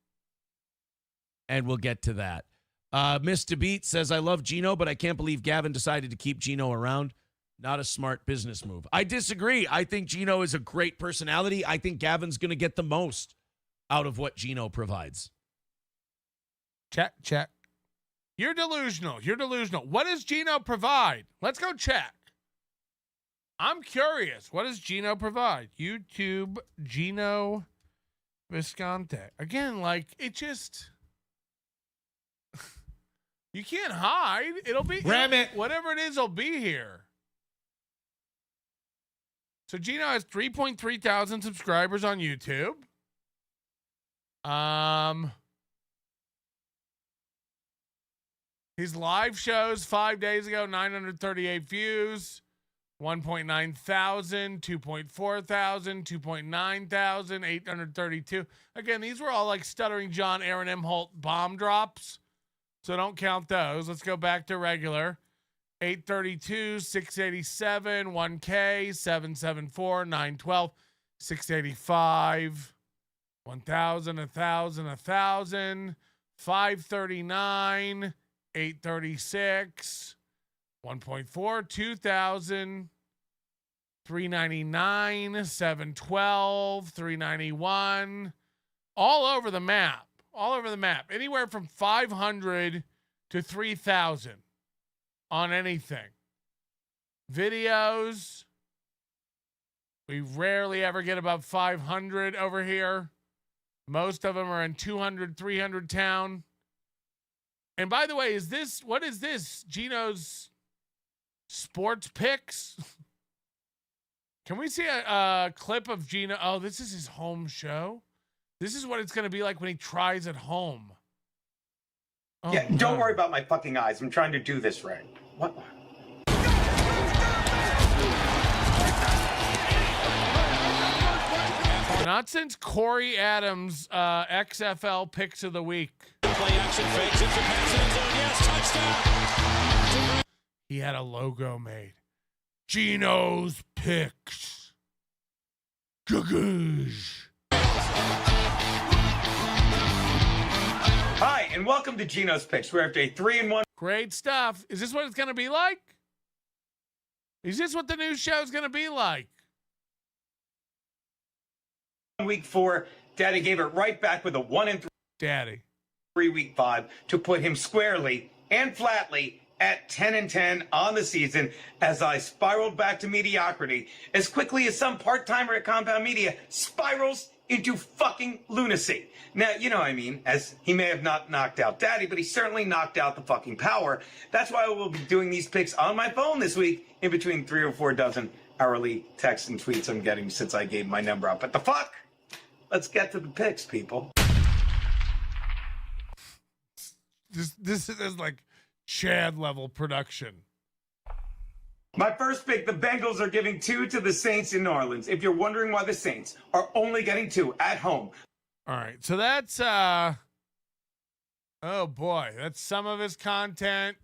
And we'll get to that. Mr. Beat says, I love Gino, but I can't believe Gavin decided to keep Gino around. Not a smart business move. I disagree. I think Gino is a great personality. I think Gavin's going to get the most out of what Gino provides. Check. You're delusional. What does Gino provide? Let's go check. I'm curious. What does Gino provide? YouTube Gino Visconti. Again, like, it just... You can't hide. It'll be... Ram it. Whatever it is, will be here. So Gino has 3.3 thousand subscribers on YouTube. His live shows 5 days ago, 938 views, 1.9 thousand, 2.4 thousand, 2.9 thousand, 832. Again, these were all like Stuttering John, Aaron Imholte bomb drops. So don't count those. Let's go back to regular. 832, 687, 1K, 774, 912, 685, 1,000, 1,000, 1,000, 539, 836, 1.4, 2,000, 399, 712, 391, all over the map. Anywhere from 500 to 3,000 on anything. Videos, we rarely ever get above 500 over here. Most of them are in 200, 300 town. And by the way, what is this? Gino's sports picks? Can we see a clip of Gino? Oh, this is his home show. This is what it's going to be like when he tries at home. Oh, yeah, don't worry about my fucking eyes. I'm trying to do this right. What? Not since Corey Adams' XFL picks of the week. Play action fakes it for pass zone. Yes, touchdown. He had a logo made. Gino's picks. Gugush. Hi, and welcome to Gino's Picks. We're after a 3-1. Great stuff. Is this what it's going to be like? Is this what the new show is going to be like? Week 4, Daddy gave it right back with a 1-3. Daddy. Week 5 to put him squarely and flatly at 10-10 on the season as I spiraled back to mediocrity as quickly as some part-timer at Compound Media spirals into fucking lunacy. Now, you know what I mean, as he may have not knocked out Daddy, but he certainly knocked out the fucking power. That's why I will be doing these picks on my phone this week in between 3 or 4 dozen hourly texts and tweets I'm getting since I gave my number out. But the fuck? Let's get to the picks, people. This is like Chad level production. My first pick, the Bengals are giving 2 to the Saints in New Orleans. If you're wondering why the Saints are only getting 2 at home. All right, so that's oh boy, that's some of his content.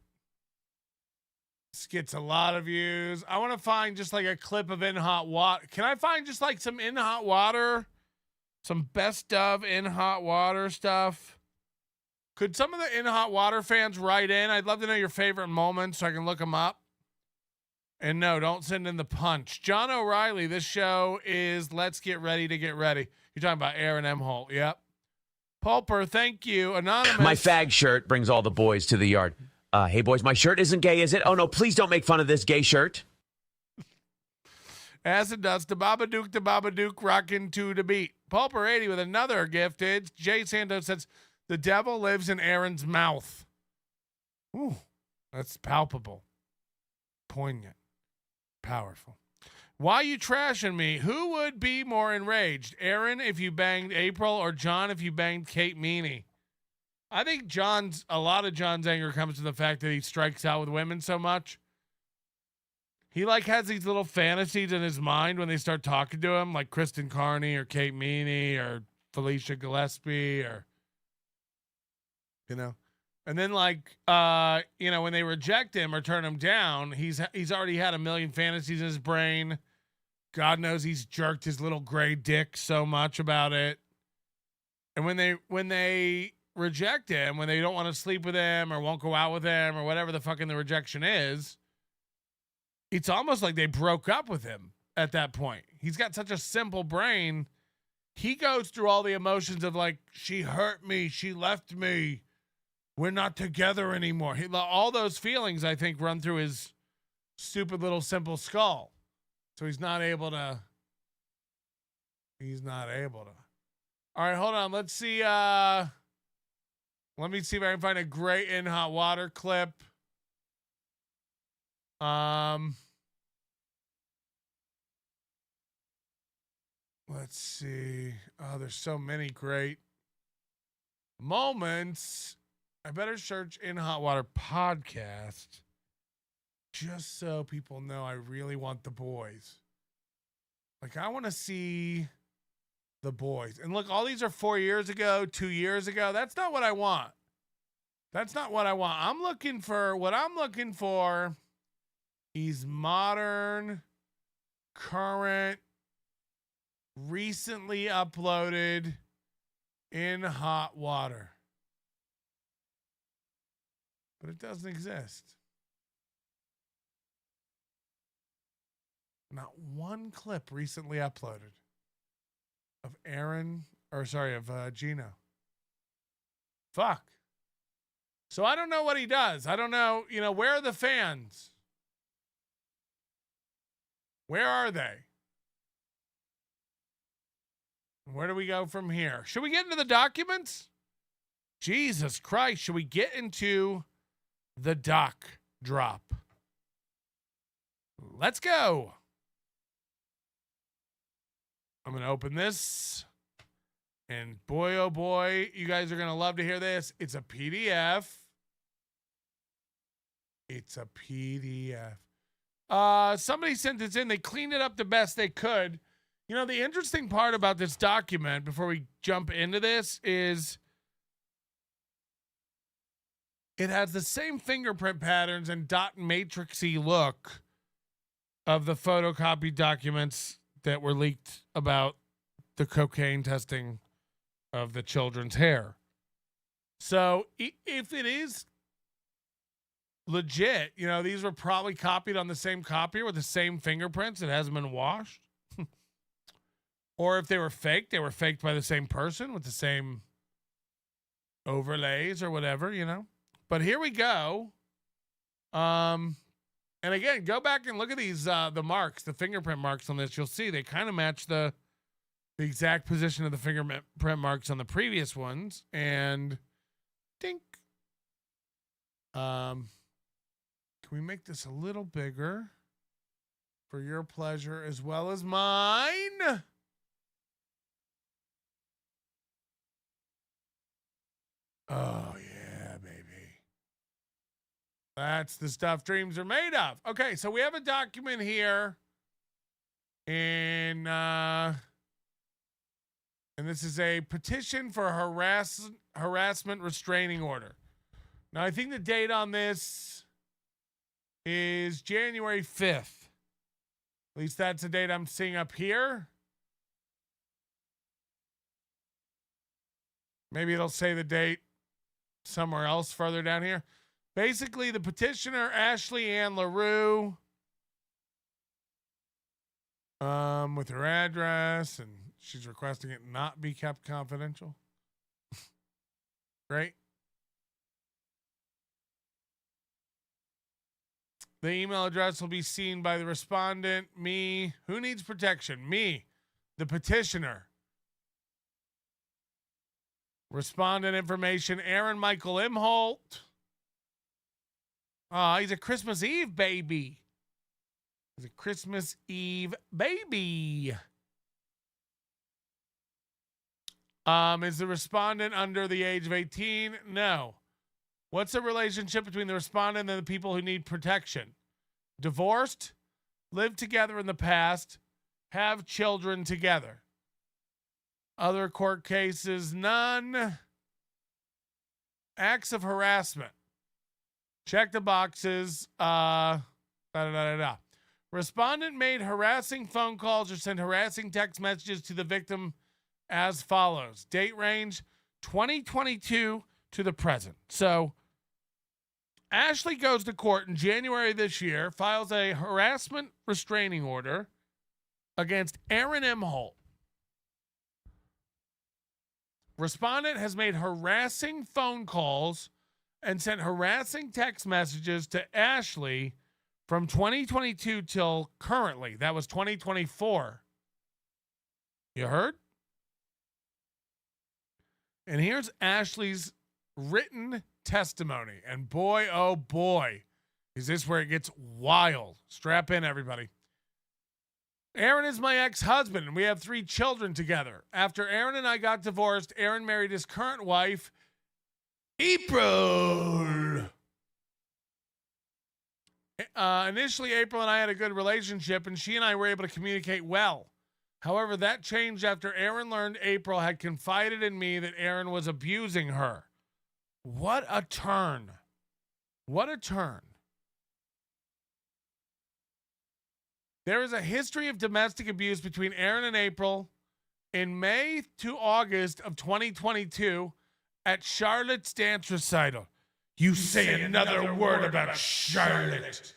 This gets a lot of views. I want to find just like a clip of In Hot Water. Can I find just like some In Hot Water? Some best of In Hot Water stuff? Could some of the In Hot Water fans write in? I'd love to know your favorite moments so I can look them up. And no, don't send in the punch. John O'Reilly, this show is Let's Get Ready to Get Ready. You're talking about Aaron Imholte. Yep. Pulper, thank you. Anonymous. My fag shirt brings all the boys to the yard. Hey, boys, my shirt isn't gay, is it? Oh, no, please don't make fun of this gay shirt. Acid Dust, the Babadook, rockin' to the beat. Pulper 80 with another gifted. Jay Santos says, the devil lives in Aaron's mouth. Ooh, that's palpable. Poignant. Powerful. Why you trashing me? Who would be more enraged? Aaron if you banged April or John if you banged Kate Meany? I think a lot of John's anger comes to the fact that he strikes out with women so much. he like has these little fantasies in his mind when they start talking to him, like Kristen Carney or Kate Meany or Felicia Gillespie or, you know. And then like, you know, when they reject him or turn him down, he's already had a million fantasies in his brain. God knows he's jerked his little gray dick so much about it. And when they reject him, when they don't want to sleep with him or won't go out with him or whatever the fucking the rejection is, it's almost like they broke up with him at that point. He's got such a simple brain. He goes through all the emotions of like, she hurt me, she left me, we're not together anymore. All those feelings, I think, run through his stupid little simple skull. So he's not able to. All right, hold on. Let's see. Let me see if I can find a great In Hot Water clip. Let's see. Oh, there's so many great moments. I better search In Hot Water podcast just so people know I really want the boys. Like, I want to see the boys. And look, all these are 4 years ago, 2 years ago. That's not what I want. I'm looking for is modern, current, recently uploaded In Hot Water. But it doesn't exist. Not one clip recently uploaded of Gino. Fuck. So I don't know what he does. I don't know, where are the fans? Where are they? Where do we go from here? Should we get into the documents? Jesus Christ, should we get into the doc drop? Let's go. I'm going to open this. And boy, oh boy, you guys are going to love to hear this. It's a PDF. Somebody sent this in. They cleaned it up the best they could. The interesting part about this document, before we jump into this, is it has the same fingerprint patterns and dot matrixy look of the photocopied documents that were leaked about the cocaine testing of the children's hair. So if it is legit, these were probably copied on the same copier with the same fingerprints. It hasn't been washed. Or if they were faked by the same person with the same overlays or whatever, But here we go. And again, go back and look at these, the marks, the fingerprint marks on this. You'll see they kind of match the exact position of the fingerprint marks on the previous ones. And dink. Can we make this a little bigger for your pleasure as well as mine? Oh, yeah, baby. That's the stuff dreams are made of. Okay, so we have a document here. And this is a petition for harassment restraining order. Now, I think the date on this is January 5th. At least that's the date I'm seeing up here. Maybe it'll say the date somewhere else further down here. Basically, the petitioner, Ashley Ann Larue, with her address, and she's requesting it not be kept confidential. Great. The email address will be seen by the respondent, me. Who needs protection? Me, the petitioner. Respondent information, Aaron Michael Imholte. He's a Christmas Eve baby. Is the respondent under the age of 18? No. What's the relationship between the respondent and the people who need protection? Divorced? lived together in the past, have children together. Other court cases, none. Acts of harassment. Check the boxes. Respondent made harassing phone calls or sent harassing text messages to the victim as follows. Date range 2022 to the present. So Ashley goes to court in January this year, files a harassment restraining order against Aaron Imholte. Respondent has made harassing phone calls and sent harassing text messages to Ashley from 2022 till currently. That was 2024. You heard? And here's Ashley's written testimony. And boy, oh boy, is this where it gets wild. Strap in, everybody. Aaron is my ex-husband, and we have 3 children together. After Aaron and I got divorced, Aaron married his current wife, April. Initially, April and I had a good relationship, and she and I were able to communicate well. However, that changed after Aaron learned April had confided in me that Aaron was abusing her. What a turn. What a turn. There is a history of domestic abuse between Aaron and April in May to August of 2022 at Charlotte's dance recital. You say another word about Charlotte.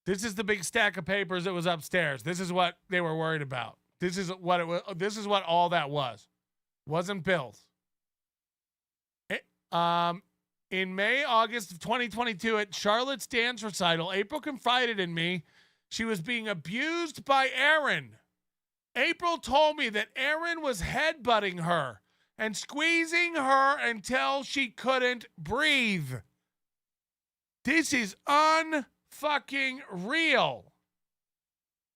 This is the big stack of papers that was upstairs. This is what they were worried about. This is what it was. This is what all that was. Wasn't bills. In May, August of 2022 at Charlotte's dance recital, April confided in me she was being abused by Aaron. April told me that Aaron was headbutting her and squeezing her until she couldn't breathe. This is unfucking real.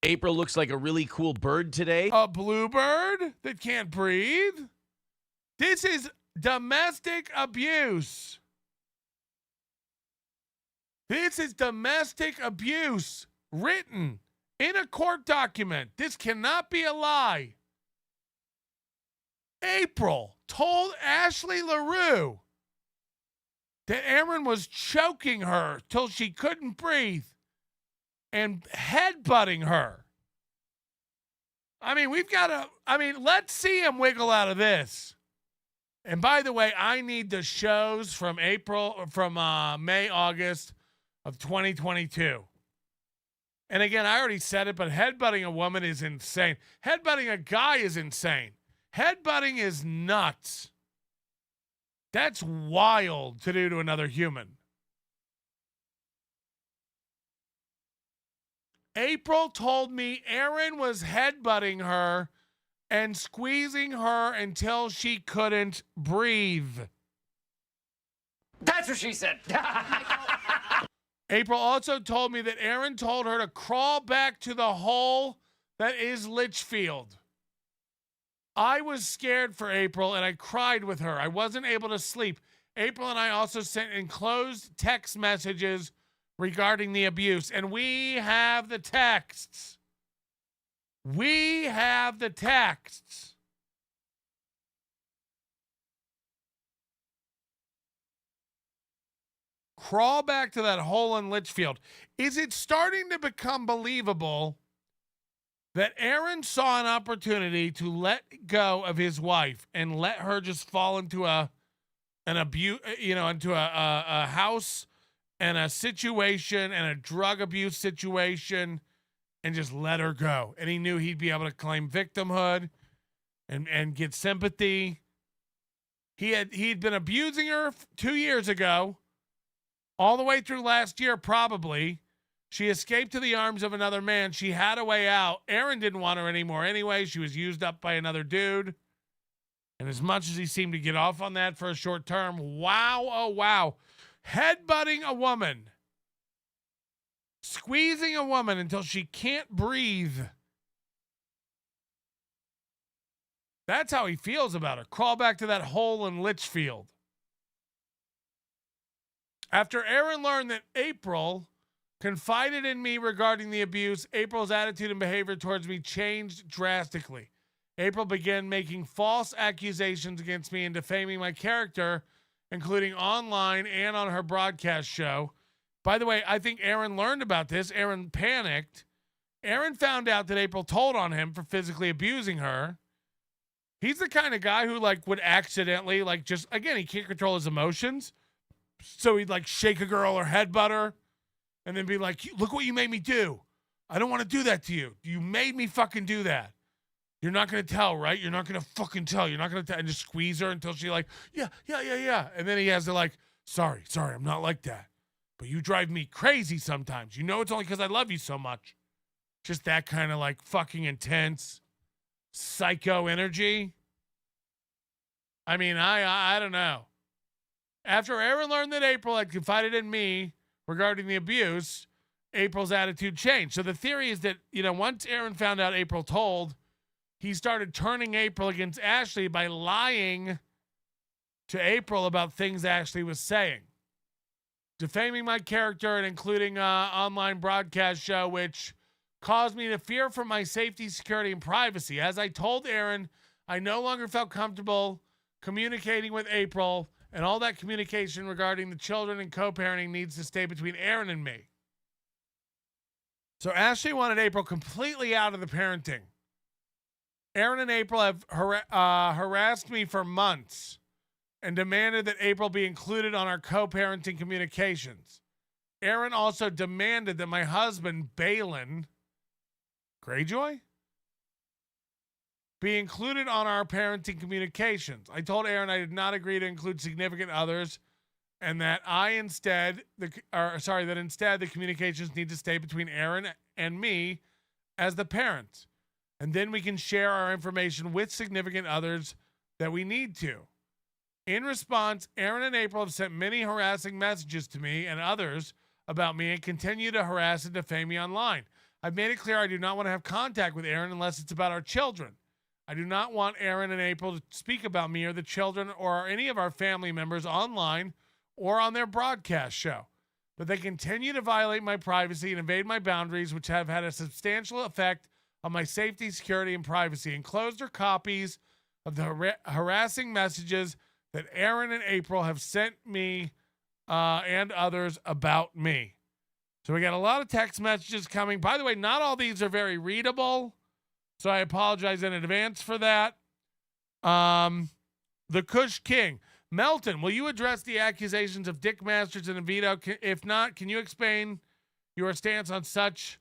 April looks like a really cool bird today. A bluebird that can't breathe? This is domestic abuse. This is domestic abuse written in a court document. This cannot be a lie. April told Ashley Larue that Aaron was choking her till she couldn't breathe and headbutting her. Let's see him wiggle out of this. And by the way, I need the shows from May, August of 2022. And again, I already said it, but headbutting a woman is insane. Headbutting a guy is insane. Headbutting is nuts. That's wild to do to another human. April told me Aaron was headbutting her and squeezing her until she couldn't breathe. That's what she said. April also told me that Aaron told her to crawl back to the hole that is Litchfield. I was scared for April and I cried with her. I wasn't able to sleep. April and I also sent enclosed text messages regarding the abuse, and we have the texts. We have the texts. Crawl back to that hole in Litchfield. Is it starting to become believable that Aaron saw an opportunity to let go of his wife and let her just fall into an abuse, into a house and a situation and a drug abuse situation, and just let her go? And he knew he'd be able to claim victimhood and get sympathy. He'd been abusing her 2 years ago, all the way through last year, probably. She escaped to the arms of another man. She had a way out. Aaron didn't want her anymore anyway. She was used up by another dude. And as much as he seemed to get off on that for a short term, wow, oh wow. Headbutting a woman. Squeezing a woman until she can't breathe. That's how he feels about her. Crawl back to that hole in Litchfield. After Aaron learned that April confided in me regarding the abuse, April's attitude and behavior towards me changed drastically. April began making false accusations against me and defaming my character, including online and on her broadcast show. By the way, I think Aaron learned about this. Aaron panicked. Aaron found out that April told on him for physically abusing her. He's the kind of guy who would accidentally he can't control his emotions. So he'd shake a girl or headbutt her and then be like, look what you made me do. I don't want to do that to you. You made me fucking do that. You're not going to tell, right? You're not going to fucking tell. You're not going to tell. And just squeeze her until she yeah. And then he has to sorry, I'm not like that. But you drive me crazy sometimes. You know it's only because I love you so much. Just that kind of fucking intense psycho energy. I mean, I don't know. After Aaron learned that April had confided in me regarding the abuse, April's attitude changed. So the theory is that, once Aaron found out April told, he started turning April against Ashley by lying to April about things Ashley was saying. Defaming my character and including online broadcast show, which caused me to fear for my safety, security, and privacy. As I told Aaron, I no longer felt comfortable communicating with April, and all that communication regarding the children and co-parenting needs to stay between Aaron and me. So Ashley wanted April completely out of the parenting. Aaron and April have harassed me for months and demanded that April be included on our co-parenting communications. Aaron also demanded that my husband, Balin Greyjoy, be included on our parenting communications. I told Aaron I did not agree to include significant others, and that instead the communications need to stay between Aaron and me as the parents, and then we can share our information with significant others that we need to. In response, Aaron and April have sent many harassing messages to me and others about me and continue to harass and defame me online. I've made it clear I do not want to have contact with Aaron unless it's about our children. I do not want Aaron and April to speak about me or the children or any of our family members online or on their broadcast show. But they continue to violate my privacy and invade my boundaries, which have had a substantial effect on my safety, security, and privacy. Enclosed are copies of the harassing messages that Aaron and April have sent me and others about me. So we got a lot of text messages coming. By the way, not all these are very readable, so I apologize in advance for that. The Kush King. Melton, will you address the accusations of Dick Masters and Vito? If not, can you explain your stance on such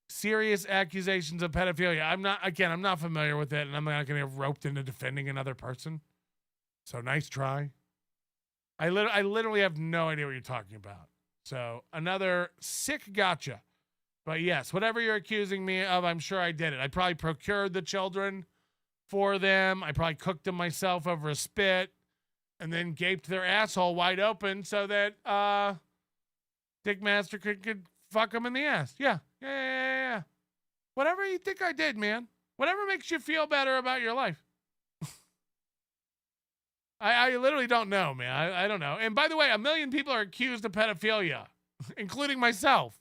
serious accusations of pedophilia? I'm not familiar with it, and I'm not going to get roped into defending another person. So nice try. I literally have no idea what you're talking about. So another sick gotcha. But yes, whatever you're accusing me of, I'm sure I did it. I probably procured the children for them. I probably cooked them myself over a spit and then gaped their asshole wide open so that Dick Master could fuck them in the ass. Yeah. Whatever you think I did, man. Whatever makes you feel better about your life. I literally don't know, man. I don't know. And by the way, 1 million people are accused of pedophilia, including myself.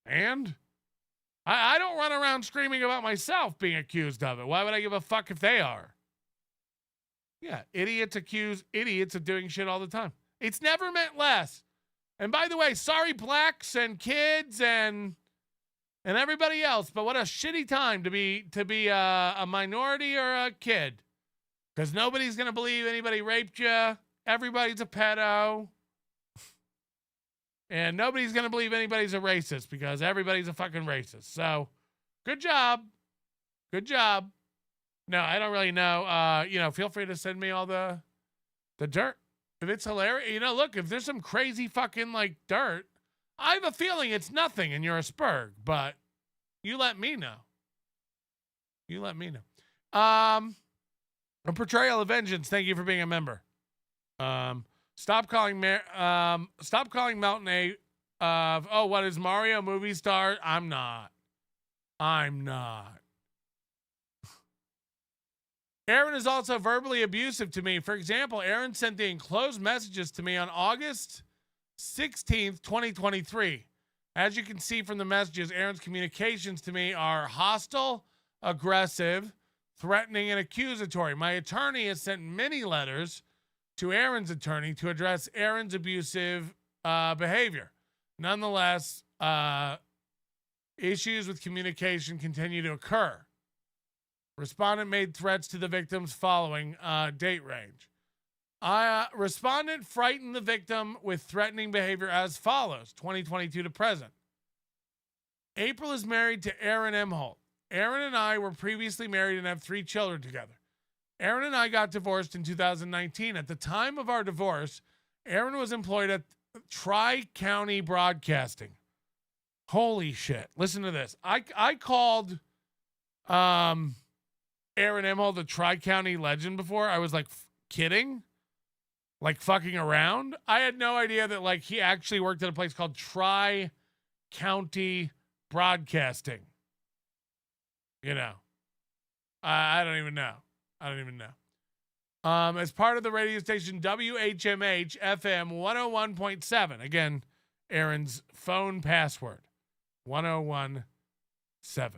And I don't run around screaming about myself being accused of it. Why would I give a fuck if they are? Yeah, idiots accuse idiots of doing shit all the time. It's never meant less. And by the way, sorry blacks and kids and everybody else, but what a shitty time to be a minority or a kid. Because nobody's going to believe anybody raped you. Everybody's a pedo. And nobody's going to believe anybody's a racist because everybody's a fucking racist. So, good job. Good job. No, I don't really know. Feel free to send me all the dirt. If it's hilarious, look, if there's some crazy fucking dirt, I have a feeling it's nothing and you're a spurg, but you let me know. A Portrayal of Vengeance, thank you for being a member. Stop calling Melton what is Mario movie star? I'm not. Aaron is also verbally abusive to me. For example, Aaron sent the enclosed messages to me on August 16th, 2023. As you can see from the messages, Aaron's communications to me are hostile, aggressive, threatening, and accusatory. My attorney has sent many letters to Aaron's attorney to address Aaron's abusive behavior. Nonetheless, issues with communication continue to occur. Respondent made threats to the victims following date range. Respondent frightened the victim with threatening behavior as follows, 2022 to present. April is married to Aaron Imholte. Aaron and I were previously married and have 3 children together. Aaron and I got divorced in 2019. At the time of our divorce, Aaron was employed at Tri-County Broadcasting. Holy shit. Listen to this. I called Aaron Imholte the Tri-County legend before. I was like, kidding? Like fucking around? I had no idea that like he actually worked at a place called Tri-County Broadcasting. You know. I don't even know. As part of the radio station WHMH FM 101.7. Again, Aaron's phone password. 101.7.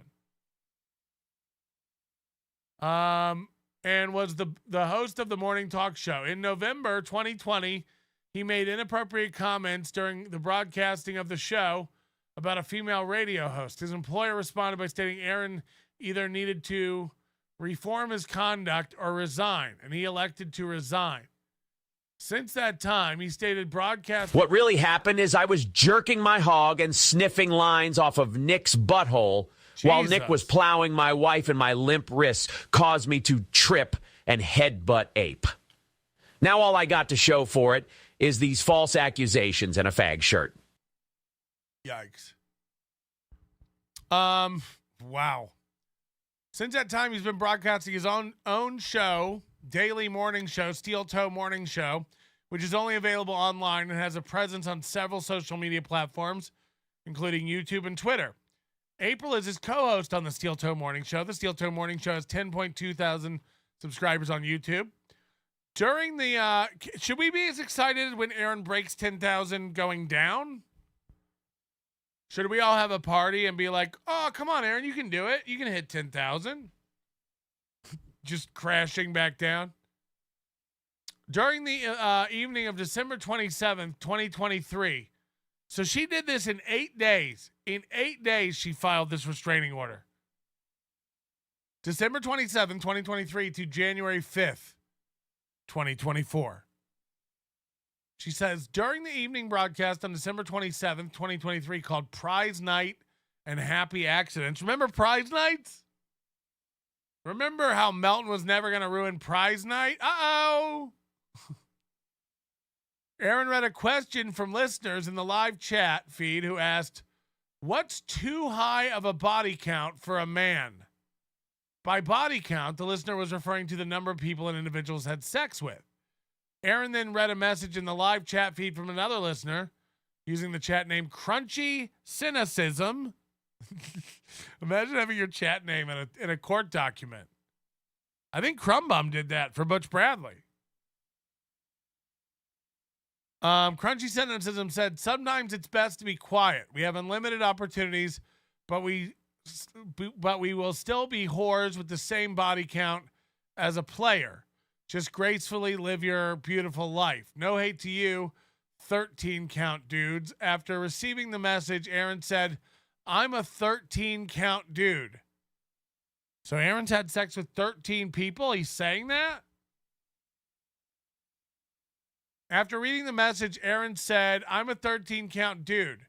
And was the host of the morning talk show. In November 2020, he made inappropriate comments during the broadcasting of the show about a female radio host. His employer responded by stating Aaron either needed to reform his conduct or resign, and he elected to resign. Since that time, he stated broadcast. What really happened is I was jerking my hog and sniffing lines off of Nick's butthole while Nick was plowing my wife, and my limp wrists caused me to trip and headbutt Ape. Now all I got to show for it is these false accusations and a fag shirt. Yikes. Wow. Since that time, he's been broadcasting his own show, daily morning show, Steel Toe Morning Show, which is only available online and has a presence on several social media platforms, including YouTube and Twitter. April is his co-host on the Steel Toe Morning Show. The Steel Toe Morning Show has 10.2 thousand subscribers on YouTube. During the, should we be as excited when Aaron breaks 10,000 going down? Should we all have a party and be like, oh, come on, Aaron, you can do it. You can hit 10,000. Just crashing back down. During the evening of December 27th, 2023. So she did this in 8 days. In 8 days, she filed this restraining order. December 27th, 2023 to January 5th, 2024. She says, during the evening broadcast on December 27th, 2023, called Prize Night and Happy Accidents. Remember Prize Nights? Remember how Melton was never going to ruin Prize Night? Uh-oh! Aaron read a question from listeners in the live chat feed who asked, what's too high of a body count for a man? By body count, the listener was referring to the number of people an individual had sex with. Aaron then read a message in the live chat feed from another listener using the chat name Crunchy Cynicism. Imagine having your chat name in a court document. I think Crumbum did that for Butch Bradley. Crunchy Cynicism said, sometimes it's best to be quiet. We have unlimited opportunities, but we will still be whores with the same body count as a player. Just gracefully live your beautiful life. No hate to you, 13 count dudes. After receiving the message, Aaron said, I'm a 13 count dude. So Aaron's had sex with 13 people? He's saying that? After reading the message, Aaron said, I'm a 13 count dude.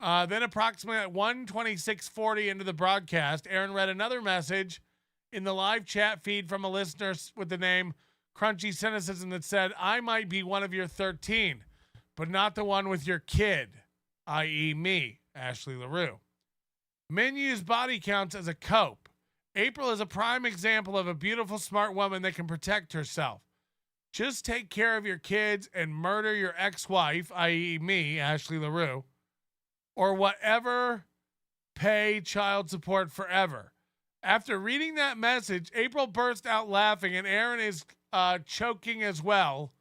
Then approximately at 1:26:40 into the broadcast, Aaron read another message in the live chat feed from a listener with the name Crunchy Cynicism that said, I might be one of your 13, but not the one with your kid, i.e. me, Ashley Larue. Men use body counts as a cope. April is a prime example of a beautiful, smart woman that can protect herself. Just take care of your kids and murder your ex-wife, i.e. me, Ashley Larue, or whatever, pay child support forever. After reading that message, April burst out laughing, and Aaron is chuckling as well.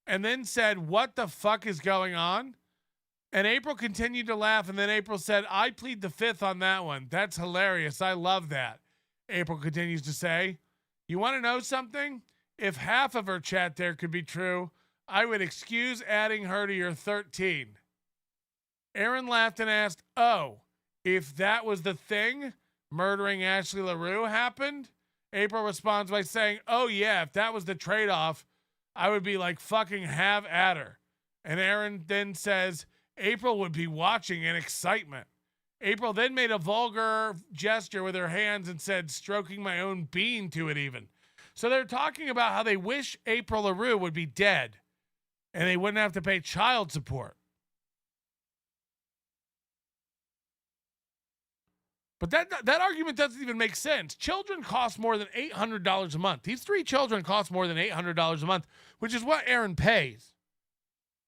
and then said, "What the fuck is going on?" And April continued to laugh, and then April said, "I plead the fifth on that one. That's hilarious. I love that." April continues to say, "You want to know something? If half of her chat there could be true, I would excuse adding her to your 13. Aaron laughed and asked, "Oh, if that was the thing, murdering Ashley Larue happened?" April responds by saying, "Oh yeah, if that was the trade-off, I would be like, fucking have at her." And Aaron then says, April would be watching in excitement. April then made a vulgar gesture with her hands and said, "Stroking my own bean to it even." So they're talking about how they wish April Larue would be dead and they wouldn't have to pay child support. But that argument doesn't even make sense. Children cost more than $800 a month. These 3 children cost more than $800 a month, which is what Aaron pays.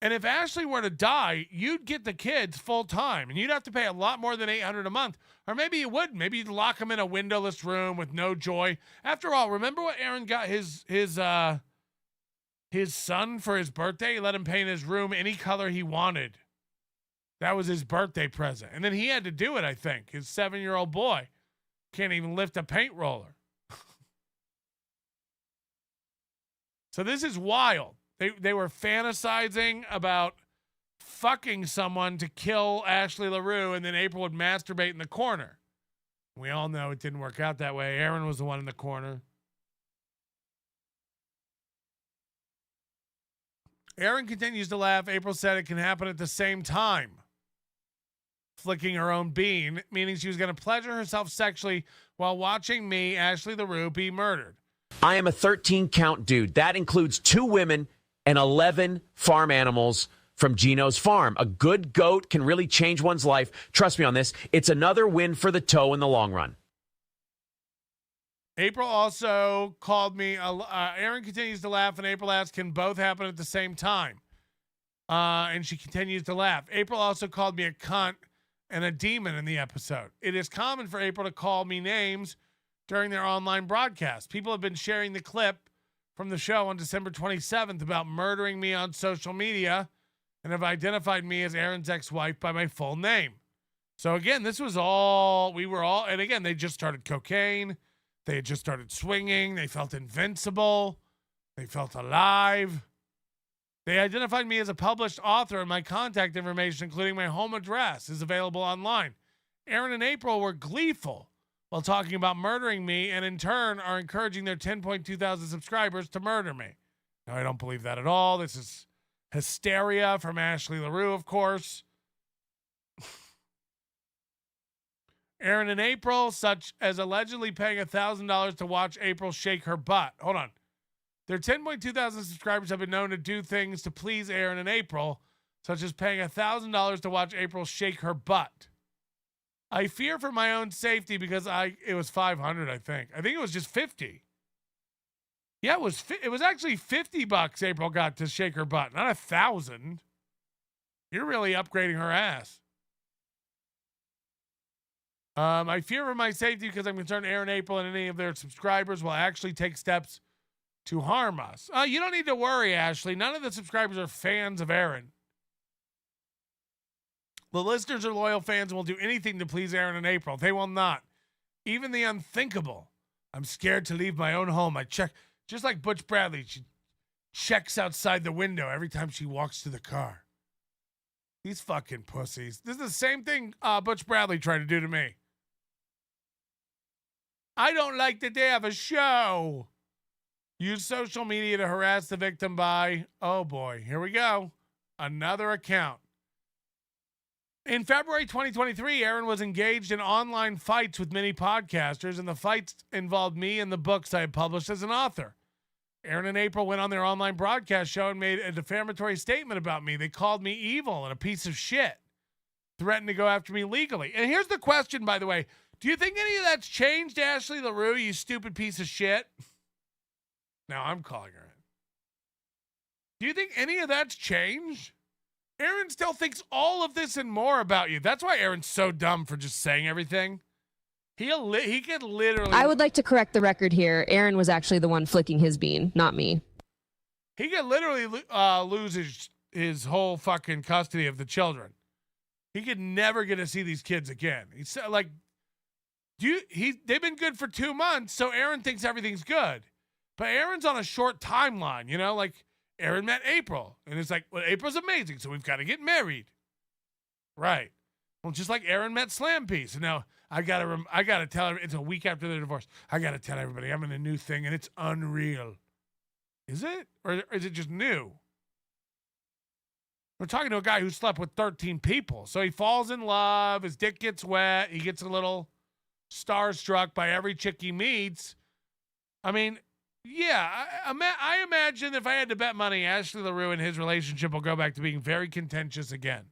And if Ashley were to die, you'd get the kids full time, and you'd have to pay a lot more than $800 a month. Or maybe you wouldn't. Maybe you'd lock them in a windowless room with no joy. After all, remember what Aaron got his son for his birthday? He let him paint his room any color he wanted. That was his birthday present. And then he had to do it, I think. His 7-year-old boy can't even lift a paint roller. So this is wild. They were fantasizing about fucking someone to kill Ashley Larue, and then April would masturbate in the corner. We all know it didn't work out that way. Aaron was the one in the corner. Aaron continues to laugh. April said it can happen at the same time. Flicking her own bean, meaning she was going to pleasure herself sexually while watching me, Ashley Larue, be murdered. I am a 13-count dude. That includes 2 women and 11 farm animals from Gino's farm. A good goat can really change one's life. Trust me on this. It's another win for the toe in the long run. April also called me. Aaron continues to laugh, and April asks, "Can both happen at the same time?" And she continues to laugh. April also called me a cunt and a demon in the episode. It is common for April to call me names during their online broadcast. People have been sharing the clip from the show on December 27th about murdering me on social media and have identified me as Aaron's ex-wife by my full name. So again, this was all, and again, they just started cocaine. They had just started swinging. They felt invincible. They felt alive. They identified me as a published author, and my contact information, including my home address, is available online. Aaron and April were gleeful while talking about murdering me, and in turn are encouraging their 10.2 thousand subscribers to murder me. Now, I don't believe that at all. This is hysteria from Ashley Larue, of course. Aaron and April, such as allegedly paying $1,000 to watch April shake her butt. Hold on. Their 10.2 thousand subscribers have been known to do things to please Aaron and April, such as paying $1,000 to watch April shake her butt. I fear for my own safety because it was 500, I think. I think it was just 50. Yeah, it was actually $50 April got to shake her butt, not 1,000. You're really upgrading her ass. I fear for my safety because I'm concerned Aaron, April, and any of their subscribers will actually take steps to harm us. You don't need to worry, Ashley. None of the subscribers are fans of Aaron. The listeners are loyal fans and will do anything to please Aaron and April. They will not. Even the unthinkable. I'm scared to leave my own home. I check, just like Butch Bradley, she checks outside the window every time she walks to the car. These fucking pussies. This is the same thing Butch Bradley tried to do to me. I don't like that they have a show. Use social media to harass the victim by, oh boy, here we go. Another account. In February 2023, Aaron was engaged in online fights with many podcasters, and the fights involved me and the books I had published as an author. Aaron and April went on their online broadcast show and made a defamatory statement about me. They called me evil and a piece of shit, threatened to go after me legally. And here's the question, by the way. Do you think any of that's changed, Ashley Larue, you stupid piece of shit? Now I'm calling her in. Do you think any of that's changed? Aaron still thinks all of this and more about you. That's why Aaron's so dumb for just saying everything. He could literally... I would like to correct the record here. Aaron was actually the one flicking his bean, not me. he could literally lose his whole fucking custody of the children. He could never get to see these kids again. He's like, they've been good for 2 months, so Aaron thinks everything's good. But Aaron's on a short timeline, you know, like Aaron met April, and it's like, well, April's amazing, so we've got to get married. Right. Well, just like Aaron met Slam Piece, and now I gotta tell her, it's a week after their divorce. I gotta tell everybody I'm in a new thing, and it's unreal. Is it? Or is it just new? We're talking to a guy who slept with 13 people. So he falls in love. His dick gets wet. He gets a little starstruck by every chick he meets. I mean, yeah, I imagine if I had to bet money, Ashley Larue and his relationship will go back to being very contentious again.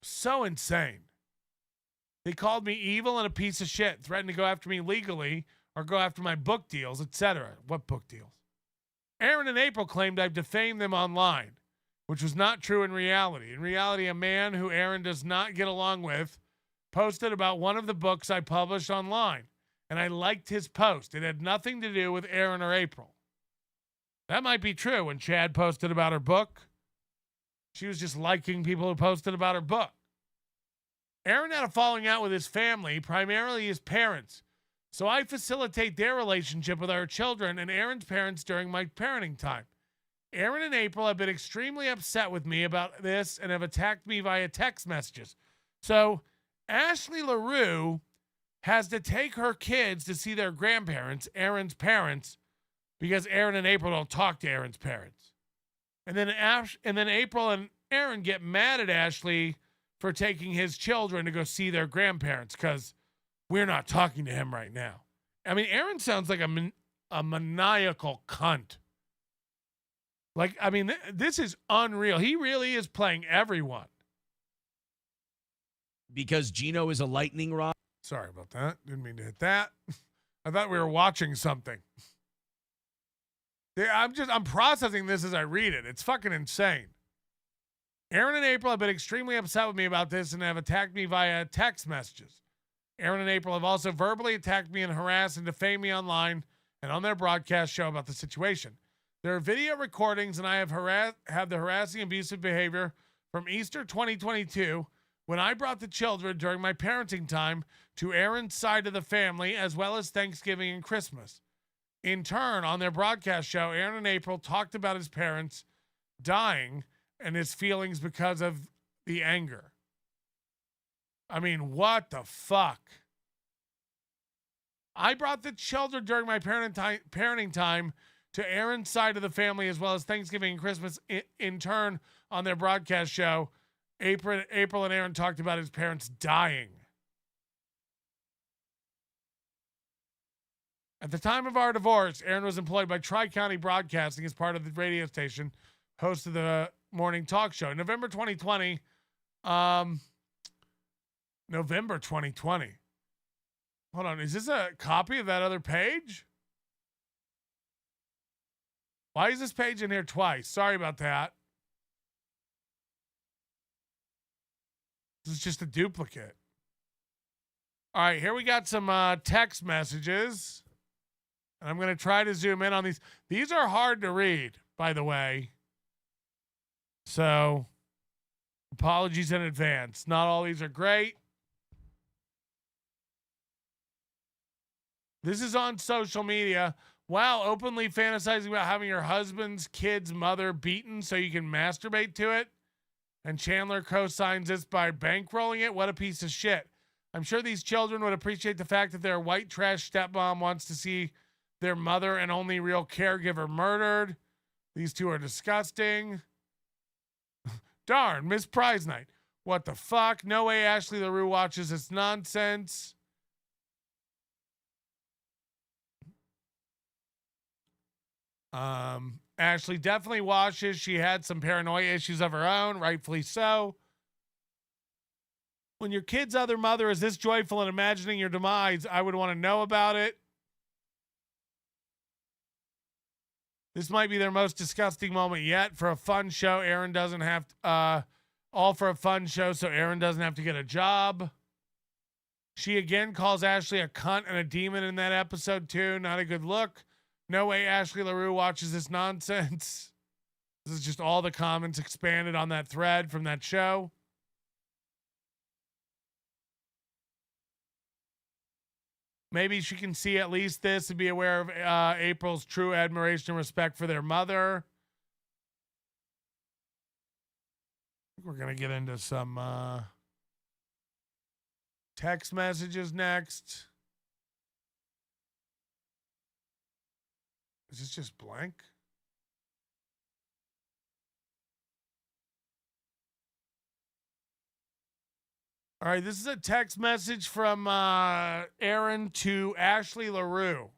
So insane. They called me evil and a piece of shit, threatened to go after me legally or go after my book deals, etc. What book deals? Aaron and April claimed I've defamed them online, which was not true in reality. In reality, a man who Aaron does not get along with posted about one of the books I published online, and I liked his post. It had nothing to do with Aaron or April. That might be true. When Chad posted about her book, she was just liking people who posted about her book. Aaron had a falling out with his family, primarily his parents. So I facilitate their relationship with our children and Aaron's parents during my parenting time. Aaron and April have been extremely upset with me about this and have attacked me via text messages. So Ashley Larue has to take her kids to see their grandparents, Aaron's parents, because Aaron and April don't talk to Aaron's parents. And then April and Aaron get mad at Ashley for taking his children to go see their grandparents because we're not talking to him right now. I mean, Aaron sounds like a maniacal cunt. Like, I mean, this is unreal. He really is playing everyone. Because Gino is a lightning rod. Sorry about that. Didn't mean to hit that. I thought we were watching something. Yeah, I'm processing this as I read it. It's fucking insane. Aaron and April have been extremely upset with me about this and have attacked me via text messages. Aaron and April have also verbally attacked me and harassed and defamed me online and on their broadcast show about the situation. There are video recordings, and I have the harassing, abusive behavior from Easter 2022 when I brought the children during my parenting time to Aaron's side of the family, as well as Thanksgiving and Christmas. In turn, on their broadcast show, Aaron and April talked about his parents dying and his feelings because of the anger. I mean, what the fuck? I brought the children during my parenting time to Aaron's side of the family, as well as Thanksgiving and Christmas. In turn, on their broadcast show, April and Aaron talked about his parents dying. At the time of our divorce, Aaron was employed by Tri-County Broadcasting as part of the radio station, host of the morning talk show. November 2020. Hold on, is this a copy of that other page? Why is this page in here twice? Sorry about that. This is just a duplicate. All right, here we got some text messages. And I'm going to try to zoom in on these. These are hard to read, by the way. So, apologies in advance. Not all these are great. This is on social media. Wow, openly fantasizing about having your husband's kid's mother beaten so you can masturbate to it. And Chandler co-signs this by bankrolling it. What a piece of shit. I'm sure these children would appreciate the fact that their white trash stepmom wants to see their mother and only real caregiver murdered. These two are disgusting. Darn, Miss Prize Night. What the fuck? No way Ashley Larue watches this nonsense. Ashley definitely watches. She had some paranoia issues of her own, rightfully so. When your kid's other mother is this joyful in imagining your demise, I would want to know about it. This might be their most disgusting moment yet. For a fun show, Aaron doesn't have all for a fun show, so Aaron doesn't have to get a job. She again calls Ashley a cunt and a demon in that episode too. Not a good look. No way Ashley Larue watches this nonsense. This is just all the comments expanded on that thread from that show. Maybe she can see at least this and be aware of April's true admiration and respect for their mother. We're going to get into some text messages next. Is this just blank? All right, this is a text message from Aaron to Ashley Larue.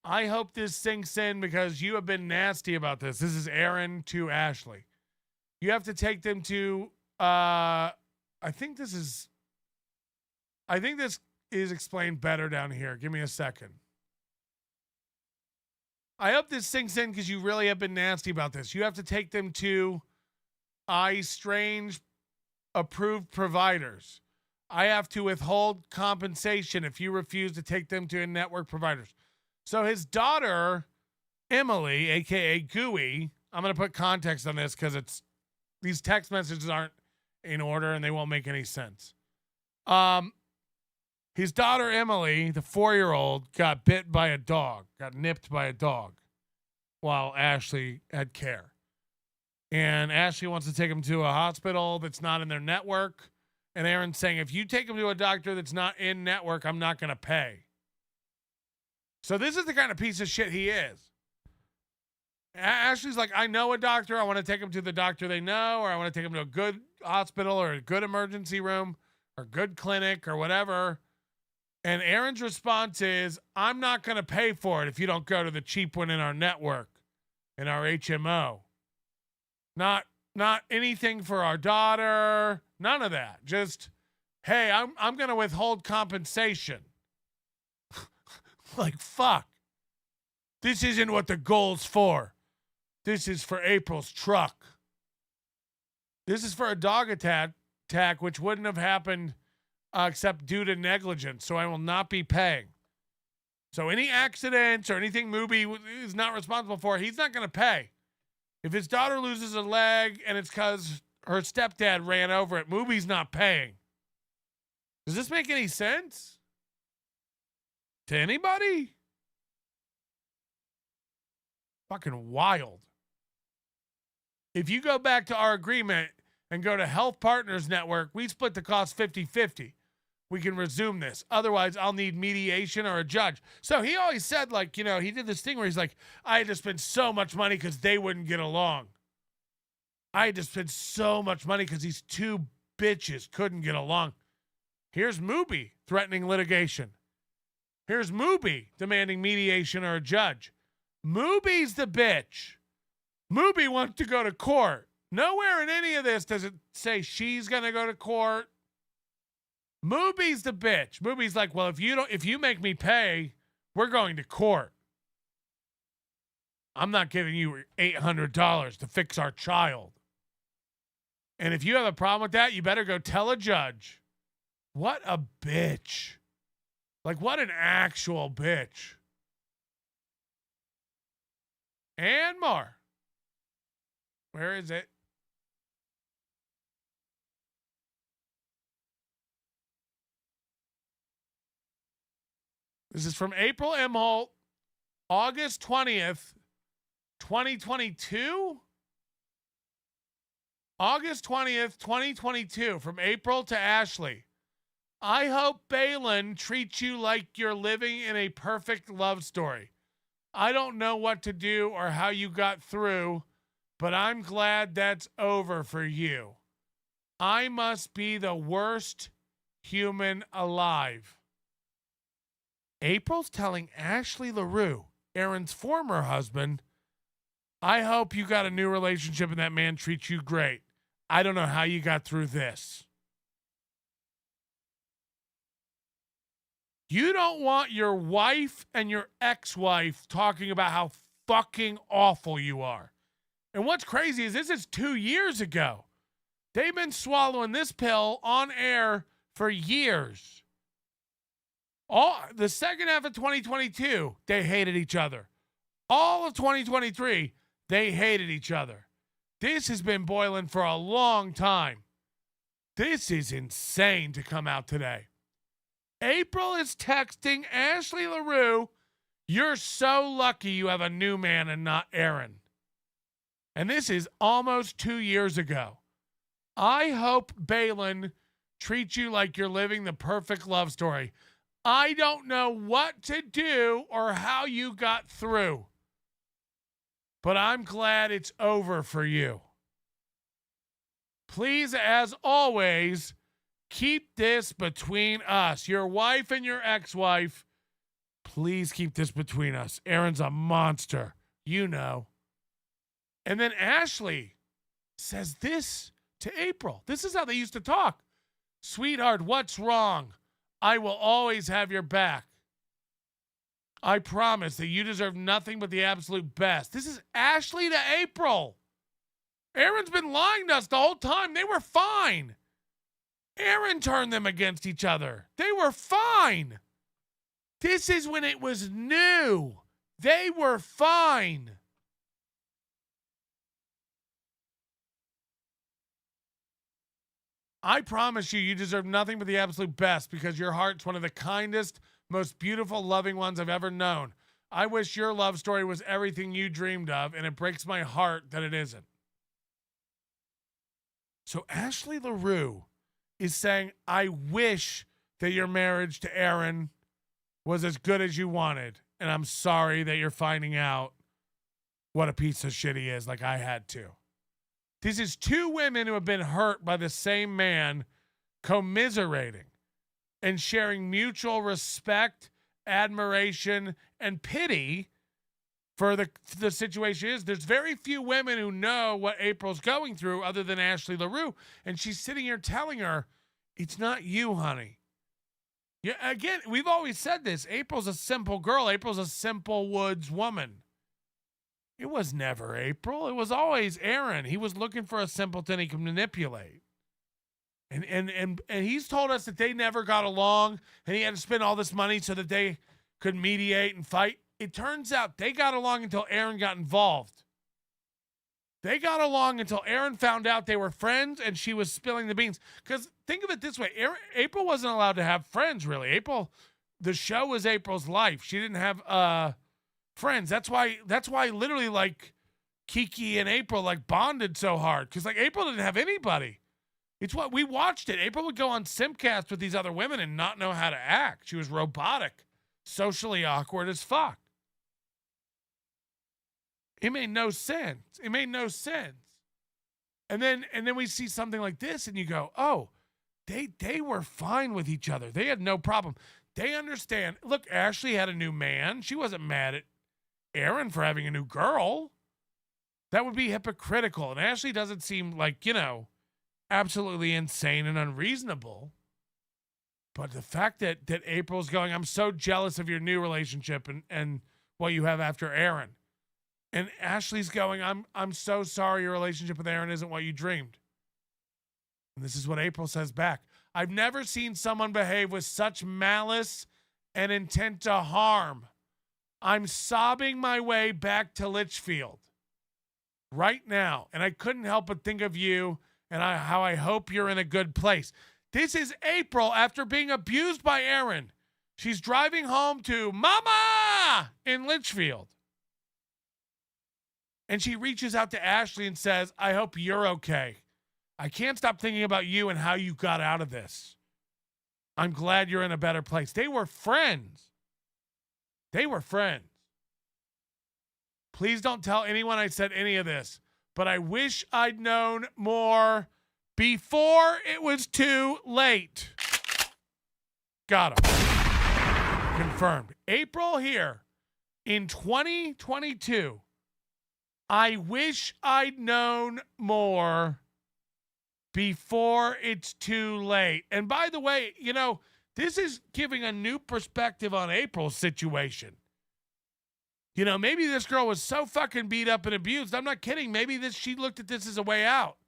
I hope this sinks in because you have been nasty about this. This is Aaron to Ashley. You have to take them to, I think this is explained better down here. Give me a second. I hope this sinks in because you really have been nasty about this. You have to take them to strange approved providers. I have to withhold compensation if you refuse to take them to network providers. So his daughter, Emily, aka Gooey, I'm going to put context on this because these text messages aren't in order and they won't make any sense. His daughter, Emily, the 4-year-old, got bit by a dog, got nipped by a dog while Ashley had care. And Ashley wants to take him to a hospital that's not in their network. And Aaron's saying, if you take him to a doctor that's not in network, I'm not going to pay. So this is the kind of piece of shit he is. Ashley's like, I know a doctor. I want to take him to the doctor they know, or I want to take him to a good hospital or a good emergency room or good clinic or whatever. And Aaron's response is, I'm not going to pay for it if you don't go to the cheap one in our network, in our HMO. Not anything for our daughter. None of that. Just, hey, I'm going to withhold compensation. Like, fuck. This isn't what the goal's for. This is for April's truck. This is for a dog attack, which wouldn't have happened except due to negligence. So I will not be paying. So any accidents or anything Mubi is not responsible for, he's not going to pay. If his daughter loses a leg and it's because her stepdad ran over it, Mubi's not paying. Does this make any sense? To anybody? Fucking wild. If you go back to our agreement and go to Health Partners Network, we split the cost 50-50. We can resume this. Otherwise, I'll need mediation or a judge. So he always said, like, you know, he did this thing where he's like, I had to spend so much money because they wouldn't get along. I had to spend so much money because these two bitches couldn't get along. Here's Mubi threatening litigation. Here's Mubi demanding mediation or a judge. Mubi's the bitch. Mubi wants to go to court. Nowhere in any of this does it say she's going to go to court. Mubi's the bitch. Mubi's like, well, if you make me pay, we're going to court. I'm not giving you $800 to fix our child. And if you have a problem with that, you better go tell a judge. What a bitch. Like, what an actual bitch. And more. Where is it? This is from April Imholte, August 20th, 2022. August 20th, 2022, from April to Ashley. I hope Balin treats you like you're living in a perfect love story. I don't know what to do or how you got through, but I'm glad that's over for you. I must be the worst human alive. April's telling Ashley Larue, Aaron's former husband, I hope you got a new relationship and that man treats you great. I don't know how you got through this. You don't want your wife and your ex-wife talking about how fucking awful you are. And what's crazy is this is 2 years ago. They've been swallowing this pill on air for years. All the second half of 2022, they hated each other. All of 2023, they hated each other. This has been boiling for a long time. This is insane to come out today. April is texting Ashley Larue, "You're so lucky you have a new man and not Aaron." And this is almost 2 years ago. I hope Balin treats you like you're living the perfect love story. I don't know what to do or how you got through, but I'm glad it's over for you. Please, as always, keep this between us. Your wife and your ex-wife, please keep this between us. Aaron's a monster, you know. And then Ashley says this to April. This is how they used to talk. "Sweetheart, what's wrong? I will always have your back. I promise that you deserve nothing but the absolute best." This is Ashley to April. Aaron's been lying to us the whole time. They were fine. Aaron turned them against each other. They were fine. This is when it was new. They were fine. I promise you, you deserve nothing but the absolute best because your heart's one of the kindest, most beautiful, loving ones I've ever known. I wish your love story was everything you dreamed of, and it breaks my heart that it isn't. So Ashley Larue is saying, "I wish that your marriage to Aaron was as good as you wanted, and I'm sorry that you're finding out what a piece of shit he is like I had to." This is two women who have been hurt by the same man commiserating and sharing mutual respect, admiration, and pity for the situation is. There's very few women who know what April's going through other than Ashley Larue. And she's sitting here telling her, "It's not you, honey." Yeah, again, we've always said this. April's a simple girl. April's a simple woods woman. It was never April. It was always Aaron. He was looking for a simpleton he could manipulate. And he's told us that they never got along and he had to spend all this money so that they could mediate and fight. It turns out they got along until Aaron got involved. They got along until Aaron found out they were friends and she was spilling the beans. Because think of it this way. April wasn't allowed to have friends, really. The show was April's life. She didn't have friends. That's why literally like Kiki and April like bonded so hard. Because like April didn't have anybody. It's what we watched it. April would go on Simcast with these other women and not know how to act. She was robotic, socially awkward as fuck. It made no sense. It made no sense. And then we see something like this and you go, oh, they were fine with each other. They had no problem. They understand. Look, Ashley had a new man. She wasn't mad at Aaron for having a new girl. That would be hypocritical. And Ashley doesn't seem like, absolutely insane and unreasonable. But the fact that April's going, "I'm so jealous of your new relationship and what you have after Aaron." And Ashley's going, I'm so sorry your relationship with Aaron isn't what you dreamed. And this is what April says back. "I've never seen someone behave with such malice and intent to harm. I'm sobbing my way back to Litchfield right now. And I couldn't help but think of you and how I hope you're in a good place." This is April after being abused by Aaron. She's driving home to Mama in Litchfield. And she reaches out to Ashley and says, "I hope you're okay. I can't stop thinking about you and how you got out of this. I'm glad you're in a better place." They were friends. They were friends. Please don't tell anyone I said any of this, but I wish I'd known more before it was too late. Got him. Confirmed. April here in 2022. "I wish I'd known more before it's too late." And by the way, this is giving a new perspective on April's situation. Maybe this girl was so fucking beat up and abused. I'm not kidding. Maybe she looked at this as a way out.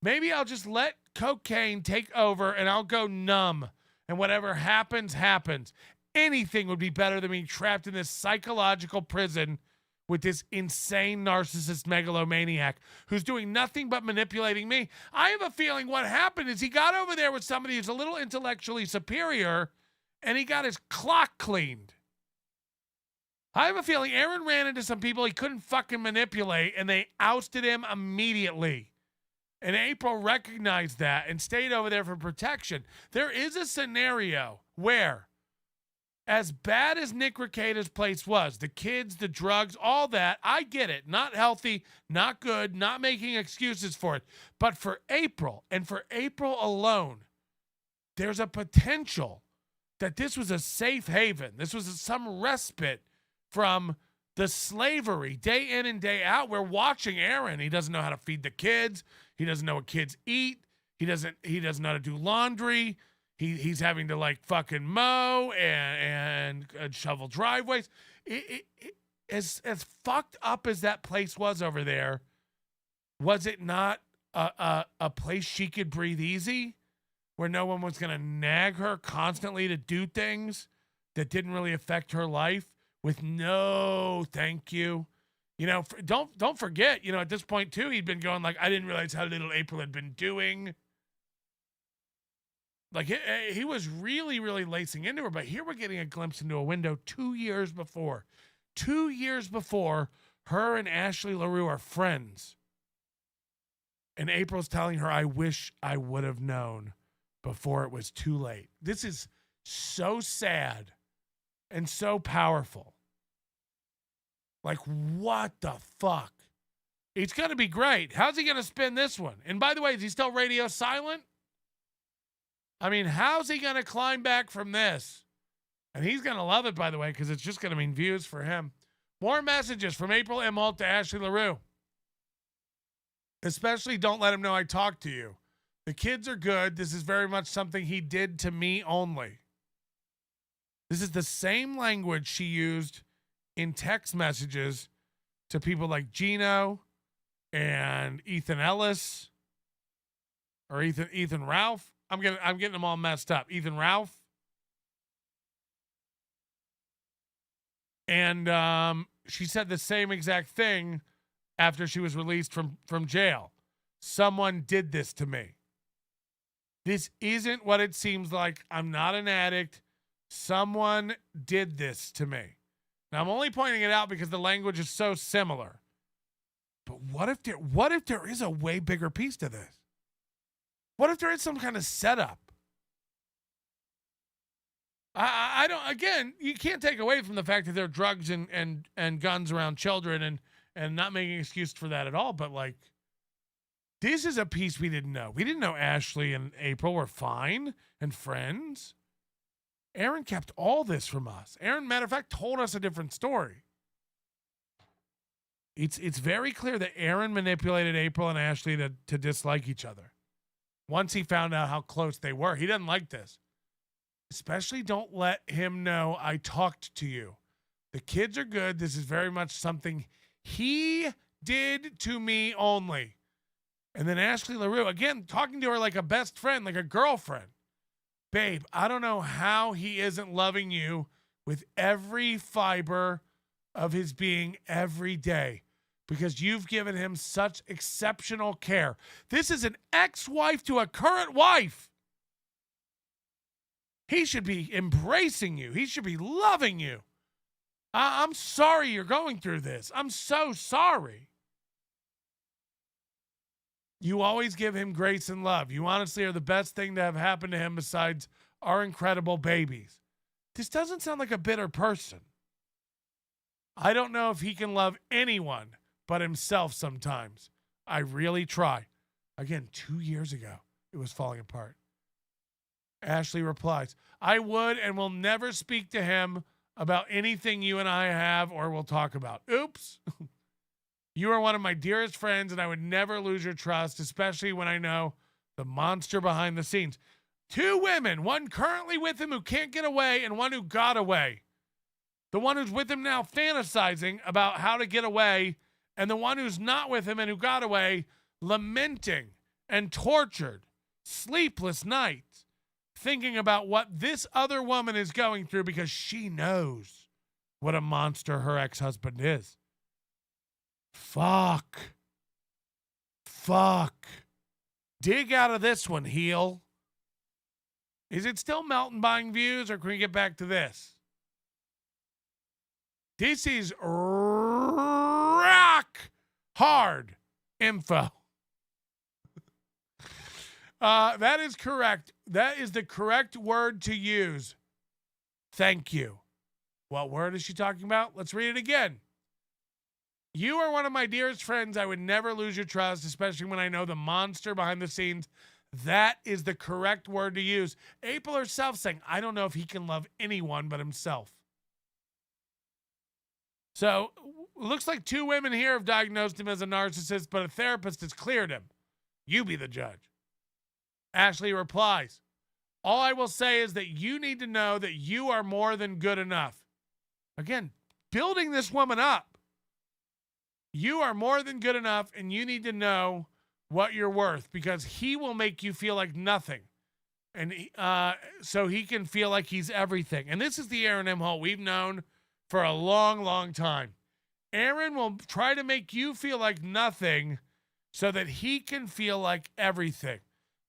Maybe I'll just let cocaine take over and I'll go numb. And whatever happens, happens. anything would be better than being trapped in this psychological prison with this insane narcissist megalomaniac who's doing nothing but manipulating me. I have a feeling what happened is he got over there with somebody who's a little intellectually superior, and he got his clock cleaned. I have a feeling Aaron ran into some people he couldn't fucking manipulate, and they ousted him immediately. And April recognized that and stayed over there for protection. There is a scenario where, as bad as Nick Rekieta's place was, the kids, the drugs, all that, I get it. Not healthy, not good, not making excuses for it. But for April, and for April alone, there's a potential that this was a safe haven. This was some respite from the slavery day in and day out. We're watching Aaron. He doesn't know how to feed the kids. He doesn't know what kids eat. He doesn't know how to do laundry. He's having to like fucking mow and shovel driveways. As fucked up as that place was over there, was it not a place she could breathe easy, where no one was going to nag her constantly to do things that didn't really affect her life with no thank you? You know, don't forget, you know, at this point too, he'd been going like, I didn't realize how little April had been doing. Like, he was really, really lacing into her. But here we're getting a glimpse into a window 2 years before. 2 years before, her and Ashley Larue are friends. And April's telling her, I wish I would have known before it was too late. This is so sad and so powerful. Like, what the fuck? It's going to be great. How's he going to spin this one? And by the way, is he still radio silent? I mean, how's he going to climb back from this? And he's going to love it, by the way, because it's just going to mean views for him. More messages from April Imholte to Ashley Larue. Especially, don't let him know I talked to you. The kids are good. This is very much something he did to me only. This is the same language she used in text messages to people like Gino and Ethan Ellis or Ethan Ralph. I'm getting them all messed up. Ethan Ralph. And she said the same exact thing after she was released from jail. Someone did this to me. This isn't what it seems like. I'm not an addict. Someone did this to me. Now, I'm only pointing it out because the language is so similar. But what if there is a way bigger piece to this? What if there is some kind of setup? I don't, again, you can't take away from the fact that there are drugs and guns around children and not making an excuse for that at all. But like, this is a piece we didn't know. We didn't know Ashley and April were fine and friends. Aaron kept all this from us. Aaron, matter of fact, told us a different story. It's very clear that Aaron manipulated April and Ashley to dislike each other. Once he found out how close they were, he doesn't like this. Especially don't let him know I talked to you. The kids are good. This is very much something he did to me only. And then Ashley Larue, again, talking to her like a best friend, like a girlfriend. Babe, I don't know how he isn't loving you with every fiber of his being every day, because you've given him such exceptional care. This is an ex-wife to a current wife. He should be embracing you. He should be loving you. I'm sorry you're going through this. I'm so sorry. You always give him grace and love. You honestly are the best thing to have happened to him besides our incredible babies. This doesn't sound like a bitter person. I don't know if he can love anyone but himself sometimes. I really try. Again, 2 years ago, it was falling apart. Ashley replies, I would and will never speak to him about anything you and I have or will talk about. Oops. You are one of my dearest friends, and I would never lose your trust, especially when I know the monster behind the scenes. 2 women, one currently with him who can't get away, and one who got away. The one who's with him now fantasizing about how to get away, and the one who's not with him and who got away lamenting and tortured, sleepless nights, thinking about what this other woman is going through because she knows what a monster her ex-husband is. Fuck. Dig out of this one, heel. Is it still Melton buying views, or can we get back to this? This is rock hard info. That is correct. That is the correct word to use. Thank you. What word is she talking about? Let's read it again. You are one of my dearest friends. I would never lose your trust, especially when I know the monster behind the scenes. That is the correct word to use. April herself saying, I don't know if he can love anyone but himself. So, looks like 2 women here have diagnosed him as a narcissist, but a therapist has cleared him. You be the judge. Ashley replies, all I will say is that you need to know that you are more than good enough. Again, building this woman up. You are more than good enough, and you need to know what you're worth, because he will make you feel like nothing. And so he can feel like he's everything. And this is the Aaron Imholte we've known for a long, long time. Aaron will try to make you feel like nothing so that he can feel like everything.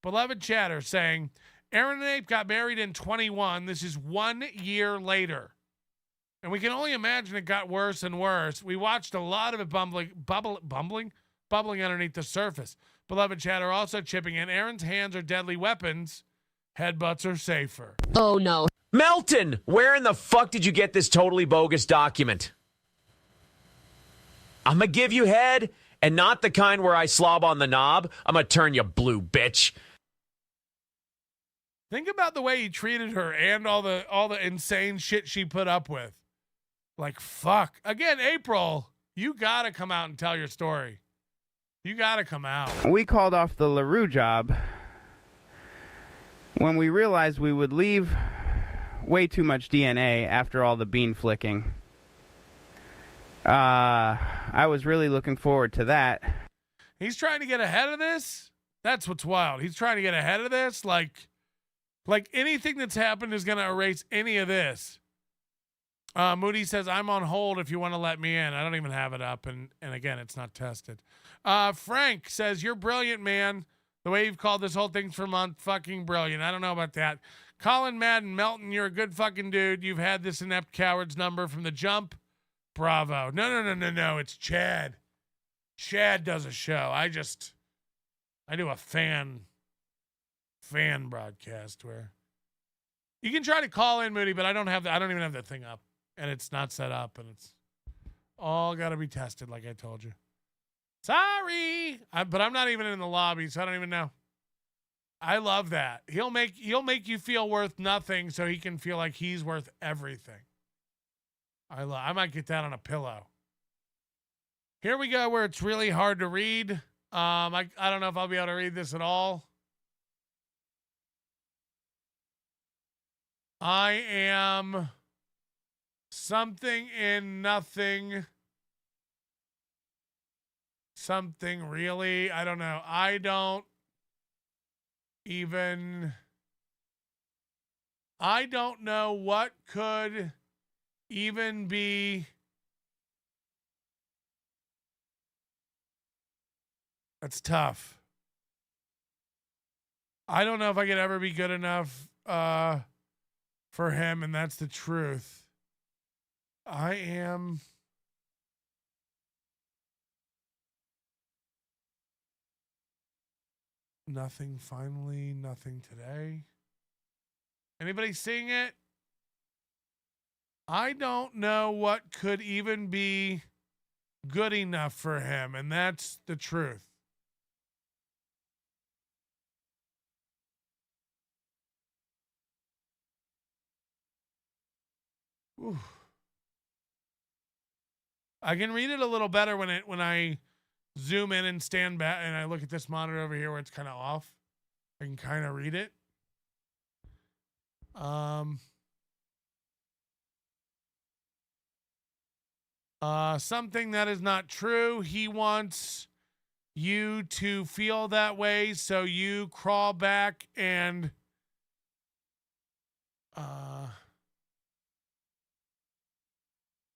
Beloved chatter saying, Aaron and Ape got married in 21. This is 1 year later. And we can only imagine it got worse and worse. We watched a lot of it bubbling underneath the surface. Beloved chatter also chipping in, Aaron's hands are deadly weapons. Headbutts are safer. Oh, no. Melton, where in the fuck did you get this totally bogus document? I'm going to give you head, and not the kind where I slob on the knob. I'm going to turn you blue, bitch. Think about the way he treated her and all the insane shit she put up with. Like, fuck. Again, April, you got to come out and tell your story. You got to come out. We called off the Larue job when we realized we would leave way too much DNA after all the bean flicking. I was really looking forward to that. He's trying to get ahead of this? That's what's wild. He's trying to get ahead of this? Like anything that's happened is going to erase any of this. Moody says, I'm on hold if you want to let me in. I don't even have it up. And again, it's not tested. Frank says, you're brilliant, man. The way you've called this whole thing for a month, fucking brilliant. I don't know about that. Colin Madden, Melton, you're a good fucking dude. You've had this inept coward's number from the jump. Bravo. No. It's Chad. Chad does a show. I do a fan broadcast where you can try to call in, Moody, but I don't even have that thing up, and it's not set up, and it's all got to be tested, like I told you. Sorry, but I'm not even in the lobby, so I don't even know. I love that. He'll make you feel worth nothing, so he can feel like he's worth everything. I might get that on a pillow. Here we go, where it's really hard to read. I don't know if I'll be able to read this at all. I am something in nothing. Something really. I don't know. I don't know what could even be. That's tough. I don't know if I could ever be good enough for him, and that's the truth. I am nothing finally, nothing today. Anybody seeing it? I don't know what could even be good enough for him, and that's the truth. Ooh. I can read it a little better when I zoom in and stand back and I look at this monitor over here where it's kind of off. I can kind of read it. Something that is not true. He wants you to feel that way, so you crawl back and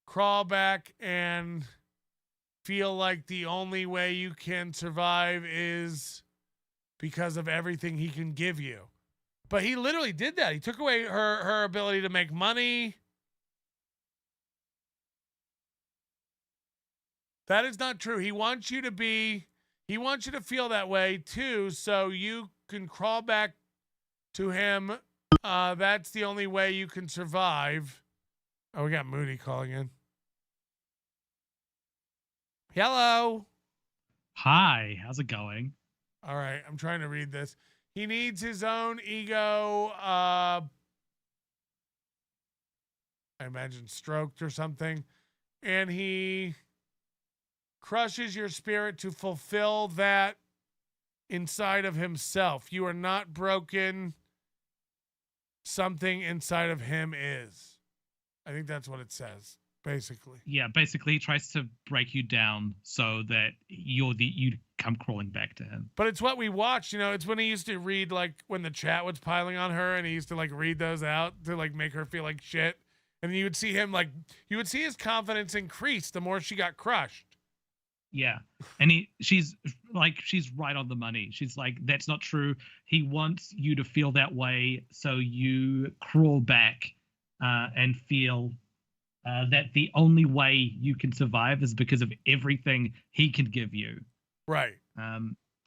crawl back and feel like the only way you can survive is because of everything he can give you. But he literally did that. He took away her ability to make money. That is not true. He wants you to feel that way too, so you can crawl back to him. That's the only way you can survive. Oh, we got Moody calling in. Hello. Hi, how's it going? All right, I'm trying to read this. He needs his own ego, I imagine stroked or something, and he crushes your spirit to fulfill that inside of himself. You are not broken. Something inside of him is. I think that's what it says, basically. Yeah, basically he tries to break you down so that you come crawling back to him. But it's what we watched, you know, it's when he used to read, like, when the chat was piling on her, and he used to, like, read those out to, like, make her feel like shit. And you would see him, like, you would see his confidence increase the more she got crushed. Yeah. And she's right on the money. She's like, that's not true. He wants you to feel that way, so you crawl back and feel that the only way you can survive is because of everything he can give you. Right.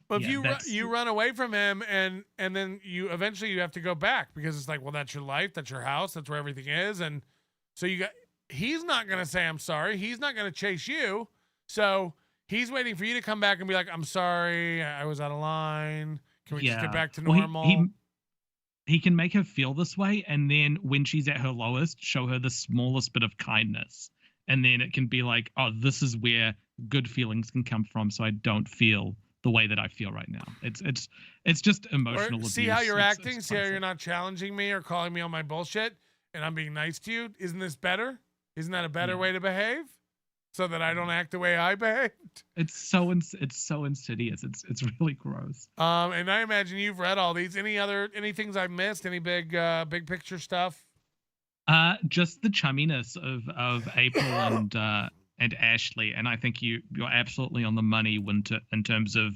But if you run away from him and then you eventually you have to go back because it's like, well, that's your life, that's your house, that's where everything is. And so he's not going to say, I'm sorry. He's not going to chase you. So he's waiting for you to come back and be like, I'm sorry, I was out of line. Can we just get back to normal? Well, he can make her feel this way, and then when she's at her lowest, show her the smallest bit of kindness. And then it can be like, oh, this is where good feelings can come from, so I don't feel the way that I feel right now. It's just emotional abuse. See how you're acting? See how you're not challenging me or calling me on my bullshit, and I'm being nice to you? Isn't this better? Isn't that a better way to behave? So that I don't act the way I behaved. It's so insidious. It's really gross. And I imagine you've read all these. Any things I missed? Any big picture stuff? Just the chumminess of April and Ashley, and I think you're absolutely on the money in terms of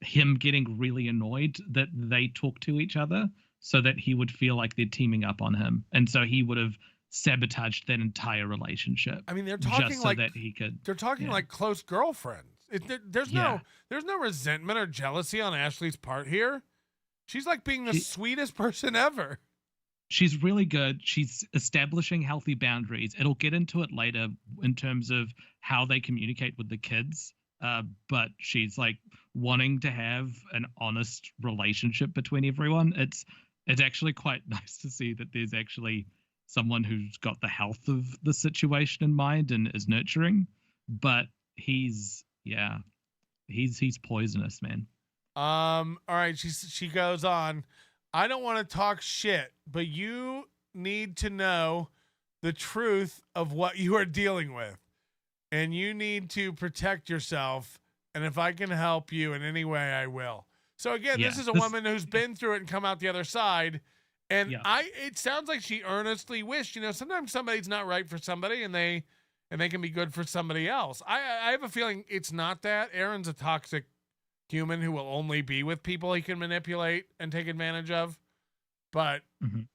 him getting really annoyed that they talk to each other, so that he would feel like they're teaming up on him, and so he would have sabotaged that entire relationship. I mean, they're talking just so like that he could. They're talking like close girlfriends. There's no resentment or jealousy on Ashley's part here. She's like being the sweetest person ever. She's really good. She's establishing healthy boundaries. It'll get into it later in terms of how they communicate with the kids. But she's like wanting to have an honest relationship between everyone. It's actually quite nice to see that there's actually someone who's got the health of the situation in mind and is nurturing, but he's poisonous, man. All right. She goes on. I don't want to talk shit, but you need to know the truth of what you are dealing with, and you need to protect yourself. And if I can help you in any way, I will. So again, this is a woman who's been through it and come out the other side. And it sounds like she earnestly wished, sometimes somebody's not right for somebody and they can be good for somebody else. I have a feeling it's not that. Aaron's a toxic human who will only be with people he can manipulate and take advantage of. But,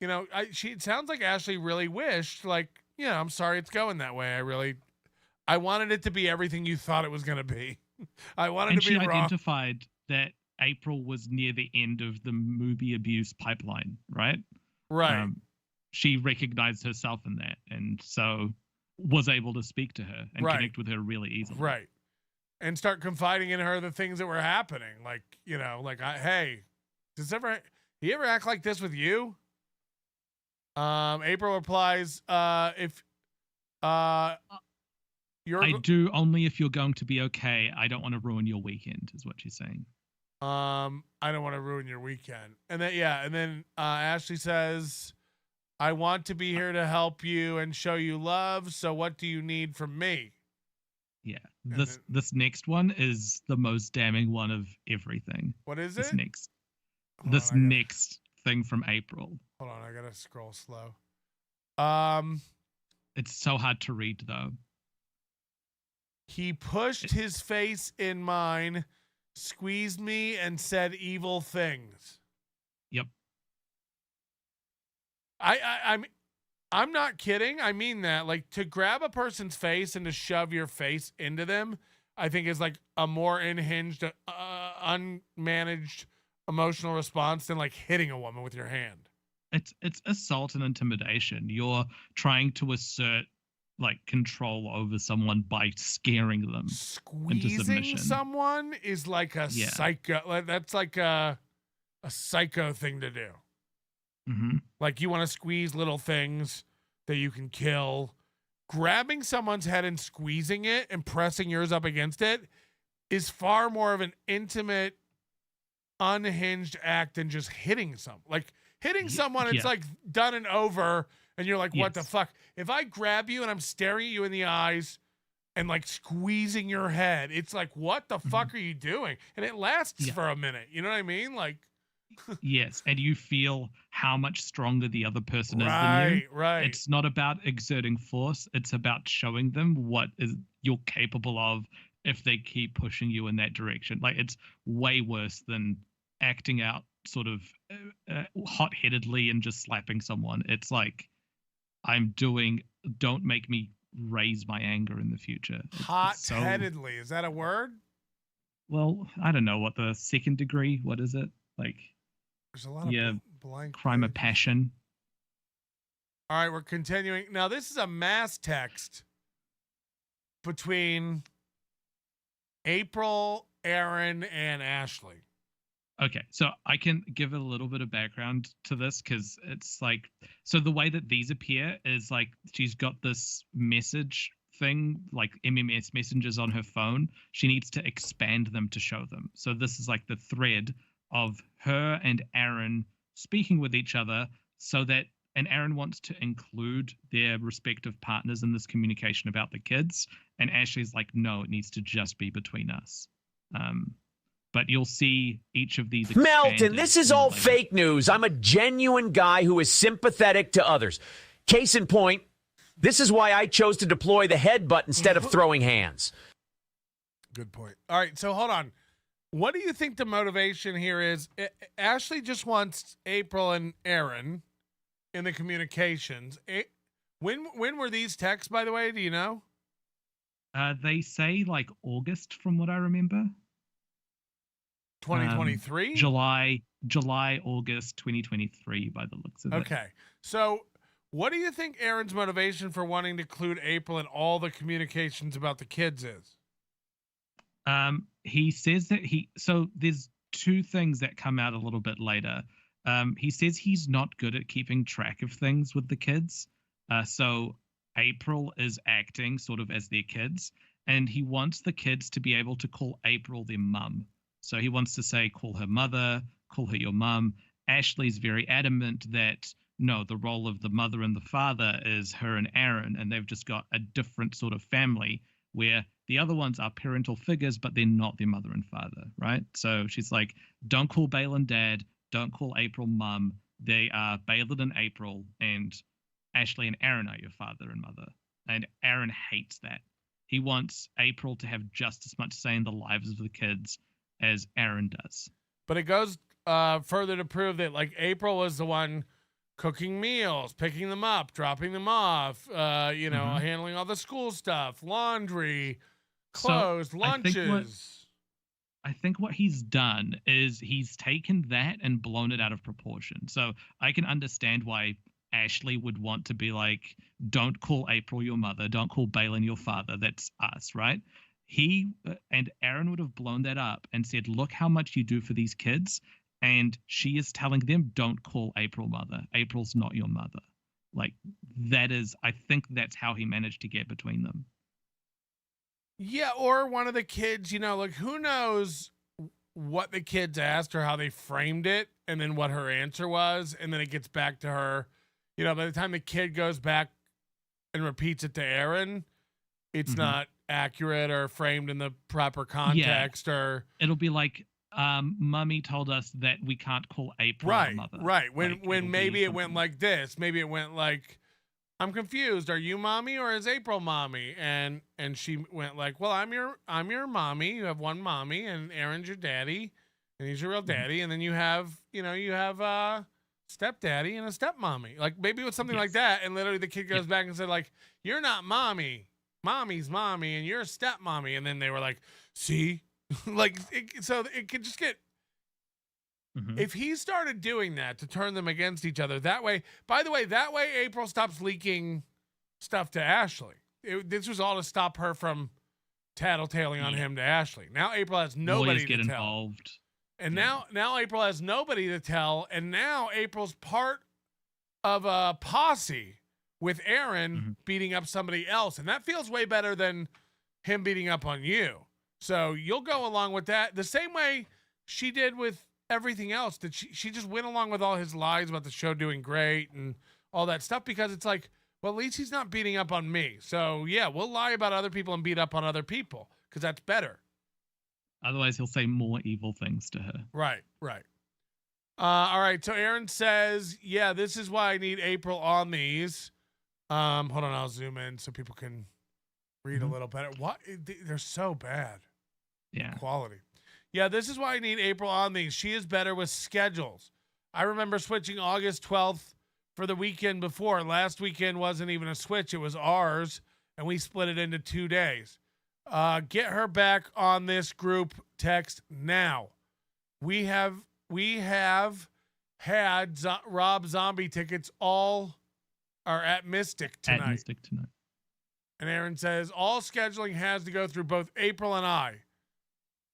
it sounds like Ashley really wished, like, I'm sorry it's going that way. I wanted it to be everything you thought it was going to be. I wanted to be wrong. And she identified that April was near the end of the movie abuse pipeline, right? Right. She recognized herself in that, and so was able to speak to her and connect with her really easily. Right. And start confiding in her the things that were happening. Like, hey, do you ever act like this with you? April replies, if I do only if you're going to be okay. I don't want to ruin your weekend, is what she's saying. I don't want to ruin your weekend. And then Ashley says, I want to be here to help you and show you love. So what do you need from me? Yeah. This next one is the most damning one of everything. What is this it? Next thing from April. Hold on, I gotta scroll slow. It's so hard to read though. He pushed his face in mine, squeezed me, and said evil things. Yep. I'm not kidding. I mean that. Like, to grab a person's face and to shove your face into them, I think is like a more unhinged, unmanaged emotional response than like hitting a woman with your hand. It's assault and intimidation. You're trying to assert like control over someone by scaring them into Squeezing submission. someone is like a psycho. That's like a psycho thing to do. Mm-hmm. Like, you want to squeeze little things that you can kill. Grabbing someone's head and squeezing it and pressing yours up against it is far more of an intimate, unhinged act than just hitting someone. Like, hitting someone, it's like done and over, and you're like, what the fuck? If I grab you and I'm staring at you in the eyes and like squeezing your head, it's like, what the fuck are you doing? And it lasts for a minute. You know what I mean? Like, yes, and you feel how much stronger the other person is than you. Right. It's not about exerting force. It's about showing them what is you're capable of if they keep pushing you in that direction. Like, it's way worse than acting out sort of hot-headedly and just slapping someone. It's like, don't make me raise my anger in the future. Hot-headedly, is that a word? Well, I don't know what the second degree, what is it? Like, there's a lot of blank crime of passion. All right, we're continuing. Now, this is a mass text between April, Aaron, and Ashley. Okay, so I can give a little bit of background to this because it's like, so the way that these appear is like she's got this message thing, like MMS messages on her phone. She needs to expand them to show them. So this is like the thread of her and Aaron speaking with each other so that, and Aaron wants to include their respective partners in this communication about the kids. And Ashley's like, no, it needs to just be between us. But you'll see each of these. Melton, this is all fake news. I'm a genuine guy who is sympathetic to others. Case in point, this is why I chose to deploy the headbutt instead of throwing hands. Good point. All right, so hold on. What do you think the motivation here is? Ashley just wants April and Aaron in the communications. When were these texts, by the way? Do you know? They say like August, from what I remember. 2023? July, August 2023 by the looks of it. Okay. So what do you think Aaron's motivation for wanting to include April in all the communications about the kids is? He says that so there's two things that come out a little bit later. He says he's not good at keeping track of things with the kids. So April is acting sort of as their kids, and he wants the kids to be able to call April their mum. So he wants to say, call her mother, call her your mum. Ashley's very adamant that, no, the role of the mother and the father is her and Aaron, and they've just got a different sort of family where the other ones are parental figures, but they're not their mother and father, right? So she's like, don't call Balin dad, don't call April mum. They are Balin and April, and Ashley and Aaron are your father and mother. And Aaron hates that. He wants April to have just as much say in the lives of the kids as Aaron does. But it goes further to prove that, like, April was the one cooking meals, picking them up, dropping them off, handling all the school stuff, laundry, clothes, lunches. I think what he's done is he's taken that and blown it out of proportion. So I can understand why Ashley would want to be like, don't call April your mother, don't call Balin your father, that's us, right? He and Aaron would have blown that up and said, look how much you do for these kids. And she is telling them, don't call April mother. April's not your mother. Like, that is, I think that's how he managed to get between them. Yeah, or one of the kids, like, who knows what the kids asked or how they framed it and then what her answer was. And then it gets back to her. By the time the kid goes back and repeats it to Aaron, it's not accurate or framed in the proper context. Or it'll be like Mummy told us that we can't call April Right, a mother. right. When Like, it'll maybe be it went like this. Maybe it went like, I'm confused. Are you mommy or is April mommy? And she went like, well, I'm your mommy. You have one mommy, and Aaron's your daddy, and he's your real daddy. And then you have a stepdaddy and a stepmommy. Like maybe it was something like that. And literally the kid goes back and said like, you're not mommy. Mommy's mommy, and you're stepmommy. And then they were like, see, so it could just get. If he started doing that to turn them against each other, that way, by the way, April stops leaking stuff to Ashley. This was all to stop her from tattletaling on him to Ashley. Now April has nobody to tell. Involved. And now April has nobody to tell, and now April's part of a posse with Aaron beating up somebody else, and that feels way better than him beating up on you. So you'll go along with that the same way she did with everything else. That she just went along with all his lies about the show doing great and all that stuff, because it's like, well, at least he's not beating up on me. So yeah, we'll lie about other people and beat up on other people because that's better. Otherwise, he'll say more evil things to her. Right. All right. So Aaron says, yeah, this is why I need April on these. Hold on, I'll zoom in so people can read a little better. What? They're so bad. Yeah. Quality. Yeah, this is why I need April on these. She is better with schedules. I remember switching August 12th for the weekend before. Last weekend wasn't even a switch. It was ours, and we split it into 2 days. Get her back on this group text now. We have had Rob Zombie tickets. All are at Mystic tonight. And Aaron says, all scheduling has to go through both April and I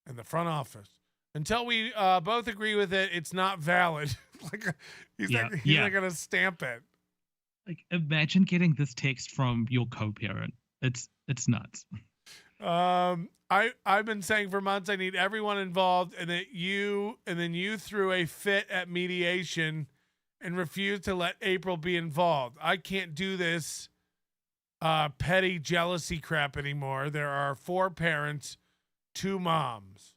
in the front office. Until we both agree with it, it's not valid. He's not going to stamp it. Like, imagine getting this text from your co-parent. It's nuts. I've been saying for months I need everyone involved, and then you threw a fit at mediation and refused to let April be involved. I can't do this petty jealousy crap anymore. There are 4 parents, 2 moms.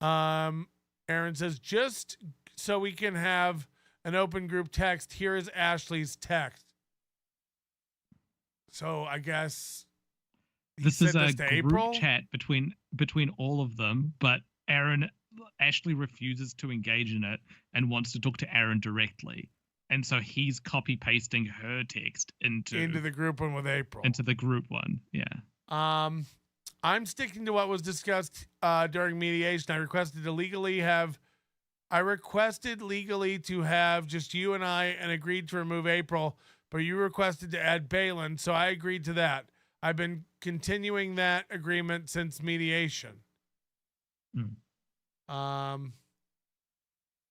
Aaron says, just so we can have an open group text, here is Ashley's text. So I guess this is a group April? chat between all of them, but Ashley refuses to engage in it and wants to talk to Aaron directly. And so he's copy pasting her text into the group one with April. Into the group one. Yeah. I'm sticking to what was discussed during mediation. I requested legally to have just you and I, and agreed to remove April, but you requested to add Balin, so I agreed to that. I've been continuing that agreement since mediation.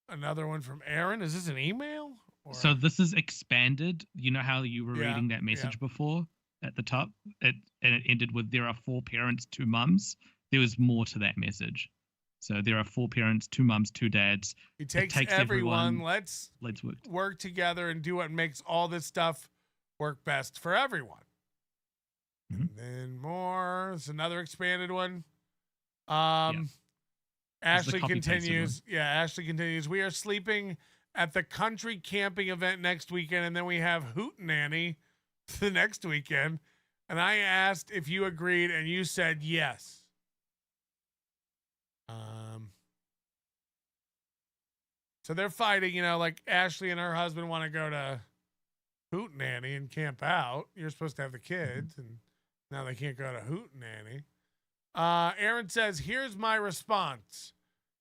Another one from Aaron. Is this an email? Or? So this is expanded. You know how you were reading that message before at the top? And it ended with, there are 4 parents, 2 mums. There was more to that message. So there are 4 parents, 2 mums, 2 dads. It takes everyone. Let's work together and do what makes all this stuff work best for everyone. And then more. There's another expanded one. Ashley continues. Yeah, Ashley continues. We are sleeping at the country camping event next weekend, and then we have Hootenanny the next weekend. And I asked if you agreed, and you said yes. So they're fighting, like Ashley and her husband want to go to Hootenanny and camp out. You're supposed to have the kids, and now they can't go to Hootenanny. Aaron says, here's my response.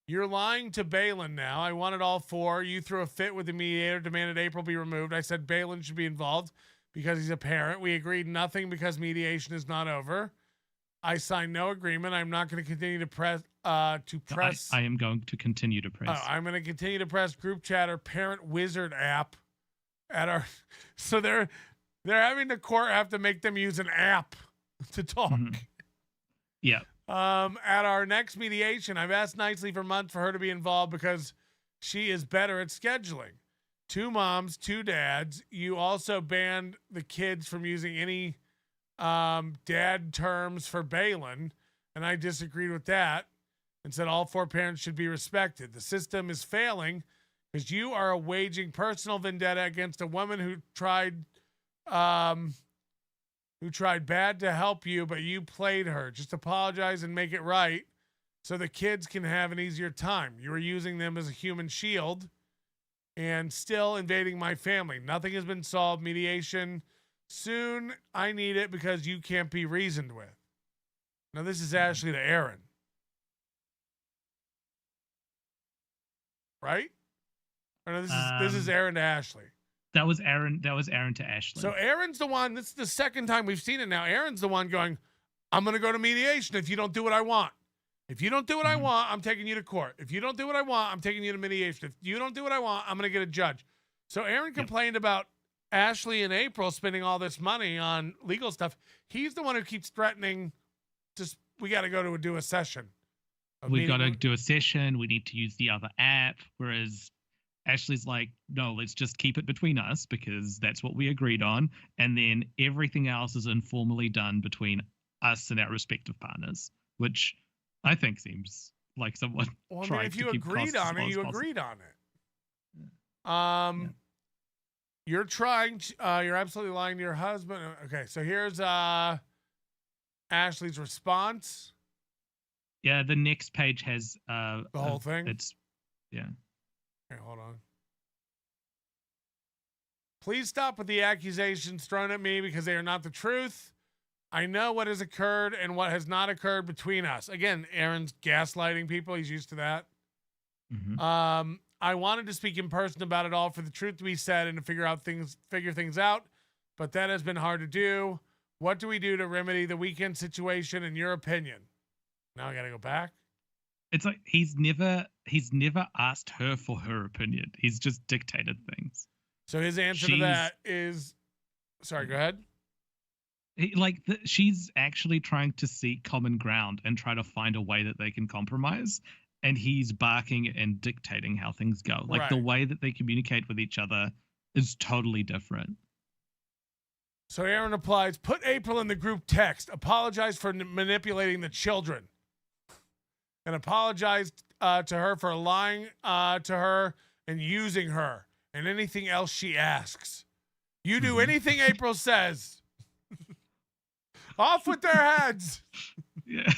You're lying to Balin now. I wanted all 4. You threw a fit with the mediator, demanded April be removed. I said Balin should be involved because he's a parent. We agreed nothing because mediation is not over. I signed no agreement. I'm not going to continue to press. I am going to continue to press. I'm going to continue to press group chatter parent wizard app at our. So they're having the court have to make them use an app to talk. Yeah. At our next mediation, I've asked nicely for months for her to be involved because she is better at scheduling. 2 moms, 2 dads. You also banned the kids from using any dad terms for Balin, and I disagreed with that. and said all 4 parents should be respected. The system is failing because you are waging personal vendetta against a woman who tried bad to help you, but you played her. Just apologize and make it right so the kids can have an easier time. You are using them as a human shield and still invading my family. Nothing has been solved. Mediation soon. I need it because you can't be reasoned with. Now, this is Ashley to Aaron. Right? Or no, this is Aaron to Ashley. That was Aaron to Ashley. So Aaron's the one, this is the second time we've seen it now. Aaron's the one going, I'm going to go to mediation if you don't do what I want. If you don't do what I want, I'm taking you to court. If you don't do what I want, I'm taking you to mediation. If you don't do what I want, I'm going to get a judge. So Aaron complained about Ashley and April spending all this money on legal stuff. He's the one who keeps threatening, we got to do a session. We've got to do a session. We need to use the other app. Whereas Ashley's like, no, let's just keep it between us because that's what we agreed on. And then everything else is informally done between us and our respective partners, which I think seems like someone trying to keep costs as low as possible. Agreed on it. You're trying, you're absolutely lying to your husband. Okay, so here's Ashley's response. Yeah, the next page has the whole thing. Yeah. Okay, hold on. Please stop with the accusations thrown at me because they are not the truth. I know what has occurred and what has not occurred between us. Again, Aaron's gaslighting people. He's used to that. Mm-hmm. I wanted to speak in person about it all for the truth to be said and to figure things out, but that has been hard to do. What do we do to remedy the weekend situation in your opinion? Now I got to go back. It's like he's never asked her for her opinion. He's just dictated things. So his answer to that is, sorry, go ahead. She's actually trying to seek common ground and try to find a way that they can compromise. And he's barking and dictating how things go. Like the way that they communicate with each other is totally different. So Aaron replies, put April in the group text. Apologize for manipulating the children. And apologize to her for lying to her and using her and anything else she asks. You do anything April says. Off with their heads. Yeah.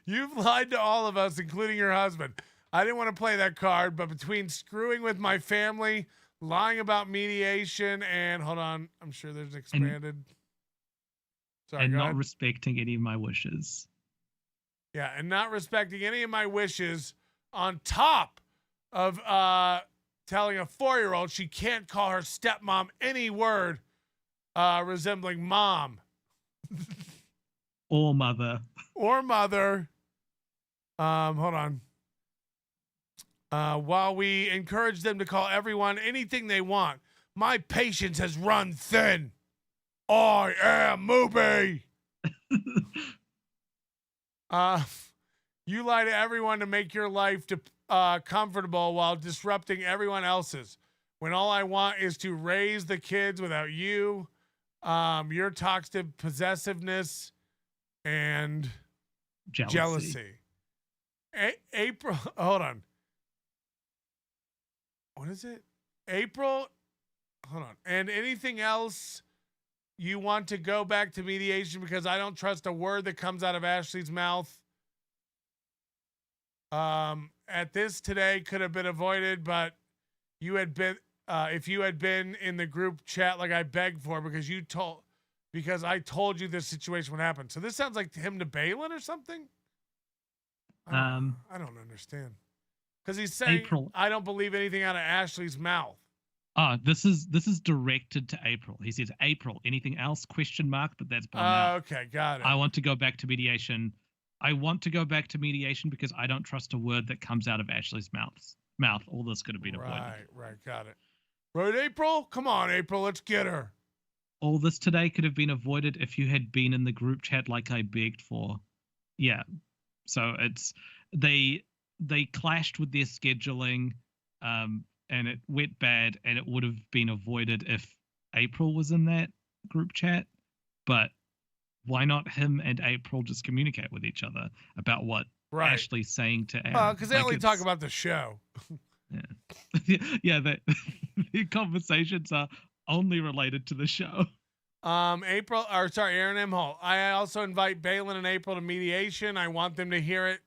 You've lied to all of us, including your husband. I didn't want to play that card, but between screwing with my family, lying about mediation, and hold on, I'm sure there's expanded. And not respecting any of my wishes. Yeah, and not respecting any of my wishes on top of telling a 4-year-old she can't call her stepmom any word resembling mom. Or mother. Or mother. Hold on. While we encourage them to call everyone anything they want, my patience has run thin. I am Mooby. You lie to everyone to make your life comfortable while disrupting everyone else's. When all I want is to raise the kids without you, your toxic possessiveness and jealousy. April, hold on. What is it? April, hold on. And anything else you want to go back to mediation because I don't trust a word that comes out of Ashley's mouth. At this today could have been avoided, but you had been, if you had been in the group chat like I begged for because I told you this situation would happen. So this sounds like him to Balin or something. I don't understand. Because he's saying, April. I don't believe anything out of Ashley's mouth. This is directed to April. He says, April, anything else? ? But that's okay, got it. I want to go back to mediation. I want to go back to mediation because I don't trust a word that comes out of Ashley's mouth. All this could have been avoided. Right, got it. Right, April? Come on, April, let's get her. All this today could have been avoided if you had been in the group chat like I begged for. Yeah. So it's they clashed with their scheduling, and it went bad, and it would have been avoided if April was in that group chat. But why not him and April just communicate with each other about what Right. Ashley saying to Aaron. Because they only talk about the show. Yeah, the conversations are only related to the show. Aaron Imholte. I also invite Balin and April to mediation. I want them to hear it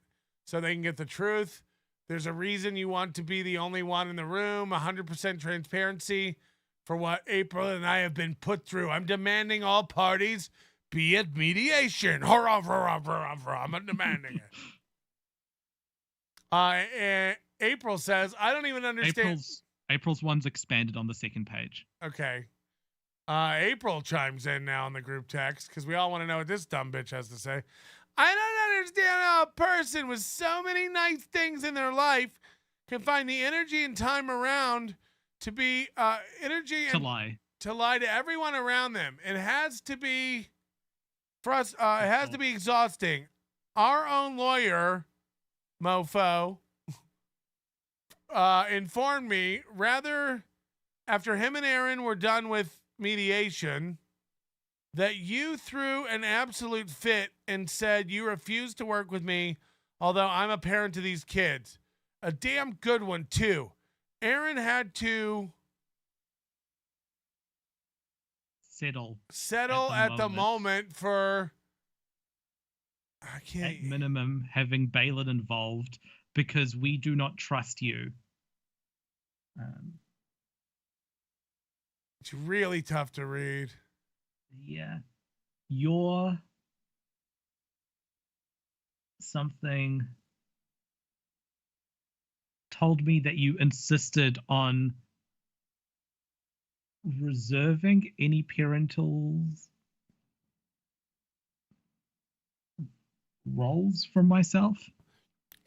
so they can get the truth. There's a reason you want to be the only one in the room. 100% transparency for what April and I have been put through. I'm demanding all parties be at mediation. Hurrah, hurrah, hurrah, hurrah. I'm demanding it. April says, I don't even understand. April's one's expanded on the second page. Okay. April chimes in now in the group text because we all want to know what this dumb bitch has to say. I don't understand how a person with so many nice things in their life can find the energy and time around to be to lie to everyone around them. It has to be for us. It has to be exhausting. Our own lawyer, mofo, informed me rather after him and Aaron were done with mediation that you threw an absolute fit and said you refused to work with me, although I'm a parent to these kids. A damn good one, too. Aaron had to settle at the moment for at minimum having Balin involved because we do not trust you. It's really tough to read. Yeah. You're something told me that you insisted on reserving any parental roles from myself.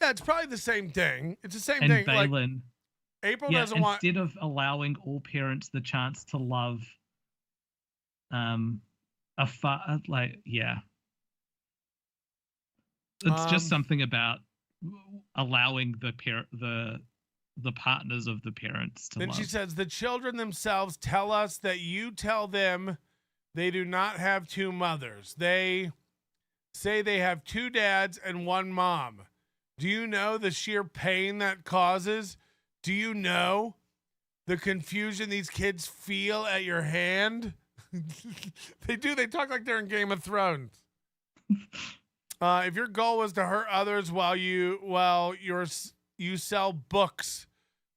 Yeah, it's probably the same thing. It's the same and thing. Balin, April doesn't want. Instead of allowing all parents the chance to love, it's just something about allowing the partners of the parents to then love. She says the children themselves tell us that you tell them they do not have two mothers. They say they have two dads and one mom. Do you know the sheer pain that causes? Do you know the confusion these kids feel at your hand? They do. They talk like they're in Game of Thrones. If your goal was to hurt others while you sell books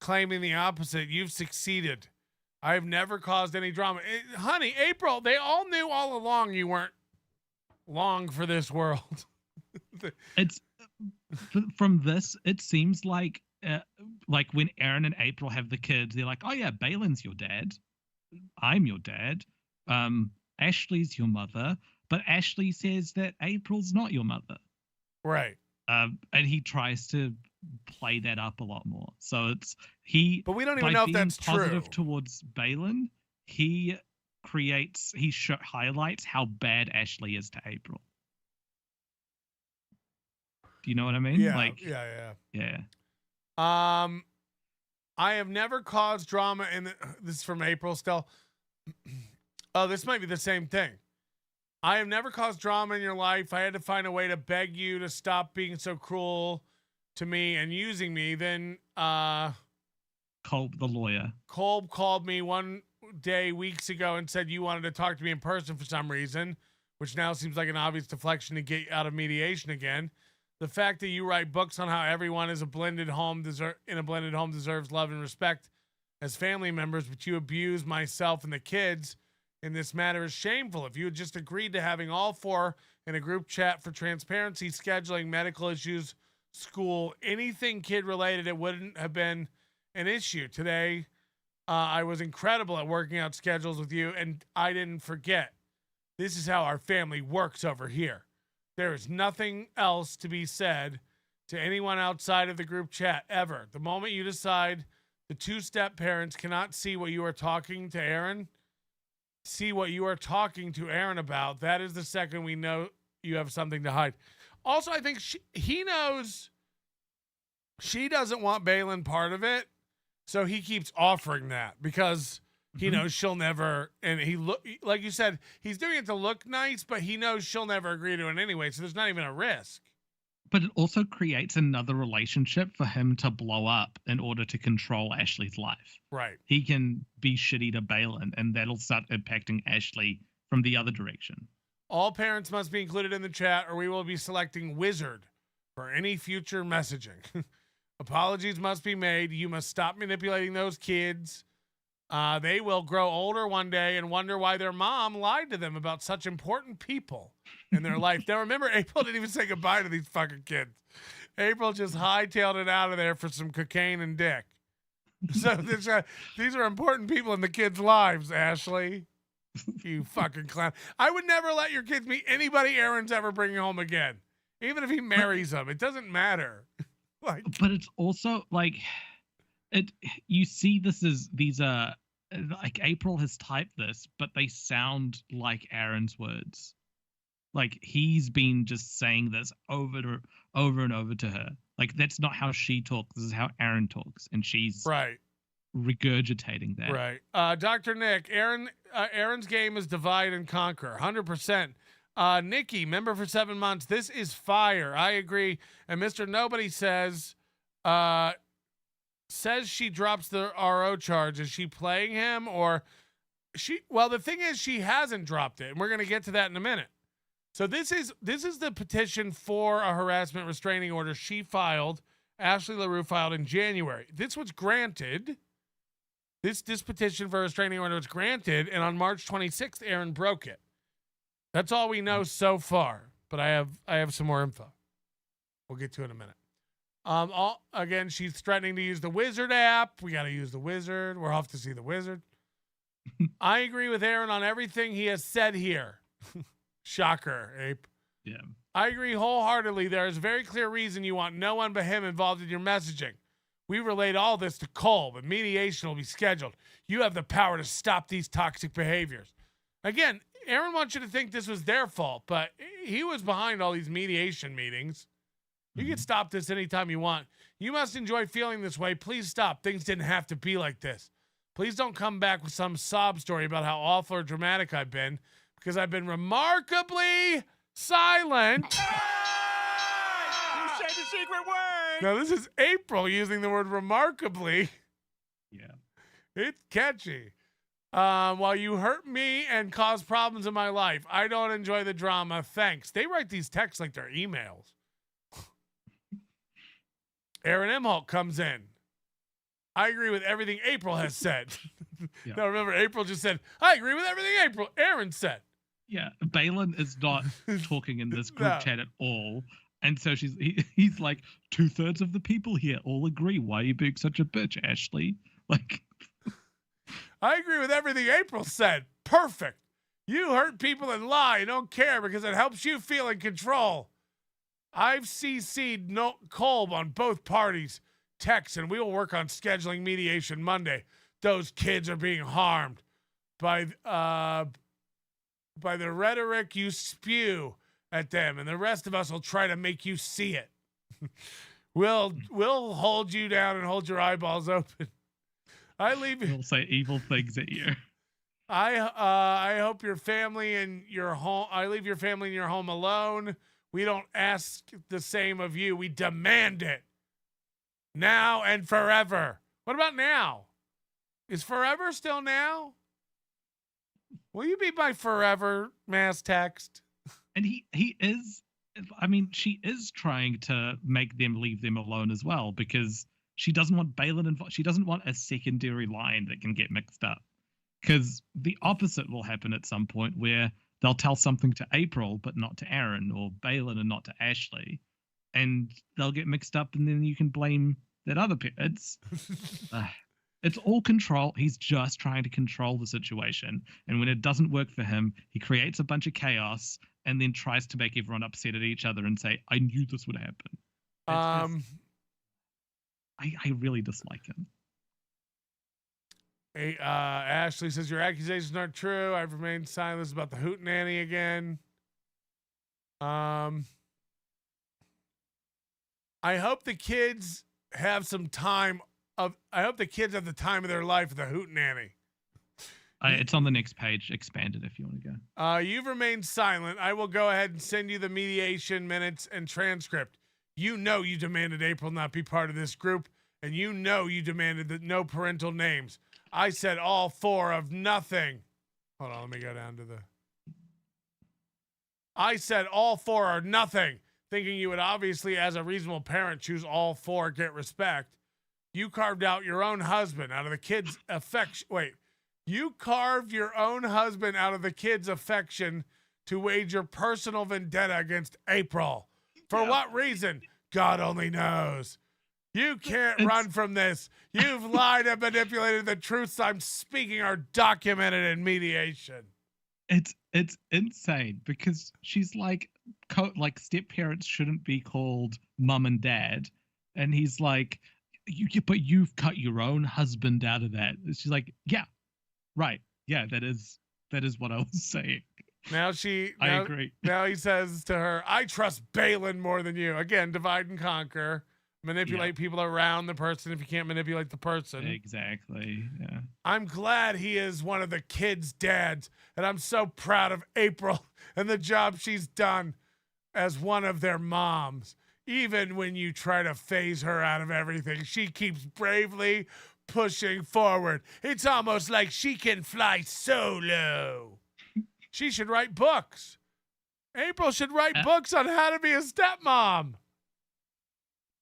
claiming the opposite, you've succeeded. I've never caused any drama. Honey, April, they all knew all along you weren't long for this world. It's from this, it seems like when Aaron and April have the kids, they're like, oh yeah, Balin's your dad. I'm your dad. Ashley's your mother. But Ashley says that April's not your mother. Right. And he tries to play that up a lot more. So but we don't even know if that's positive true. Towards Balin, he highlights how bad Ashley is to April. Do you know what I mean? Yeah. Yeah. I have never caused drama this is from April still. Oh, this might be the same thing. I have never caused drama in your life. I had to find a way to beg you to stop being so cruel to me and using me. Then Kolb, the lawyer. Kolb called me one day weeks ago and said you wanted to talk to me in person for some reason, which now seems like an obvious deflection to get out of mediation again. The fact that you write books on how everyone is in a blended home deserves love and respect as family members, but you abuse myself and the kids in this matter is shameful. If you had just agreed to having all four in a group chat for transparency, scheduling, medical issues, school, anything kid related, it wouldn't have been an issue. Today, I was incredible at working out schedules with you, and I didn't forget. This is how our family works over here. There is nothing else to be said to anyone outside of the group chat ever. The moment you decide the two-step parents cannot see what you are talking to Aaron about, that is the second we know you have something to hide. Also, I think he knows she doesn't want Balin part of it, so he keeps offering that because he knows she'll never, and like you said, he's doing it to look nice, but he knows she'll never agree to it anyway, so there's not even a risk. But it also creates another relationship for him to blow up in order to control Ashley's life. Right. He can be shitty to Balin, and that'll start impacting Ashley from the other direction. All parents must be included in the chat, or we will be selecting Wizard for any future messaging. Apologies must be made. You must stop manipulating those kids. They will grow older one day and wonder why their mom lied to them about such important people in their life. Now, remember, April didn't even say goodbye to these fucking kids. April just hightailed it out of there for some cocaine and dick. So these are important people in the kids' lives, Ashley. You fucking clown. I would never let your kids meet anybody Aaron's ever bringing home again. Even if he marries them. It doesn't matter. But it's also like you see these are like April has typed this, but they sound like Aaron's words. Like he's been just saying this over and over to her. Like that's not how she talks. This is how Aaron talks, and she's regurgitating that. Right. Dr. Nick, Aaron's game is divide and conquer, 100%. Nikki, member for 7 months. This is fire. I agree. And Mr. Nobody says she drops the RO charge. Is she playing him or she? Well, the thing is, she hasn't dropped it, and we're going to get to that in a minute. So this is the petition for a harassment restraining order she filed. Ashley Larue filed in January. This was granted. This petition for a restraining order was granted, and on March 26th, Aaron broke it. That's all we know so far, but I have some more info. We'll get to it in a minute. Again, she's threatening to use the Wizard app. We got to use the Wizard. We're off to see the Wizard. I agree with Aaron on everything he has said here. Shocker, Ape. Yeah. I agree wholeheartedly. There is a very clear reason you want no one but him involved in your messaging. We relate all this to Cole, but mediation will be scheduled. You have the power to stop these toxic behaviors. Again, Aaron wants you to think this was their fault, but he was behind all these mediation meetings. You can stop this anytime you want. You must enjoy feeling this way. Please stop. Things didn't have to be like this. Please don't come back with some sob story about how awful or dramatic I've been, because I've been remarkably silent. You said the secret word. Now, this is April using the word remarkably. Yeah. It's catchy. While you hurt me and cause problems in my life, I don't enjoy the drama. Thanks. They write these texts like they're emails. Aaron Imholte comes in. I agree with everything April has said. Yeah. Now, remember, April just said, I agree with everything Aaron said. Yeah, Balin is not talking in this group chat at all. And so he's like, 2/3 of the people here all agree. Why are you being such a bitch, Ashley? Like, I agree with everything April said. Perfect. You hurt people and lie and don't care because it helps you feel in control. I've CC'd Kolb on both parties' texts, and we will work on scheduling mediation Monday. Those kids are being harmed by the rhetoric you spew at them, and the rest of us will try to make you see it. We'll hold you down and hold your eyeballs open. We'll say evil things at you. I hope your family and your home. I leave your family in your home alone. We don't ask the same of you. We demand it. Now and forever. What about now? Is forever still now? Will you be my forever mass text? And he is, I mean, she is trying to make them leave them alone as well, because she doesn't want Balin involved. She doesn't want a secondary line that can get mixed up. Because the opposite will happen at some point, where they'll tell something to April, but not to Aaron, or Balin and not to Ashley. And they'll get mixed up, and then you can blame that other it's all control. He's just trying to control the situation. And when it doesn't work for him, he creates a bunch of chaos and then tries to make everyone upset at each other and say, I knew this would happen. I really dislike him. Hey, Ashley says, your accusations aren't true. I've remained silent about the hootenanny again. I hope the kids have some time I hope the kids have the time of their life with the hootenanny. It's on the next page, expanded, if you want to go. You've remained silent. I will go ahead and send you the mediation minutes and transcript. You know you demanded April not be part of this group, and you know you demanded that no parental names. I said all 4 of nothing. Hold on, let me go down to the... I said all 4 or nothing, thinking you would obviously, as a reasonable parent, choose all 4, get respect. You carved out your own husband out of the kids' affection. Wait, you carved your own husband out of the kids' affection to wage your personal vendetta against April. For what reason? God only knows. You can't run from this. You've lied and manipulated. The truths I'm speaking are documented in mediation. It's insane because she's like step parents shouldn't be called mum and dad, and he's like, but you've cut your own husband out of that. She's like, yeah, right, yeah, that is what I was saying. I I agree. Now he says to her, I trust Balin more than you. Again, divide and conquer. Manipulate people around the person if you can't manipulate the person. Exactly. Yeah. I'm glad he is one of the kids' dads, and I'm so proud of April and the job she's done as one of their moms. Even when you try to phase her out of everything, she keeps bravely pushing forward. It's almost like she can fly solo. She should write books. April should write books on how to be a stepmom.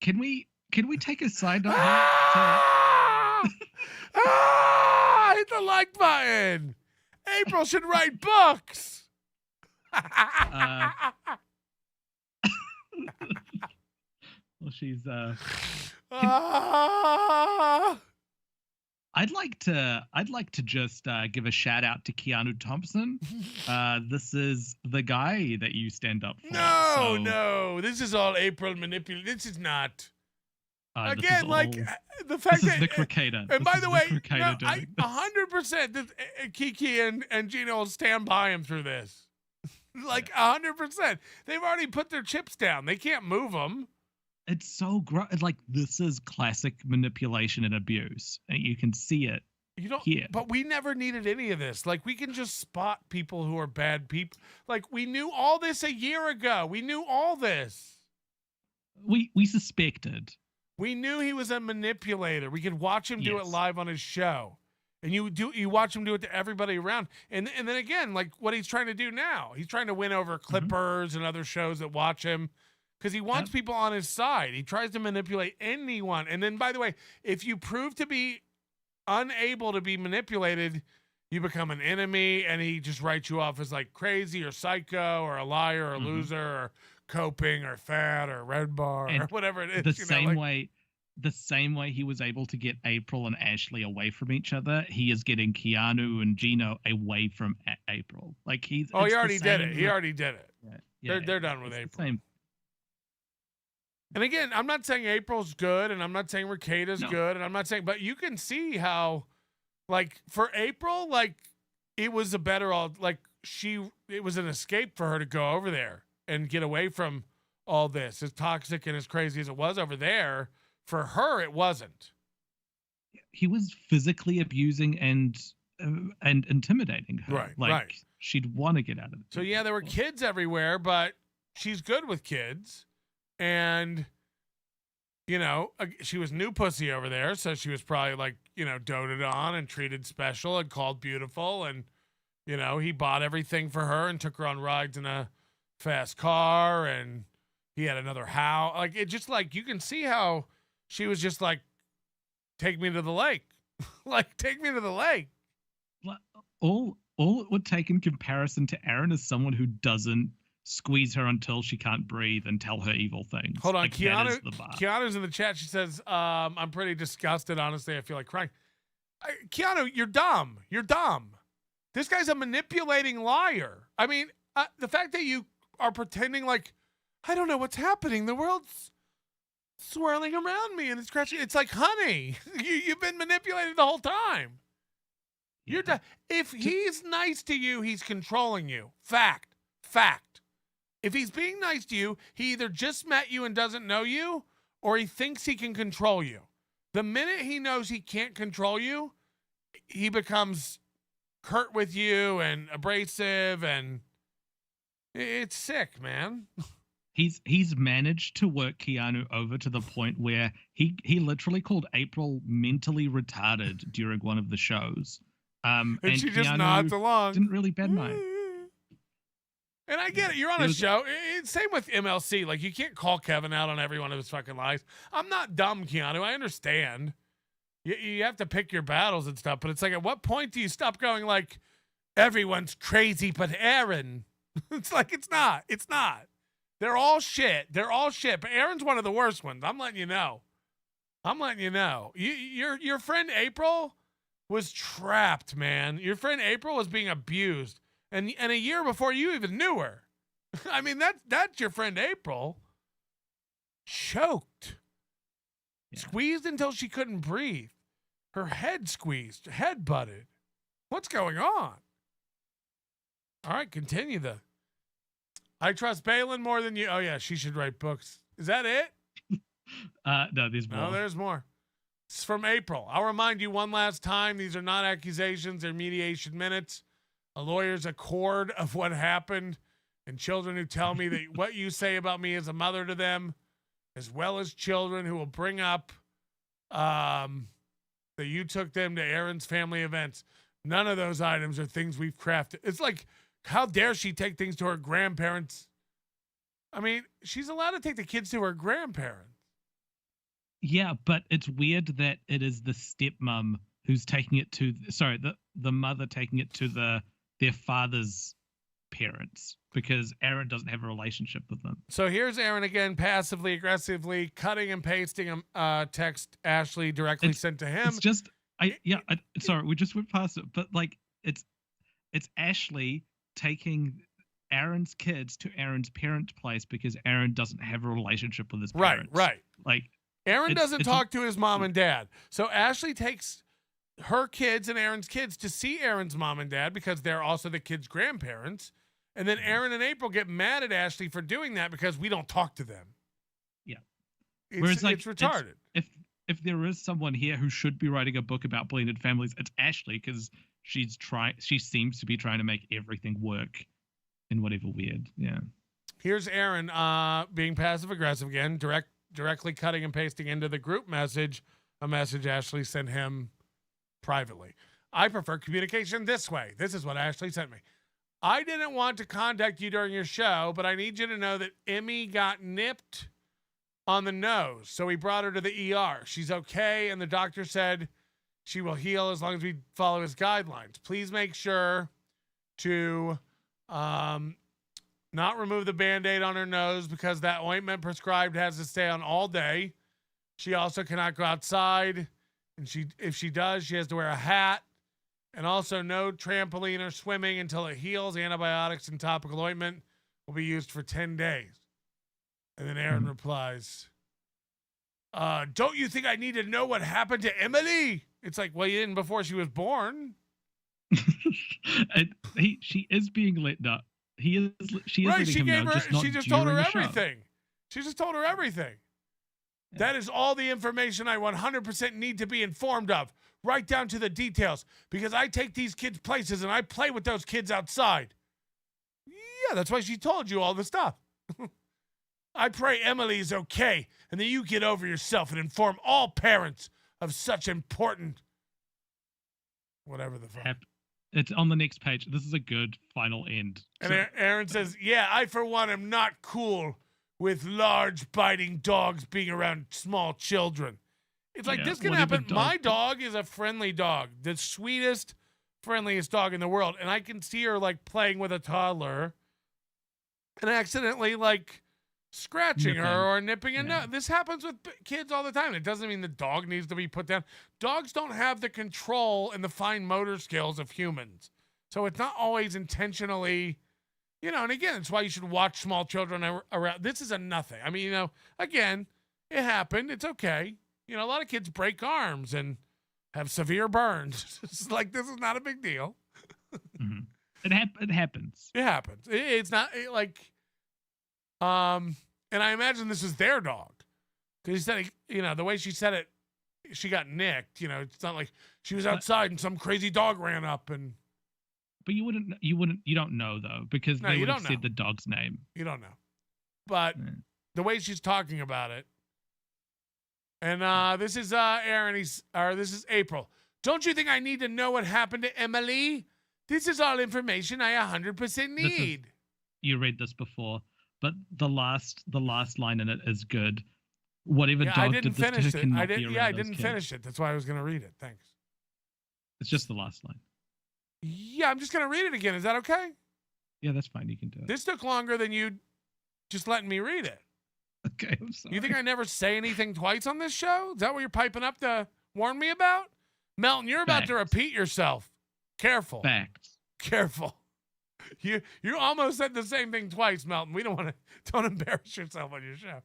Can we take a side note? Hit the like button. April should write books. Well, she's I'd like to just give a shout out to Keanu Thompson. This is the guy that you stand up for. No, this is all April manipulated. This is not. Again, the this fact is that Vic Ricada. And by the way, I 100% Kiki and Gina will stand by him through this. 100%. They've already put their chips down. They can't move them. It's so this is classic manipulation and abuse, and you can see it. But we never needed any of this. We can just spot people who are bad people. We knew all this a year ago. We knew all this. We suspected. We knew he was a manipulator. We could watch him do it live on his show, and you watch him do it to everybody around. And then again, what he's trying to do now, he's trying to win over Clippers and other shows that watch him. Because he wants people on his side. He tries to manipulate anyone. And then, by the way, if you prove to be unable to be manipulated, you become an enemy, and he just writes you off as crazy or psycho or a liar or a loser or coping or fat or red bar or whatever it is. The same way he was able to get April and Ashley away from each other, he is getting Keanu and Gino away from April. He already did it. He already did it. Yeah, they're done with April. And again, I'm not saying April's good, and I'm not saying Ricada's good, and I'm not saying, but you can see how, for April, it was a better, it was an escape for her to go over there and get away from all this. As toxic and as crazy as it was over there, for her, it wasn't. He was physically abusing and intimidating her. Right. She'd want to get out of it. So yeah, there were kids everywhere, but she's good with kids. And, she was new pussy over there, so she was probably doted on and treated special and called beautiful. And, he bought everything for her and took her on rides in a fast car, and he had another house. It just you can see how she was just take me to the lake. Take me to the lake. All it would take in comparison to Aaron is someone who doesn't squeeze her until she can't breathe and tell her evil things. Hold on, Keanu's in the chat. She says, I'm pretty disgusted. Honestly, I feel like crying. Keanu, you're dumb. You're dumb. This guy's a manipulating liar. I mean, the fact that you are pretending I don't know what's happening. The world's swirling around me and it's crashing. It's like, honey, you've been manipulated the whole time. You're if he's nice to you, he's controlling you. Fact. If he's being nice to you, he either just met you and doesn't know you, or he thinks he can control you. The minute he knows he can't control you, he becomes curt with you and abrasive, and it's sick, man. he's managed to work Keanu over to the point where he literally called April mentally retarded during one of the shows. And she just Keanu nods along. Didn't really badmouth. And I get it. You're on a show. Same with MLC. Like, you can't call Kevin out on every one of his fucking lies. I'm not dumb, Keanu. I understand. You have to pick your battles and stuff. But it's like, at what point do you stop going like, everyone's crazy but Aaron? It's like, it's not. It's not. They're all shit. They're all shit. But Aaron's one of the worst ones. I'm letting you know. I'm letting you know. Your friend April was trapped, man. Your friend April was being abused. And a year before you even knew her. I mean, that's your friend April. Choked. Yeah. Squeezed until she couldn't breathe. Her head squeezed. Head butted. What's going on? All right, continue the. I trust Balin more than you. Oh, yeah, she should write books. Is that it? No, there's more. No, there's more. It's from April. I'll remind you one last time. These are not accusations. They're mediation minutes. A lawyer's accord of what happened, and children who tell me that what you say about me is a mother to them, as well as children who will bring up that you took them to Aaron's family events. None of those items are things we've crafted. It's like, how dare she take things to her grandparents? I mean, she's allowed to take the kids to her grandparents. Yeah, but it's weird that it is the stepmom who's taking it to, the mother taking it to their father's parents, because Aaron doesn't have a relationship with them. So here's Aaron again, passively aggressively cutting and pasting a text Ashley directly sent to him. It's just, sorry, we just went past it, but like it's Ashley taking Aaron's kids to Aaron's parents' place because Aaron doesn't have a relationship with his parents. Right. Like Aaron doesn't talk to his mom and dad. So Ashley takes her kids and Aaron's kids to see Aaron's mom and dad because they're also the kids' grandparents. And then Aaron and April get mad at Ashley for doing that because we don't talk to them. Yeah. It's retarded. If there is someone here who should be writing a book about blended families, it's Ashley, because she seems to be trying to make everything work in whatever weird. Yeah. Here's Aaron being passive aggressive again, directly cutting and pasting into the group message a message Ashley sent him privately. I prefer communication this way. This is what Ashley sent me. I didn't want to contact you during your show, but I need you to know that Emmy got nipped on the nose. So we brought her to the ER. She's okay. And the doctor said she will heal as long as we follow his guidelines. Please make sure to not remove the Band-Aid on her nose because that ointment prescribed has to stay on all day. She also cannot go outside. And if she does, she has to wear a hat. And also no trampoline or swimming until it heals. Antibiotics and topical ointment will be used for 10 days. And then Aaron replies, don't you think I need to know what happened to Emily? It's like, well, you didn't before she was born. She is being let up. She is right, letting him know, just not she just told her during the show. everything. She just told her everything. Yeah. That is all the information I 100% need to be informed of, right down to the details, because I take these kids places and I play with those kids outside. Yeah, that's why she told you all the stuff. I pray Emily is okay and that you get over yourself and inform all parents of such important whatever the fuck. It's on the next page. This is a good final end. And Aaron says, yeah, I for one am not cool with large biting dogs being around small children. It's like, this can happen. My dog is a friendly dog, the sweetest, friendliest dog in the world. And I can see her like playing with a toddler and accidentally like scratching her or nipping a nose. This happens with kids all the time. It doesn't mean the dog needs to be put down. Dogs don't have the control and the fine motor skills of humans. So it's not always intentionally, and again, it's why you should watch small children around. This is a nothing. I mean, again, it happened. It's okay. A lot of kids break arms and have severe burns. It's like, this is not a big deal. Mm-hmm. It happens. It happens. It's not and I imagine this is their dog. Because he said, the way she said it, she got nicked. It's not like she was outside and some crazy dog ran up and. But you don't know though, because they would have said the dog's name. You don't know. but the way she's talking about it. And this is Aaron. This is April. Don't you think I need to know what happened to Emily? This is all information I 100% need. You read this before, but the last line in it is good. Whatever dog I didn't did this finish to her it. cannot be around I those didn't kids. finish it. That's why I was going to read it. Thanks. It's just the last line. Yeah, I'm just going to read it again. Is that okay? Yeah, that's fine. You can do it. This took longer than you just letting me read it. Okay, I'm sorry. You think I never say anything twice on this show? Is that what you're piping up to warn me about? Melton, you're about to repeat yourself. Careful. Facts. Careful. You almost said the same thing twice, Melton. We don't embarrass yourself on your show.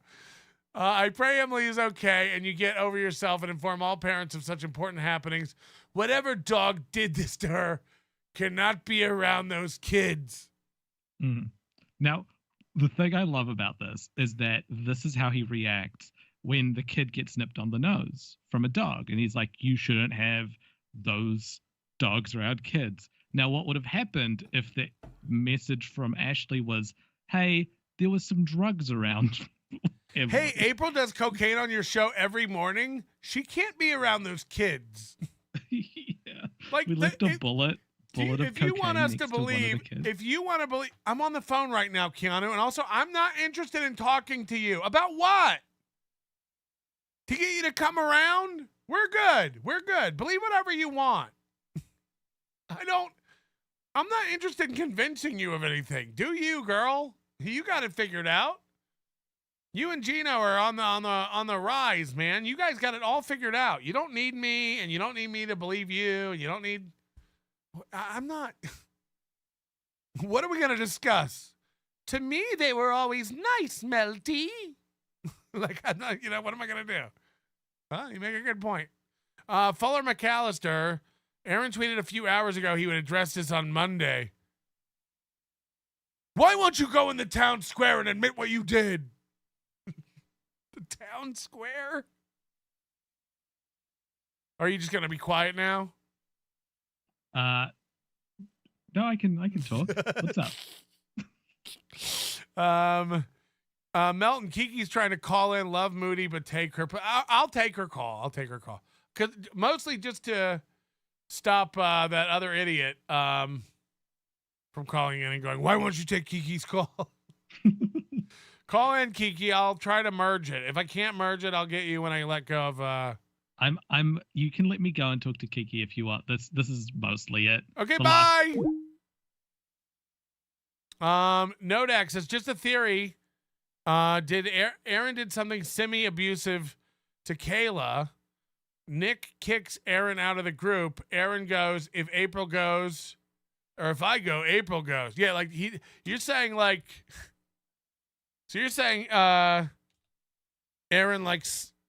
I pray Emily is okay and you get over yourself and inform all parents of such important happenings. Whatever dog did this to her cannot be around those kids. Mm. Now, the thing I love about this is that this is how he reacts when the kid gets nipped on the nose from a dog. And he's like, you shouldn't have those dogs around kids. Now, what would have happened if the message from Ashley was, hey, there was some drugs around? Hey, April does cocaine on your show every morning. She can't be around those kids. Yeah. Like we left a bullet of if you want cocaine us next to to one of the believe, kids. if you want to believe, I'm on the phone right now, Keanu, and also I'm not interested in talking to you. About what? To get you to come around? We're good. We're good. Believe whatever you want. I'm not interested in convincing you of anything. Do you, girl? You got it figured out. You and Gino are on the rise, man. You guys got it all figured out. You don't need me, and you don't need me to believe you. You don't need. I'm not. What are we gonna discuss? To me, they were always nice, Melty. Like I'm not. You know what am I gonna do? Huh? You make a good point. Fuller McAllister. Aaron tweeted a few hours ago he would address this on Monday. Why won't you go in the town square and admit what you did? The town square? Are you just gonna be quiet now? No, I can talk. What's up? Melton, Kiki's trying to call in, love Moody, but take her. I'll take her call. Cause mostly just to stop that other idiot from calling in and going, why won't you take Kiki's call? Call in, Kiki. I'll try to merge it. If I can't merge it, I'll get you when I let go of. You can let me go and talk to Kiki if you want. This is mostly it. Okay, bye. Nodex, it's just a theory. Aaron did something semi-abusive to Kayla. Nick kicks Aaron out of the group. Aaron goes, if April goes, or if I go, April goes. Yeah, like you're saying like. So you're saying Aaron like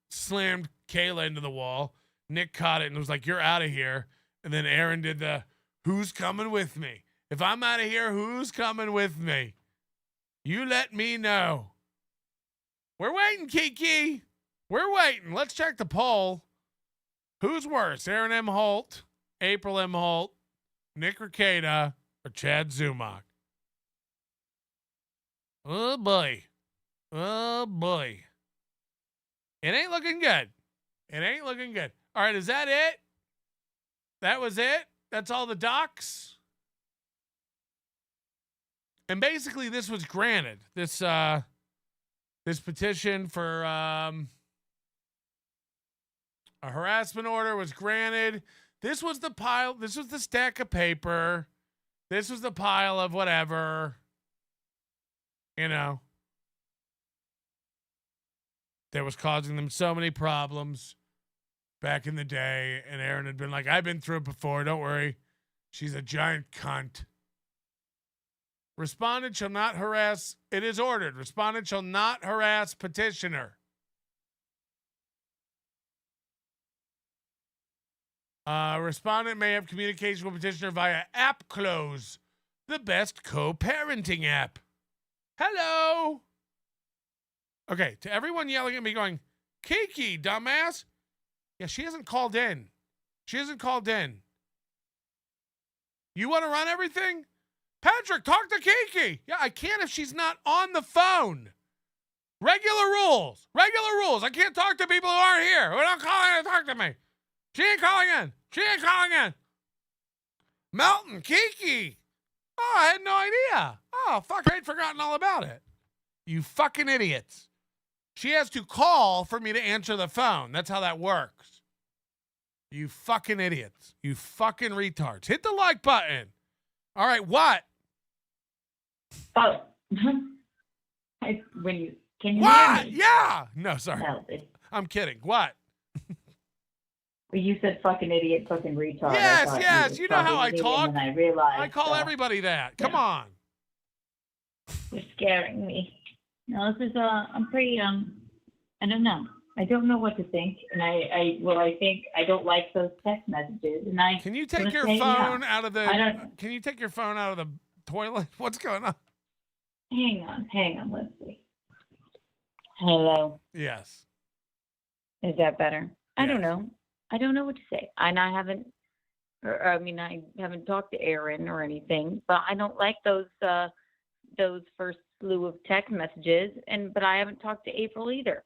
slammed Kayla into the wall. Nick caught it and was like, you're out of here. And then Aaron did the, who's coming with me? If I'm out of here, who's coming with me? You let me know. We're waiting, Kiki. We're waiting. Let's check the poll. Who's worse, Aaron Imholte, April Imholte, Nick Rekieta, or Chad Zumach? Oh, boy. Oh, boy. It ain't looking good. It ain't looking good. All right, is that it? That was it? That's all the docs? And basically, this was granted. This petition for a harassment order was granted. This was the pile. This was the stack of paper. This was the pile of whatever. You know, that was causing them so many problems back in the day. And Aaron had been like, I've been through it before. Don't worry. She's a giant cunt. Respondent shall not harass. It is ordered. Respondent shall not harass petitioner. Respondent may have communication with petitioner via app close, the best co-parenting app. Hello. Okay, to everyone yelling at me going, Kiki, dumbass. Yeah, she hasn't called in. She hasn't called in. You want to run everything? Patrick, talk to Kiki. Yeah, I can't if she's not on the phone. Regular rules. Regular rules. I can't talk to people who aren't here. Who don't call in to talk to me. She ain't calling in. She ain't calling in. Melton, Kiki. Oh, I had no idea. Oh, fuck, I'd forgotten all about it. You fucking idiots. She has to call for me to answer the phone. That's how that works. You fucking idiots. You fucking retards. Hit the like button. All right, what? Oh. Can you What? hear me? Yeah. No, sorry. No, I'm kidding. What? you said fucking idiot, fucking retard. Yes. You know how I talk. And I realized. I call everybody that. Come on. You're scaring me. No, this is I'm pretty I don't know. I don't know what to think, and I think I don't like those text messages. And I can you take your phone out of the? Can you take your phone out of the toilet? What's going on? Hang on. Let's see. Hello. Yes. Is that better? I don't know. I don't know what to say, and I haven't talked to Aaron or anything, but I don't like those first slew of text messages, but I haven't talked to April either.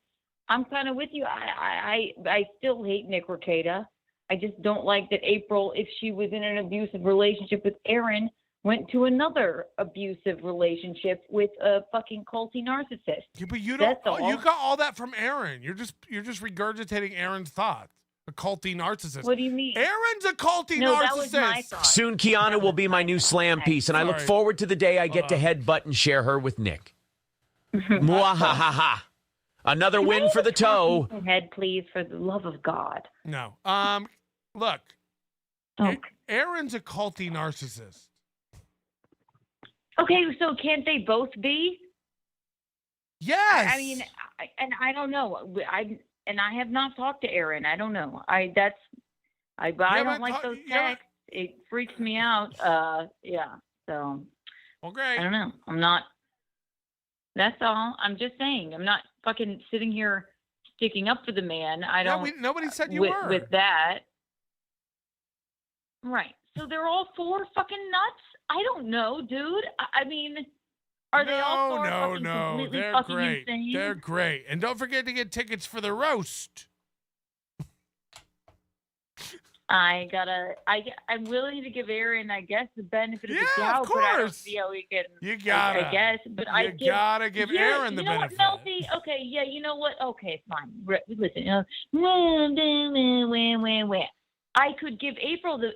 I'm kind of with you. I still hate Nick Rekieta. I just don't like that April, if she was in an abusive relationship with Aaron, went to another abusive relationship with a fucking culty narcissist. Yeah, but you don't. You got all that from Aaron. You're just regurgitating Aaron's thoughts. A culty narcissist. What do you mean? Aaron's a culty narcissist. That was my thought. Soon, Kiana will be my new slam piece, and I look forward to the day I get to headbutt and share her with Nick. Mwahaha. Another win for the toe. Head, please, for the love of God. No. Look. Aaron's a culty narcissist. Okay, so can't they both be? Yes. I mean, I don't know. I have not talked to Aaron. I don't know. I don't like those texts. It freaks me out. Yeah. So. Well, great. I don't know. I'm not. That's all. I'm just saying. I'm not fucking sitting here sticking up for the man. I don't. Nobody said you were. With that. Right. So they're all four fucking nuts? I don't know, dude. I mean, are they all four fucking completely they're fucking great. insane? They're great. And don't forget to get tickets for the roast. I'm willing to give Aaron, I guess, the benefit of the doubt, of course. But I don't see how we can. You gotta. I guess, but you gotta give Aaron the benefit. You know what, Melty? Okay, yeah, you know what? Okay, fine. Listen, I could give April the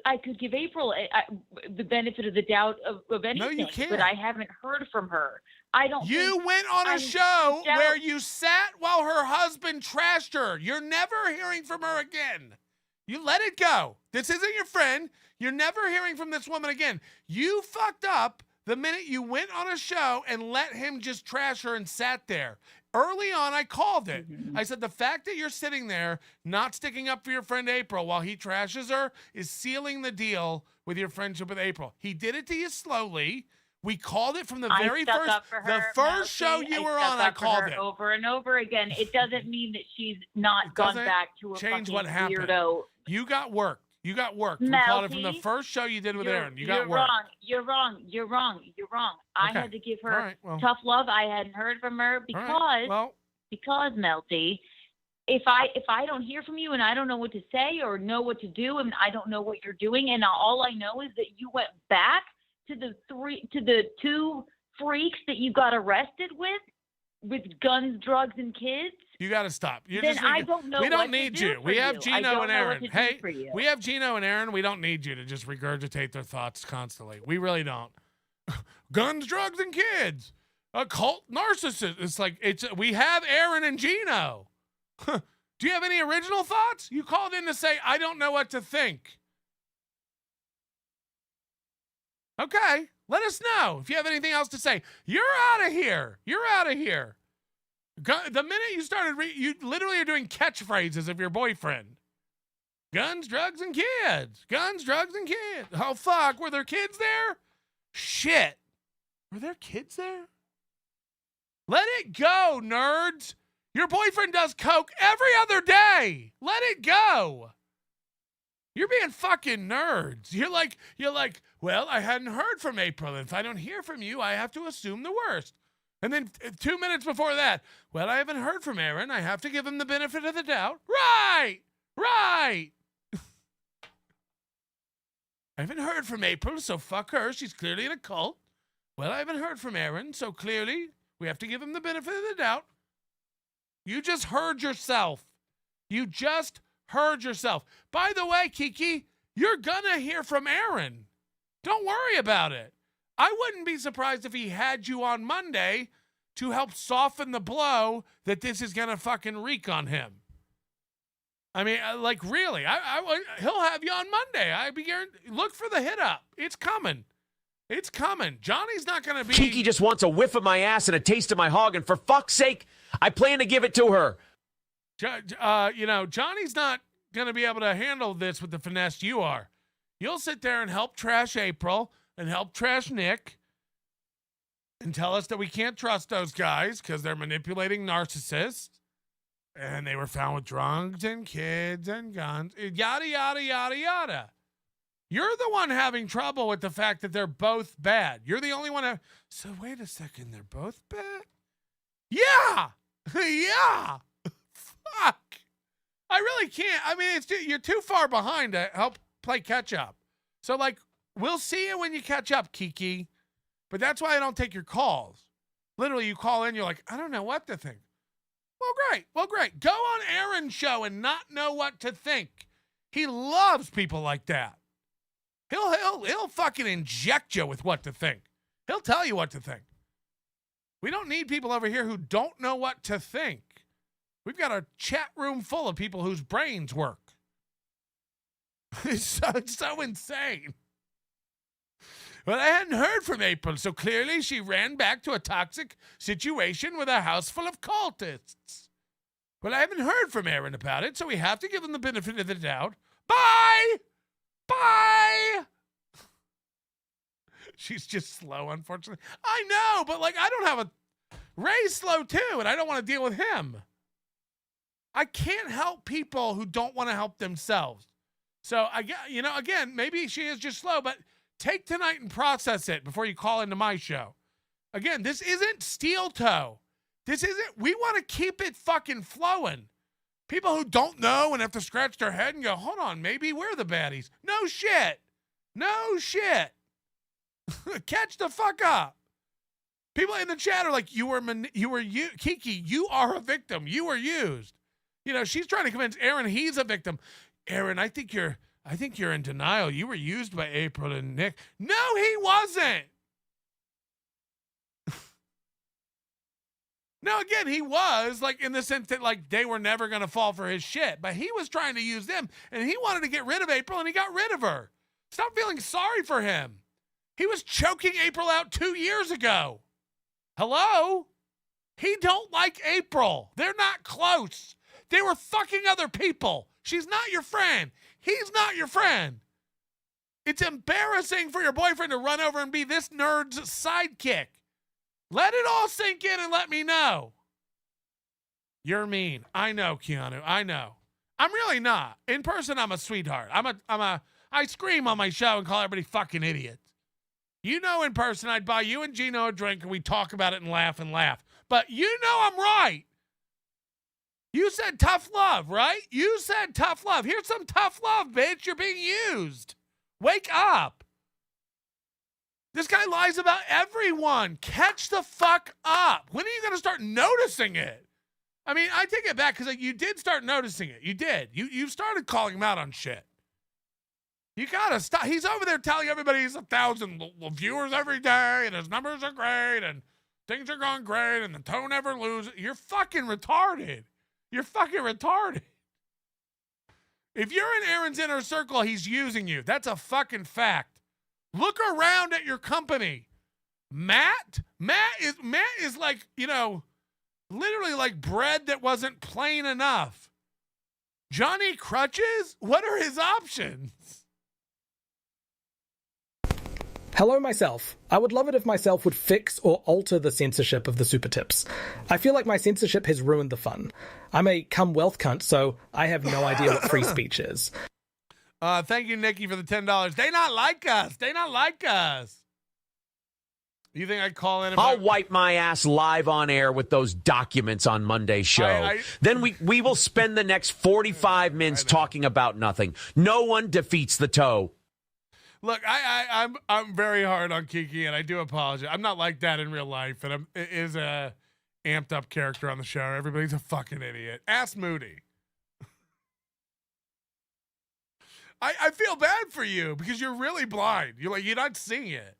benefit of the doubt of anything. No, you can't. But I haven't heard from her. I don't. You went on a show where you sat while her husband trashed her. You're never hearing from her again. You let it go. This isn't your friend. You're never hearing from this woman again. You fucked up the minute you went on a show and let him just trash her and sat there. Early on, I called it. Mm-hmm. I said, the fact that you're sitting there not sticking up for your friend April while he trashes her is sealing the deal with your friendship with April. He did it to you slowly. We called it from the very first show you were on. I called it over and over again. It doesn't mean that she's not gone back to a change fucking what happened. Weirdo. You got worked. We called it from the first show you did with Aaron. You got worked. You're wrong. I Okay. had to give her Right, well. tough love. I hadn't heard from her because Melty, if I don't hear from you and I don't know what to say or know what to do and I don't know what you're doing and all I know is that you went back to the two freaks that you got arrested with guns, drugs, and kids. You got to stop. I don't know. We don't what need to do you. for We have you. Gino I don't and know Aaron. what to Hey, do for you. we have Gino and Aaron. We don't need you to just regurgitate their thoughts constantly. We really don't. Guns, drugs, and kids. A cult narcissist. We have Aaron and Gino. Do you have any original thoughts? You called in to say, I don't know what to think. Okay. Let us know if you have anything else to say. You're out of here. The minute you started, you literally are doing catchphrases of your boyfriend. Guns, drugs, and kids. Guns, drugs, and kids. Oh, fuck. Were there kids there? Shit. Were there kids there? Let it go, nerds. Your boyfriend does coke every other day. Let it go. You're being fucking nerds. You're like, well, I hadn't heard from April. If I don't hear from you, I have to assume the worst. And then 2 minutes before that, well, I haven't heard from Aaron. I have to give him the benefit of the doubt. Right. I haven't heard from April, so fuck her. She's clearly in a cult. Well, I haven't heard from Aaron, so clearly we have to give him the benefit of the doubt. You just heard yourself. By the way, Kiki, you're gonna hear from Aaron. Don't worry about it. I wouldn't be surprised if he had you on Monday to help soften the blow that this is gonna fucking wreak on him. I mean, like, really, he'll have you on Monday. Look for the hit up. It's coming. Johnny's not going to be... Kiki just wants a whiff of my ass and a taste of my hog, and for fuck's sake, I plan to give it to her. Johnny's not going to be able to handle this with the finesse you are. You'll sit there and help trash April and help trash Nick and tell us that we can't trust those guys because they're manipulating narcissists. And they were found with drugs and kids and guns, yada, yada, yada, yada. You're the one having trouble with the fact that they're both bad. You're the only one. So wait a second, they're both bad? Yeah. Fuck. I really can't. I mean, you're too far behind to help play catch up. So, like, we'll see you when you catch up, Kiki. But that's why I don't take your calls. Literally, you call in, you're like, I don't know what to think. Well, great. Go on Aaron's show and not know what to think. He loves people like that. He'll fucking inject you with what to think. He'll tell you what to think. We don't need people over here who don't know what to think. We've got a chat room full of people whose brains work. It's so insane. Well, I hadn't heard from April, so clearly she ran back to a toxic situation with a house full of cultists. Well, I haven't heard from Aaron about it, so we have to give him the benefit of the doubt. Bye! She's just slow, unfortunately. I know, but, like, I don't have Ray's slow, too, and I don't want to deal with him. I can't help people who don't want to help themselves. So, again, maybe she is just slow, but... take tonight and process it before you call into my show. Again, this isn't steel toe. We want to keep it fucking flowing. People who don't know and have to scratch their head and go, hold on, maybe we're the baddies. No shit. Catch the fuck up. People in the chat are like, Kiki, you are a victim. You were used. She's trying to convince Aaron he's a victim. Aaron, I think you're in denial. You were used by April and Nick. No, he wasn't. No, again, he was, like, in the sense that, like, they were never going to fall for his shit. But he was trying to use them, and he wanted to get rid of April, and he got rid of her. Stop feeling sorry for him. He was choking April out 2 years ago. Hello? He don't like April. They're not close. They were fucking other people. She's not your friend. He's not your friend. It's embarrassing for your boyfriend to run over and be this nerd's sidekick. Let it all sink in and let me know. You're mean. I know, Keanu. I know. I'm really not. In person, I'm a sweetheart. I scream on my show and call everybody fucking idiots. In person, I'd buy you and Gino a drink and we'd talk about it and laugh and laugh. But I'm right. You said tough love, right? You said tough love. Here's some tough love, bitch. You're being used. Wake up. This guy lies about everyone. Catch the fuck up. When are you going to start noticing it? I mean, I take it back because you did start noticing it. You did. You started calling him out on shit. You got to stop. He's over there telling everybody he's 1,000 viewers every day and his numbers are great and things are going great and the tone never loses. You're fucking retarded. You're fucking retarded. If you're in Aaron's inner circle, he's using you. That's a fucking fact. Look around at your company. Matt is like, literally like bread that wasn't plain enough. Johnny Crutches? What are his options? Hello, myself. I would love it if myself would fix or alter the censorship of the super tips. I feel like my censorship has ruined the fun. I'm a cum wealth cunt, so I have no idea what free speech is. Thank you, Nikki, for the $10. They not like us. You think I'd call in? I'll wipe my ass live on air with those documents on Monday's show. Then we will spend the next 45 minutes talking about nothing. No one defeats the toe. Look, I'm very hard on Kiki, and I do apologize. I'm not like that in real life, and it is a amped up character on the show. Everybody's a fucking idiot. Ask Moody. I feel bad for you because you're really blind. You're not seeing it.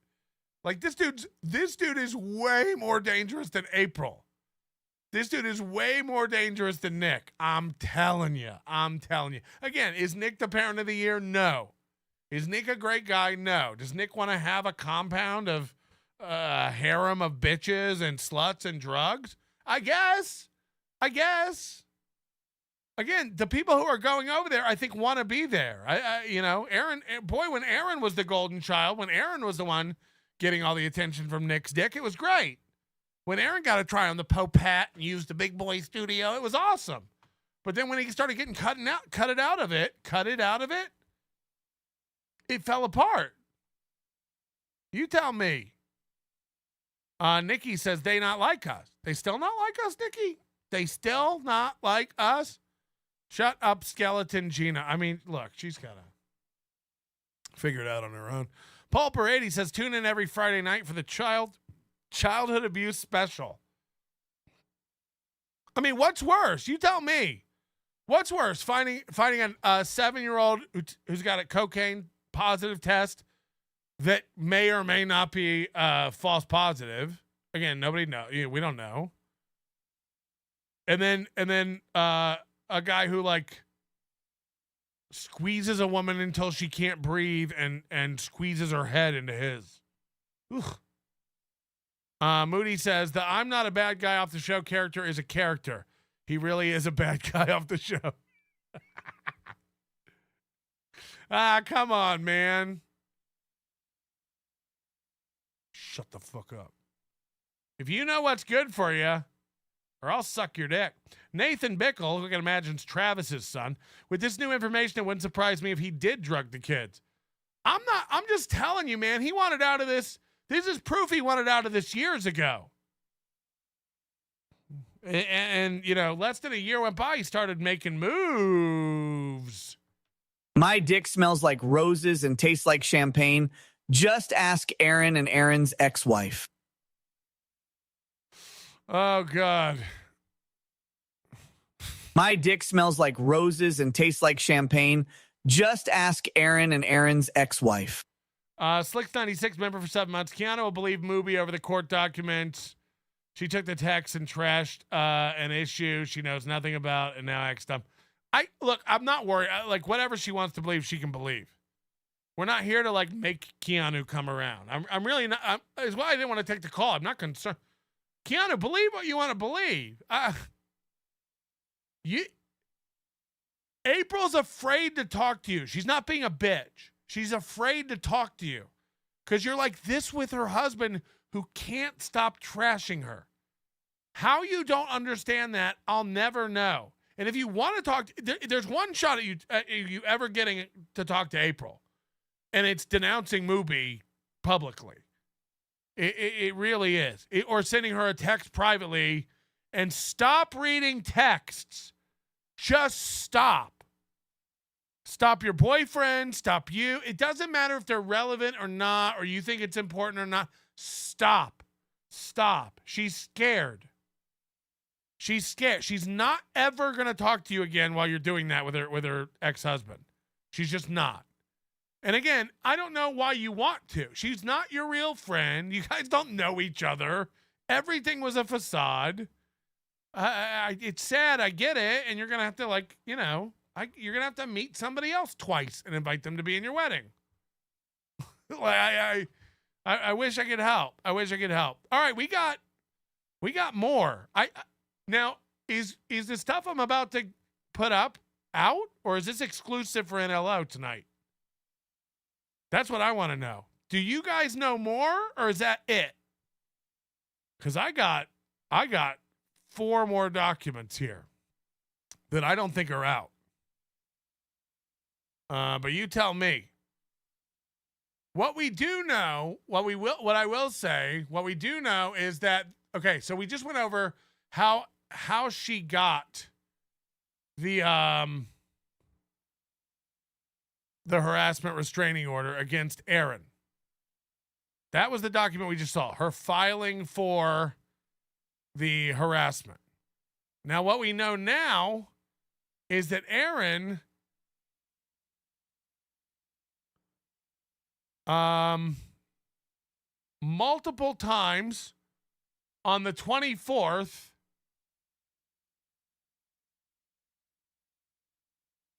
Like this dude is way more dangerous than April. This dude is way more dangerous than Nick. I'm telling you. Again, is Nick the parent of the year? No. Is Nick a great guy? No. Does Nick want to have a compound of harem of bitches and sluts and drugs? I guess. Again, the people who are going over there, I think, want to be there. Aaron, boy, when Aaron was the golden child, when Aaron was the one getting all the attention from Nick's dick, it was great. When Aaron got to try on the Popat and use the big boy studio, it was awesome. But then when he started getting cut it out of it, it fell apart. You tell me. Nikki says they not like us. They still not like us, Nikki? They still not like us? Shut up, Skeleton Gina. I mean, look, she's got to figure it out on her own. Paul Parady says, tune in every Friday night for the childhood abuse special. I mean, what's worse? You tell me. What's worse, finding a 7-year-old who's got a cocaine positive test that may or may not be false positive? Again, nobody knows. We don't know. And then a guy who squeezes a woman until she can't breathe and squeezes her head into his. Moody says the I'm not a bad guy off the show character is a character. He really is a bad guy off the show. Come on, man. Shut the fuck up. If you know what's good for you, or I'll suck your dick. Nathan Bickle, who I can imagine is Travis's son, with this new information, it wouldn't surprise me if he did drug the kids. I'm just telling you, man, he wanted out of this. This is proof he wanted out of this years ago. And less than a year went by, he started making moves. My dick smells like roses and tastes like champagne. Just ask Aaron and Aaron's ex-wife. Oh, God. My dick smells like roses and tastes like champagne. Just ask Aaron and Aaron's ex-wife. Slicks96, member for 7 months. Keanu will believe Mooby over the court documents. She took the text and trashed an issue she knows nothing about and now acts dumb. I'm not worried. Whatever she wants to believe, she can believe. We're not here to make Keanu come around. I'm really not. Is why I didn't want to take the call. I'm not concerned. Keanu, believe what you want to believe. April's afraid to talk to you. She's not being a bitch. She's afraid to talk to you because you're like this with her husband who can't stop trashing her. How you don't understand that, I'll never know. And if you want to talk, there's one shot at you ever getting to talk to April, and it's denouncing Mooby publicly. It really is. Or sending her a text privately and stop reading texts. Just stop. Stop your boyfriend. Stop you. It doesn't matter if they're relevant or not, or you think it's important or not. Stop. Stop. She's scared. She's scared. She's not ever going to talk to you again while you're doing that with her ex-husband. She's just not. And again, I don't know why you want to. She's not your real friend. You guys don't know each other. Everything was a facade. It's sad. I get it. And you're going to have to you're going to have to meet somebody else twice and invite them to be in your wedding. I wish I could help. I wish I could help. All right. We got more. Now is the stuff I'm about to put up out, or is this exclusive for NLO tonight? That's what I want to know. Do you guys know more, or is that it? Because I got 4 more documents here that I don't think are out. But you tell me. What we do know, what I will say, what we do know is that, okay, so we just went over how she got the harassment restraining order against Aaron. That was the document we just saw, her filing for the harassment. Now, what we know now is that Aaron multiple times on the 24th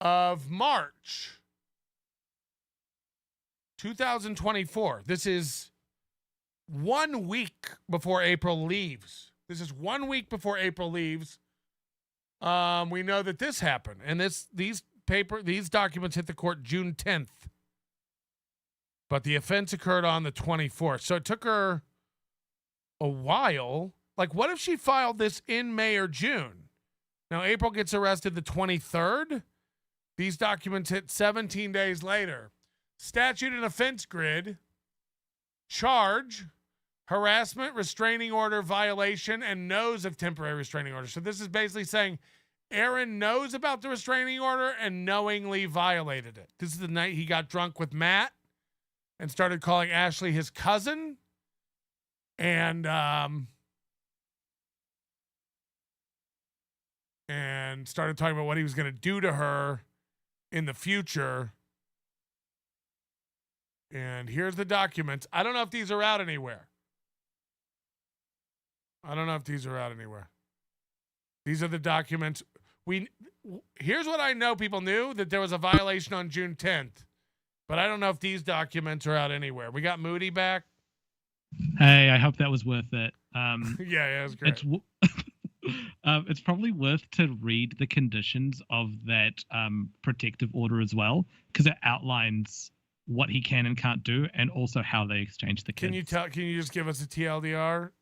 of March 2024. This is 1 week before April leaves. We know that this happened, and these documents hit the court June 10th. But the offense occurred on the 24th. So it took her a while. Like, what if she filed this in May or June? Now, April gets arrested the 23rd. These documents hit 17 days later. Statute and offense grid. Charge. Harassment, restraining order violation, and knows of temporary restraining order. So this is basically saying Aaron knows about the restraining order and knowingly violated it. This is the night he got drunk with Matt and started calling Ashley his cousin, and started talking about what he was going to do to her in the future. And here's the documents. I don't know if these are out anywhere. These are the documents. Here's what I know people knew, that there was a violation on June 10th. But I don't know if these documents are out anywhere. We got Moody back. Hey, I hope that was worth it. Yeah, it was great. It's probably worth to read the conditions of that protective order as well, because it outlines what he can and can't do, and also how they exchange the kids. Can you just give us a TLDR?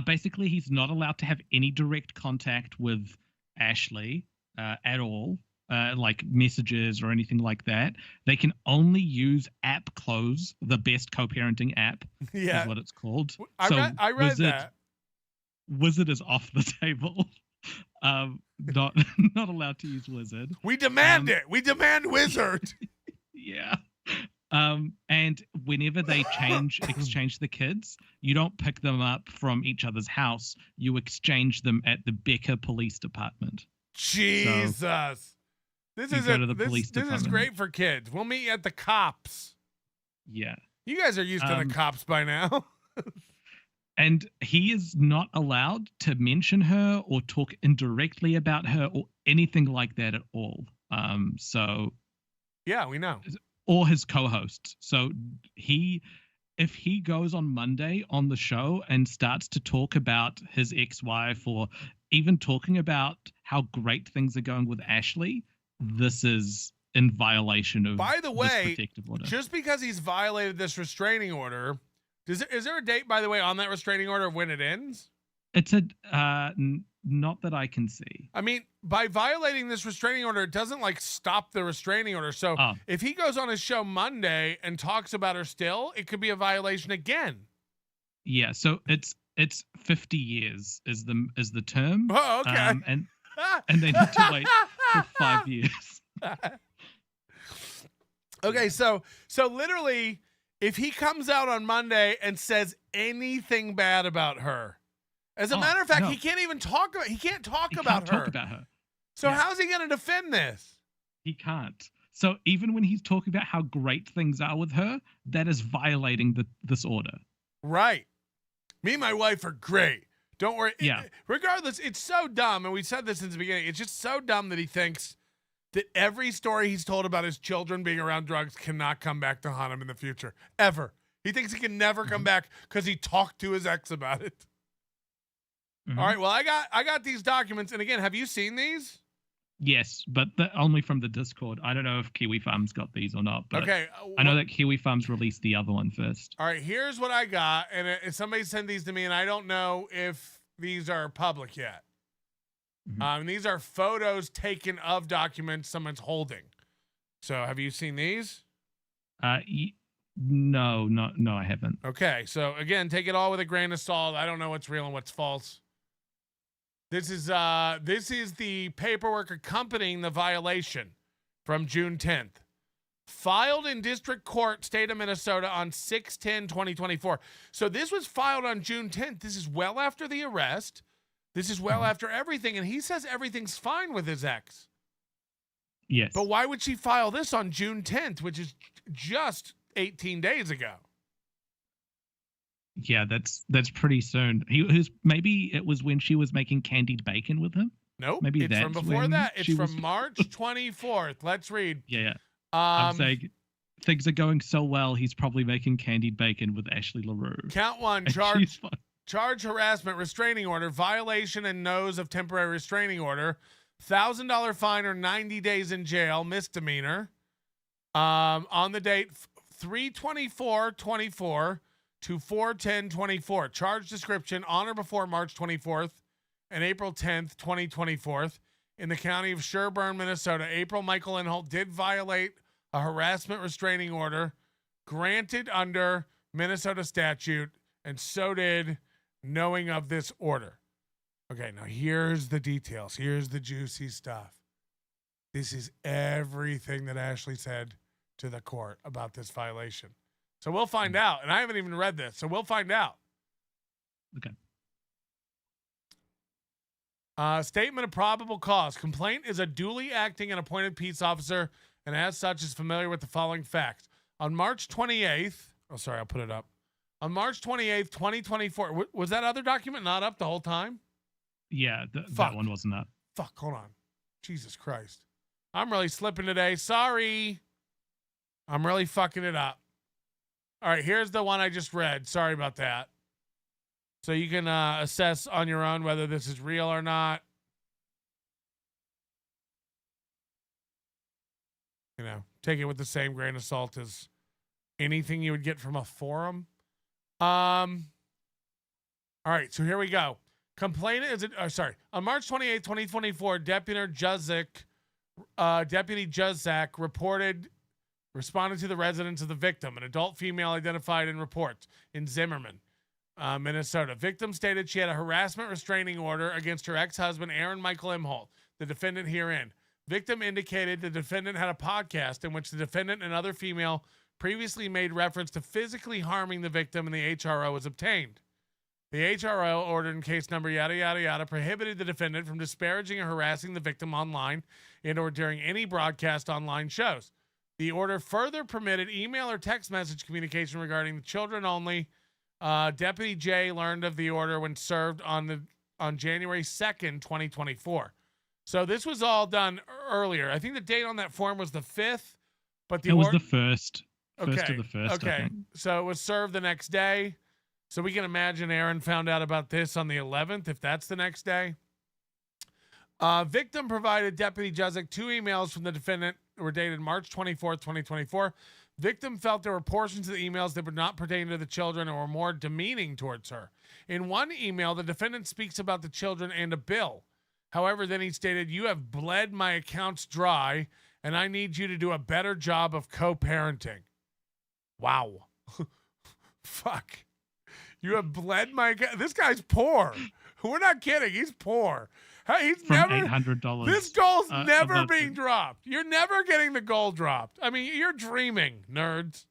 Basically, he's not allowed to have any direct contact with Ashley at all. Like messages or anything like that. They can only use app Close, the best co-parenting app, is what it's called. I read that. Wizard is off the table. Not allowed to use Wizard. We demand it. We demand Wizard. Yeah. And whenever they exchange the kids, you don't pick them up from each other's house. You exchange them at the Becker Police Department. Jesus. So, this is great for kids. We'll meet you at the cops. Yeah. You guys are used to the cops by now. And he is not allowed to mention her or talk indirectly about her or anything like that at all. So yeah, we know. Or his co-hosts. So if he goes on Monday on the show and starts to talk about his ex-wife, or even talking about how great things are going with Ashley, this is in violation of, by the way, this protective order. Just because he's violated this restraining order, is there a date, by the way, on that restraining order of when it ends? It's not that I can see. I mean, by violating this restraining order, it doesn't like stop the restraining order. So if he goes on his show Monday and talks about her still, it could be a violation again. Yeah, so it's 50 years is the term. Oh, okay. And they need to wait for 5 years. Okay, so literally, if he comes out on Monday and says anything bad about her, as a matter of fact, he can't even talk about. He can't talk about her. So how's he going to defend this? He can't. So even when he's talking about how great things are with her, that is violating this order. Right. Me and my wife are great. Don't worry. Yeah. Regardless, it's so dumb, and we said this in the beginning. It's just so dumb that he thinks that every story he's told about his children being around drugs cannot come back to haunt him in the future. Ever. He thinks he can never come back because he talked to his ex about it. Mm-hmm. All right, well, I got these documents, and again, have you seen these? Yes, but only from the Discord. I don't know if Kiwi Farms got these or not, but okay, I know that Kiwi Farms released the other one first. All right, here's what I got, and somebody sent these to me, and I don't know if these are public yet. Mm-hmm. These are photos taken of documents someone's holding. So have you seen these? No, I haven't. Okay, so again, take it all with a grain of salt. I don't know what's real and what's false. This is the paperwork accompanying the violation from June 10th. Filed in District Court, State of Minnesota on 6/10/2024. So this was filed on June 10th. This is well after the arrest. This is well after everything, and he says everything's fine with his ex. Yes. But why would she file this on June 10th, which is just 18 days ago? Yeah, that's pretty soon. Maybe it was when she was making candied bacon with him. Nope. Maybe it's that's from before when that. It's she from was- March 24th. Let's read. Yeah. I'm saying things are going so well. He's probably making candied bacon with Ashley Larue. Count one, And she's fine. charge harassment, restraining order, violation and notice of temporary restraining order, $1,000 fine or 90 days in jail, misdemeanor. On the date 3/24/24 to 4/10/24. Charge description: on or before March 24th and April 10th, 2024, in the county of Sherburne, Minnesota. April Michael Imholte did violate a harassment restraining order granted under Minnesota statute, and so did knowing of this order. Okay, now here's the details. Here's the juicy stuff. This is everything that Ashley said to the court about this violation. So we'll find out. And I haven't even read this, so we'll find out. Okay. Statement of probable cause. Complaint is a duly acting and appointed peace officer, and as such is familiar with the following facts. On March 28th, I'll put it up. On March 28th, 2024, was that other document not up the whole time? Yeah, that one wasn't up. Fuck, hold on. Jesus Christ. I'm really slipping today. Sorry. I'm really fucking it up. All right, here's the one I just read. Sorry about that. So you can assess on your own whether this is real or not. You know, take it with the same grain of salt as anything you would get from a forum. All right, so here we go. Complainant is on March 28th, 2024, Deputy Juszak responded to the residence of the victim, an adult female identified in reports in Zimmerman, Minnesota. Victim stated she had a harassment restraining order against her ex-husband, Aaron Michael Imholte, the defendant herein. Victim indicated the defendant had a podcast in which the defendant and other female previously made reference to physically harming the victim, and the HRO was obtained. The HRO, ordered in case number yada, yada, yada, prohibited the defendant from disparaging or harassing the victim online and or during any broadcast online shows. The order further permitted email or text message communication regarding the children only. Deputy J learned of the order when served on January 2nd, 2024. So this was all done earlier. I think the date on that form was the 5th, but it was the first. Okay. First of the first. Okay. I think. So it was served the next day. So we can imagine Aaron found out about this on the 11th, if that's the next day. Victim provided Deputy Juszak 2 emails from the defendant were dated March 24th, 2024. Victim felt there were portions of the emails that would not pertain to the children or were more demeaning towards her. In one email, the defendant speaks about the children and a bill. However, then he stated, "You have bled my accounts dry, and I need you to do a better job of co-parenting." Wow. Fuck. You have bled my... This guy's poor. We're not kidding. He's poor. He's From never... $800. This goal's never above being dropped. You're never getting the goal dropped. I mean, you're dreaming, nerds.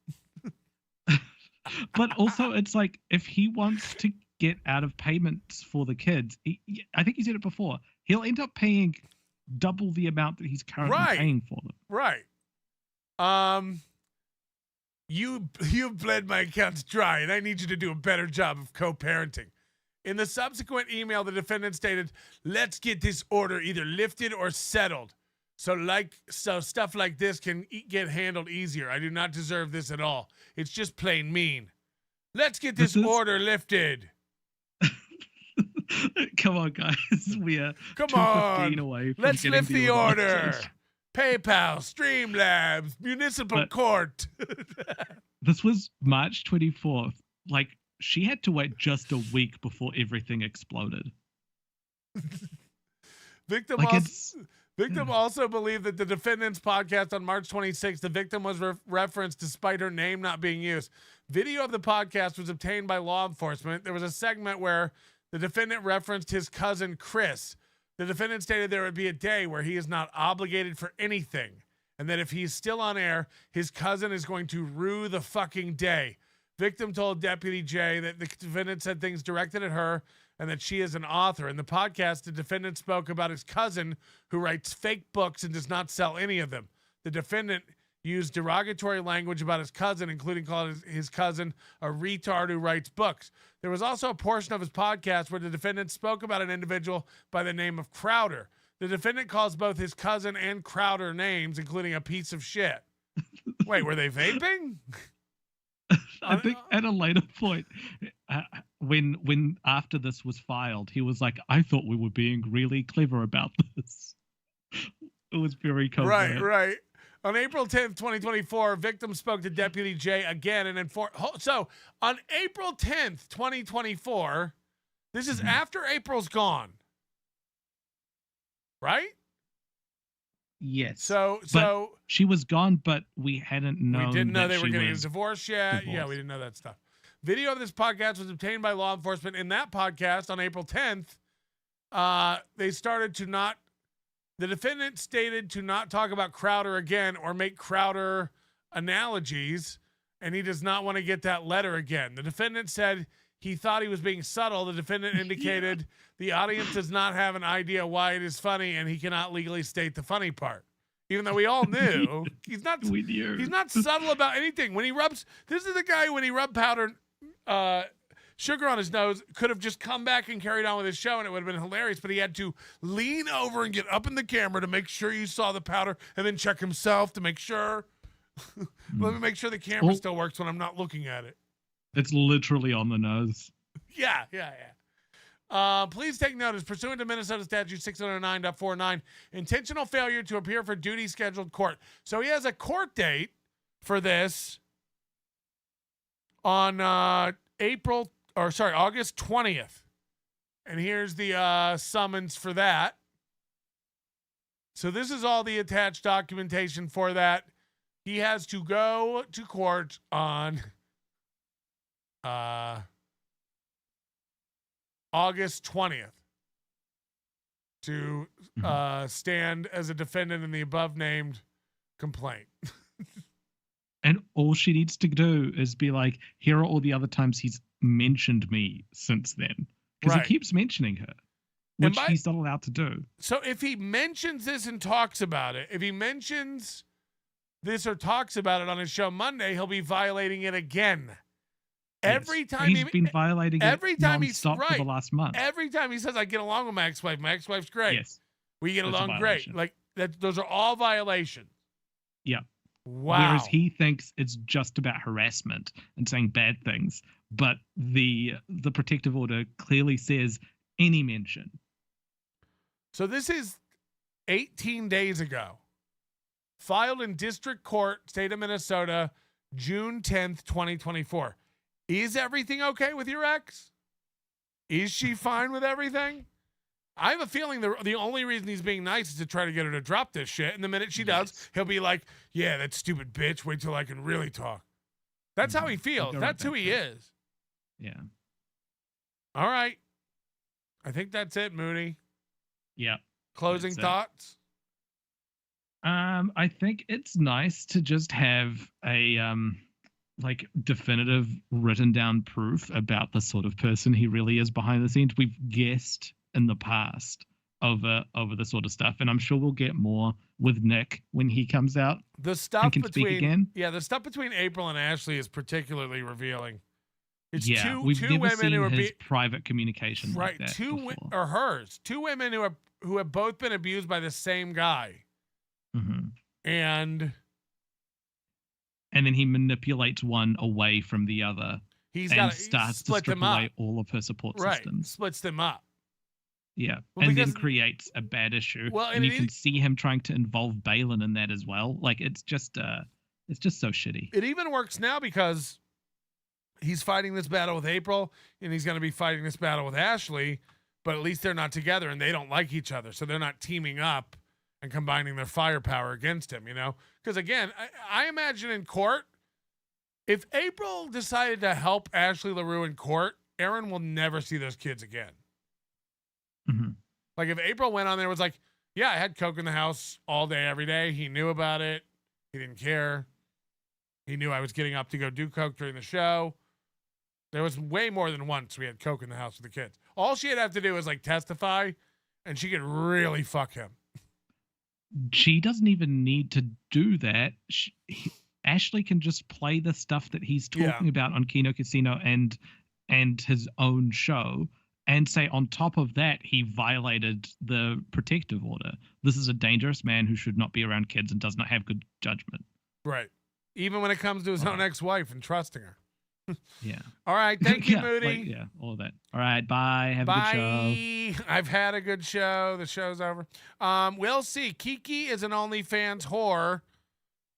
But also, it's like, if he wants to get out of payments for the kids, I think he said it before, he'll end up paying double the amount that he's currently paying for them. Right. You've bled my accounts dry, and I need you to do a better job of co-parenting. In the subsequent email, the defendant stated, "Let's get this order either lifted or settled. So stuff like this can get handled easier. I do not deserve this at all. It's just plain mean. Let's get this order lifted." Come on, guys. We are Come 2:15 on. away from Let's getting lift the order. lifted. PayPal, Streamlabs, Municipal Court. This was March 24th. Like, she had to wait just a week before everything exploded. Victim Victim also believed that the defendant's podcast on March 26th, the victim was referenced despite her name not being used. Video of the podcast was obtained by law enforcement. There was a segment where the defendant referenced his cousin, Chris. The defendant stated there would be a day where he is not obligated for anything, and that if he's still on air, his cousin is going to rue the fucking day. Victim told Deputy J that the defendant said things directed at her and that she is an author. In the podcast, the defendant spoke about his cousin who writes fake books and does not sell any of them. The defendant used derogatory language about his cousin, including calling his cousin a retard who writes books. There was also a portion of his podcast where the defendant spoke about an individual by the name of Crowder. The defendant calls both his cousin and Crowder names, including a piece of shit. Wait, were they vaping? I think at a later point, when after this was filed, he was like, "I thought we were being really clever about this." It was very covert. Right. On April 10th, 2024, victim spoke to Deputy J again and informed. So on April 10th, 2024, this is after April's gone, right? Yes. So she was gone, but we hadn't known. We didn't know that they were she getting a was divorce yet. divorced. Yeah, we didn't know that stuff. Video of this podcast was obtained by law enforcement. In that podcast on April 10th, they started to not. The defendant stated to not talk about Crowder again or make Crowder analogies, and he does not want to get that letter again. The defendant said he thought he was being subtle. The defendant indicated the audience does not have an idea why it is funny, and he cannot legally state the funny part. Even though we all knew, he's not subtle about anything. When he rubs, this is the guy when he rubbed powder, sugar on his nose, could have just come back and carried on with his show, and it would have been hilarious. But he had to lean over and get up in the camera to make sure you saw the powder, and then check himself to make sure. Let me make sure the camera still works when I'm not looking at it. It's literally on the nose. Yeah. Please take notice. Pursuant to Minnesota Statute 609.49, intentional failure to appear for duty scheduled court. So he has a court date for this on August 20th. And here's the summons for that. So this is all the attached documentation for that. He has to go to court on August 20th to stand as a defendant in the above named complaint. And all she needs to do is be like, here are all the other times he's mentioned me since then. Because he keeps mentioning her, which he's not allowed to do. So if he mentions this and talks about it, if he mentions this or talks about it on his show Monday, he'll be violating it again. Every time he's been violating every it time nonstop for the last month. Every time he says, I get along with my ex-wife. My ex-wife's great. Yes. We get along great. Like those are all violations. Yeah. Wow. Whereas he thinks it's just about harassment and saying bad things. But the protective order clearly says any mention. So this is 18 days ago. Filed in District Court, State of Minnesota, June 10th, 2024. Is everything okay with your ex? Is she fine with everything? I have a feeling the only reason he's being nice is to try to get her to drop this shit. And the minute she does, he'll be like, yeah, that stupid bitch. Wait till I can really talk. That's how he feels. That's who he is. Yeah. All right. I think that's it, Mooney. Yeah. Closing thoughts? I think it's nice to just have a definitive written down proof about the sort of person he really is behind the scenes. We've guessed in the past over the sort of stuff, and I'm sure we'll get more with Nick when he comes out. The stuff and can speak again. The stuff between April and Ashley is particularly revealing. It's we've two never women seen who are his private communication right. like that Two women who have both been abused by the same guy, and then he manipulates one away from the other. He starts to strip away all of her support systems. Splits them up. Yeah, and then creates a bad issue. Well, and you can see him trying to involve Balin in that as well. Like it's just so shitty. It even works now because he's fighting this battle with April, and he's going to be fighting this battle with Ashley. But at least they're not together, and they don't like each other, so they're not teaming up and combining their firepower against him, Because, again, I imagine in court, if April decided to help Ashley Larue in court, Aaron will never see those kids again. Mm-hmm. Like, if April went on there and was like, yeah, I had coke in the house all day, every day. He knew about it. He didn't care. He knew I was getting up to go do coke during the show. There was way more than once we had coke in the house with the kids. All she'd have to do is, testify, and she could really fuck him. She doesn't even need to do that. Ashley can just play the stuff that he's talking about on Kino Casino and his own show, and say on top of that he violated the protective order. This is a dangerous man who should not be around kids and does not have good judgment. Right. Even when it comes to his own ex-wife and trusting her. Yeah. All right. Thank you, Moody. All of that. All right. Bye. Have a good show. I've had a good show. The show's over. We'll see. Kiki is an OnlyFans whore.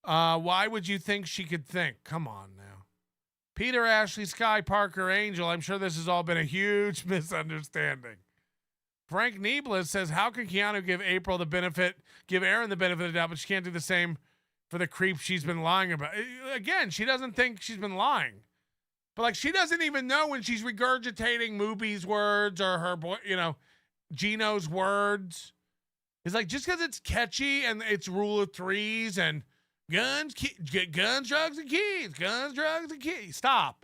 Why would you think she could think? Come on now. Peter, Ashley, Sky, Parker, Angel. I'm sure this has all been a huge misunderstanding. Frank Nieblis says, how can Keanu give Aaron the benefit of the doubt, but she can't do the same for the creep she's been lying about? Again, she doesn't think she's been lying. But, she doesn't even know when she's regurgitating Moobie's words or her boy, Gino's words. It's just because it's catchy and it's rule of threes and guns, drugs, and keys. Guns, drugs, and keys. Stop.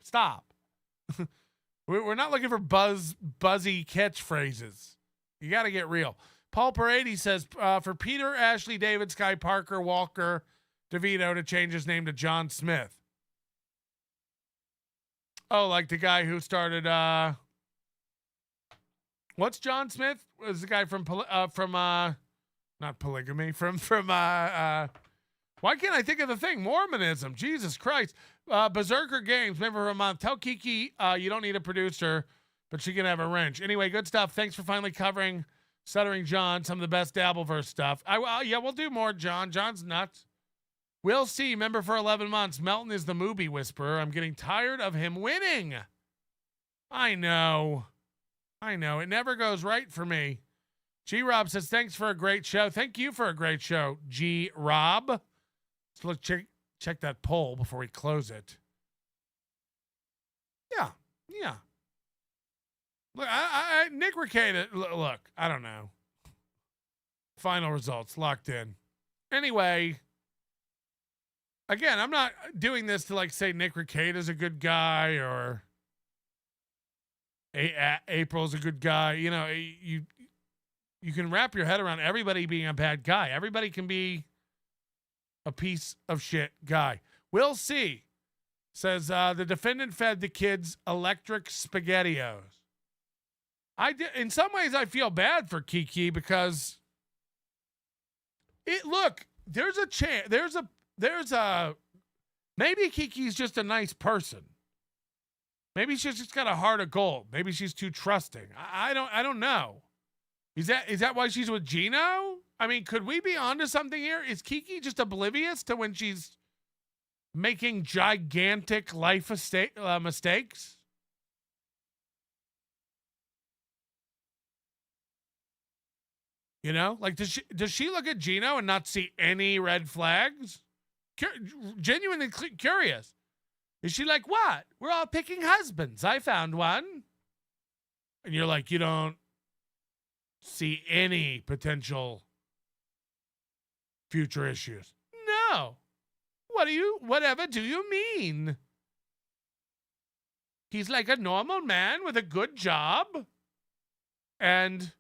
We're not looking for buzzy catchphrases. You got to get real. Paul Parady says, for Peter, Ashley, David, Sky, Parker, Walker, DeVito to change his name to John Smith. Oh, like the guy who started, what's John Smith? Was the guy from not polygamy, from why can't I think of the thing? Mormonism. Jesus Christ. Berserker Games, member of a month. Tell Kiki you don't need a producer, but she can have a wrench. Anyway, good stuff. Thanks for finally covering Stuttering John, some of the best Dabbleverse stuff. Yeah, we'll do more, John. John's nuts. We'll see. Member for 11 months. Melton is the movie whisperer. I'm getting tired of him winning. I know. It never goes right for me. G-Rob says, thanks for a great show. Thank you for a great show, G-Rob. Let's check that poll before we close it. Yeah. Look, Nick Ricada, look, I don't know. Final results locked in. Anyway, again, I'm not doing this to say Nick Ricada's a good guy or April's a good guy. You can wrap your head around everybody being a bad guy. Everybody can be a piece of shit guy. We'll see. Says the defendant fed the kids electric SpaghettiOs. In some ways, I feel bad for Kiki because there's a chance. There's a maybe Kiki's just a nice person. Maybe she's just got a heart of gold. Maybe she's too trusting. I don't know. Is that why she's with Gino? I mean, could we be onto something here? Is Kiki just oblivious to when she's making gigantic life mistakes? Does she look at Gino and not see any red flags? Genuinely curious. Is she like, what? We're all picking husbands. I found one. And you're like, you don't see any potential future issues. No. Whatever do you mean? He's like a normal man with a good job and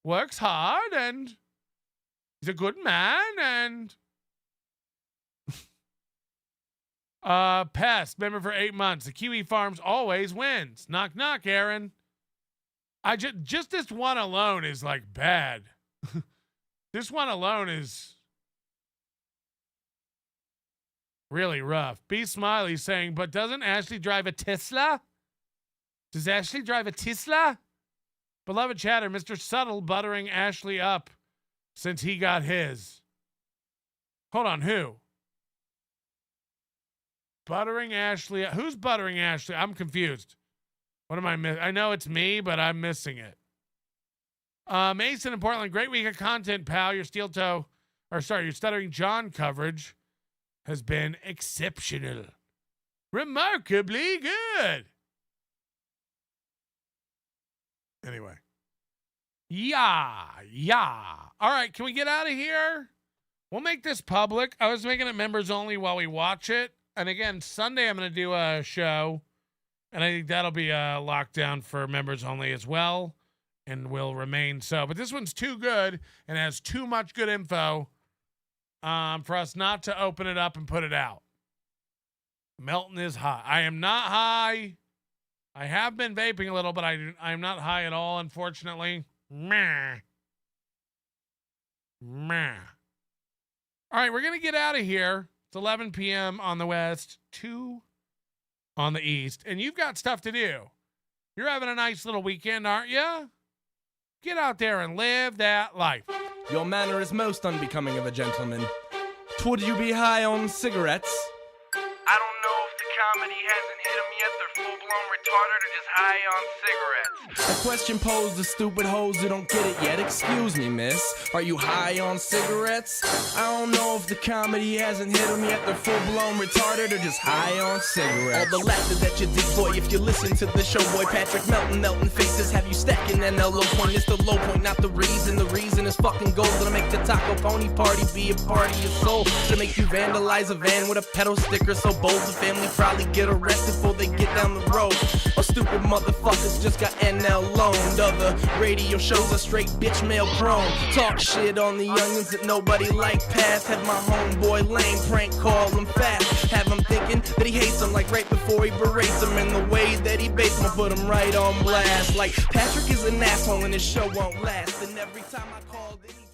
works hard and he's a good man and Pest, member for 8 months. The Kiwi Farms always wins. Knock, knock, Aaron. Just this one alone is bad. This one alone is really rough. B Smiley saying, but doesn't Ashley drive a Tesla? Does Ashley drive a Tesla? Beloved chatter, Mr. Subtle buttering Ashley up since he got his. Hold on, who? Buttering Ashley. Who's buttering Ashley? I'm confused. What am I missing? I know it's me, but I'm missing it. Mason in Portland, great week of content, pal. Your your Stuttering John coverage has been exceptional. Remarkably good. Anyway. Yeah. All right, can we get out of here? We'll make this public. I was making it members only while we watch it. And again, Sunday I'm going to do a show. And I think that'll be locked down for members only as well. And will remain so. But this one's too good and has too much good info for us not to open it up and put it out. Melton is high. I am not high. I have been vaping a little, but I'm not high at all, unfortunately. Meh. All right, we're going to get out of here. It's 11 p.m. on the west, 2 on the east. And you've got stuff to do. You're having a nice little weekend, aren't you? Get out there and live that life. Your manner is most unbecoming of a gentleman. Would you be high on cigarettes? I don't know if the comedy hasn't hit them yet. They're full-blown retarded or just high on cigarettes. A question posed to stupid hoes who don't get it yet. Excuse me, miss. Are you high on cigarettes? I don't know if the comedy hasn't hit them yet. They're full-blown retarded or just high on cigarettes. All the laughter that you dig, boy, if you listen to the show, boy. Patrick Melton faces have you stacking an low point. It's the low point, not the reason. The reason is fucking gold. Gonna make the taco pony party be a party of soul. To make you vandalize a van with a pedal sticker so bold the family probably get arrested before they get down the road. Oh, stupid motherfuckers just got NL loaned. Other radio shows are straight bitch mail prone. Talk shit on the youngins that nobody like past. Have my homeboy lame prank call him fast. Have him thinking that he hates him like right before he berates him. And the way that he baits him, put him right on blast. Like Patrick is an asshole and his show won't last. And every time I call, then he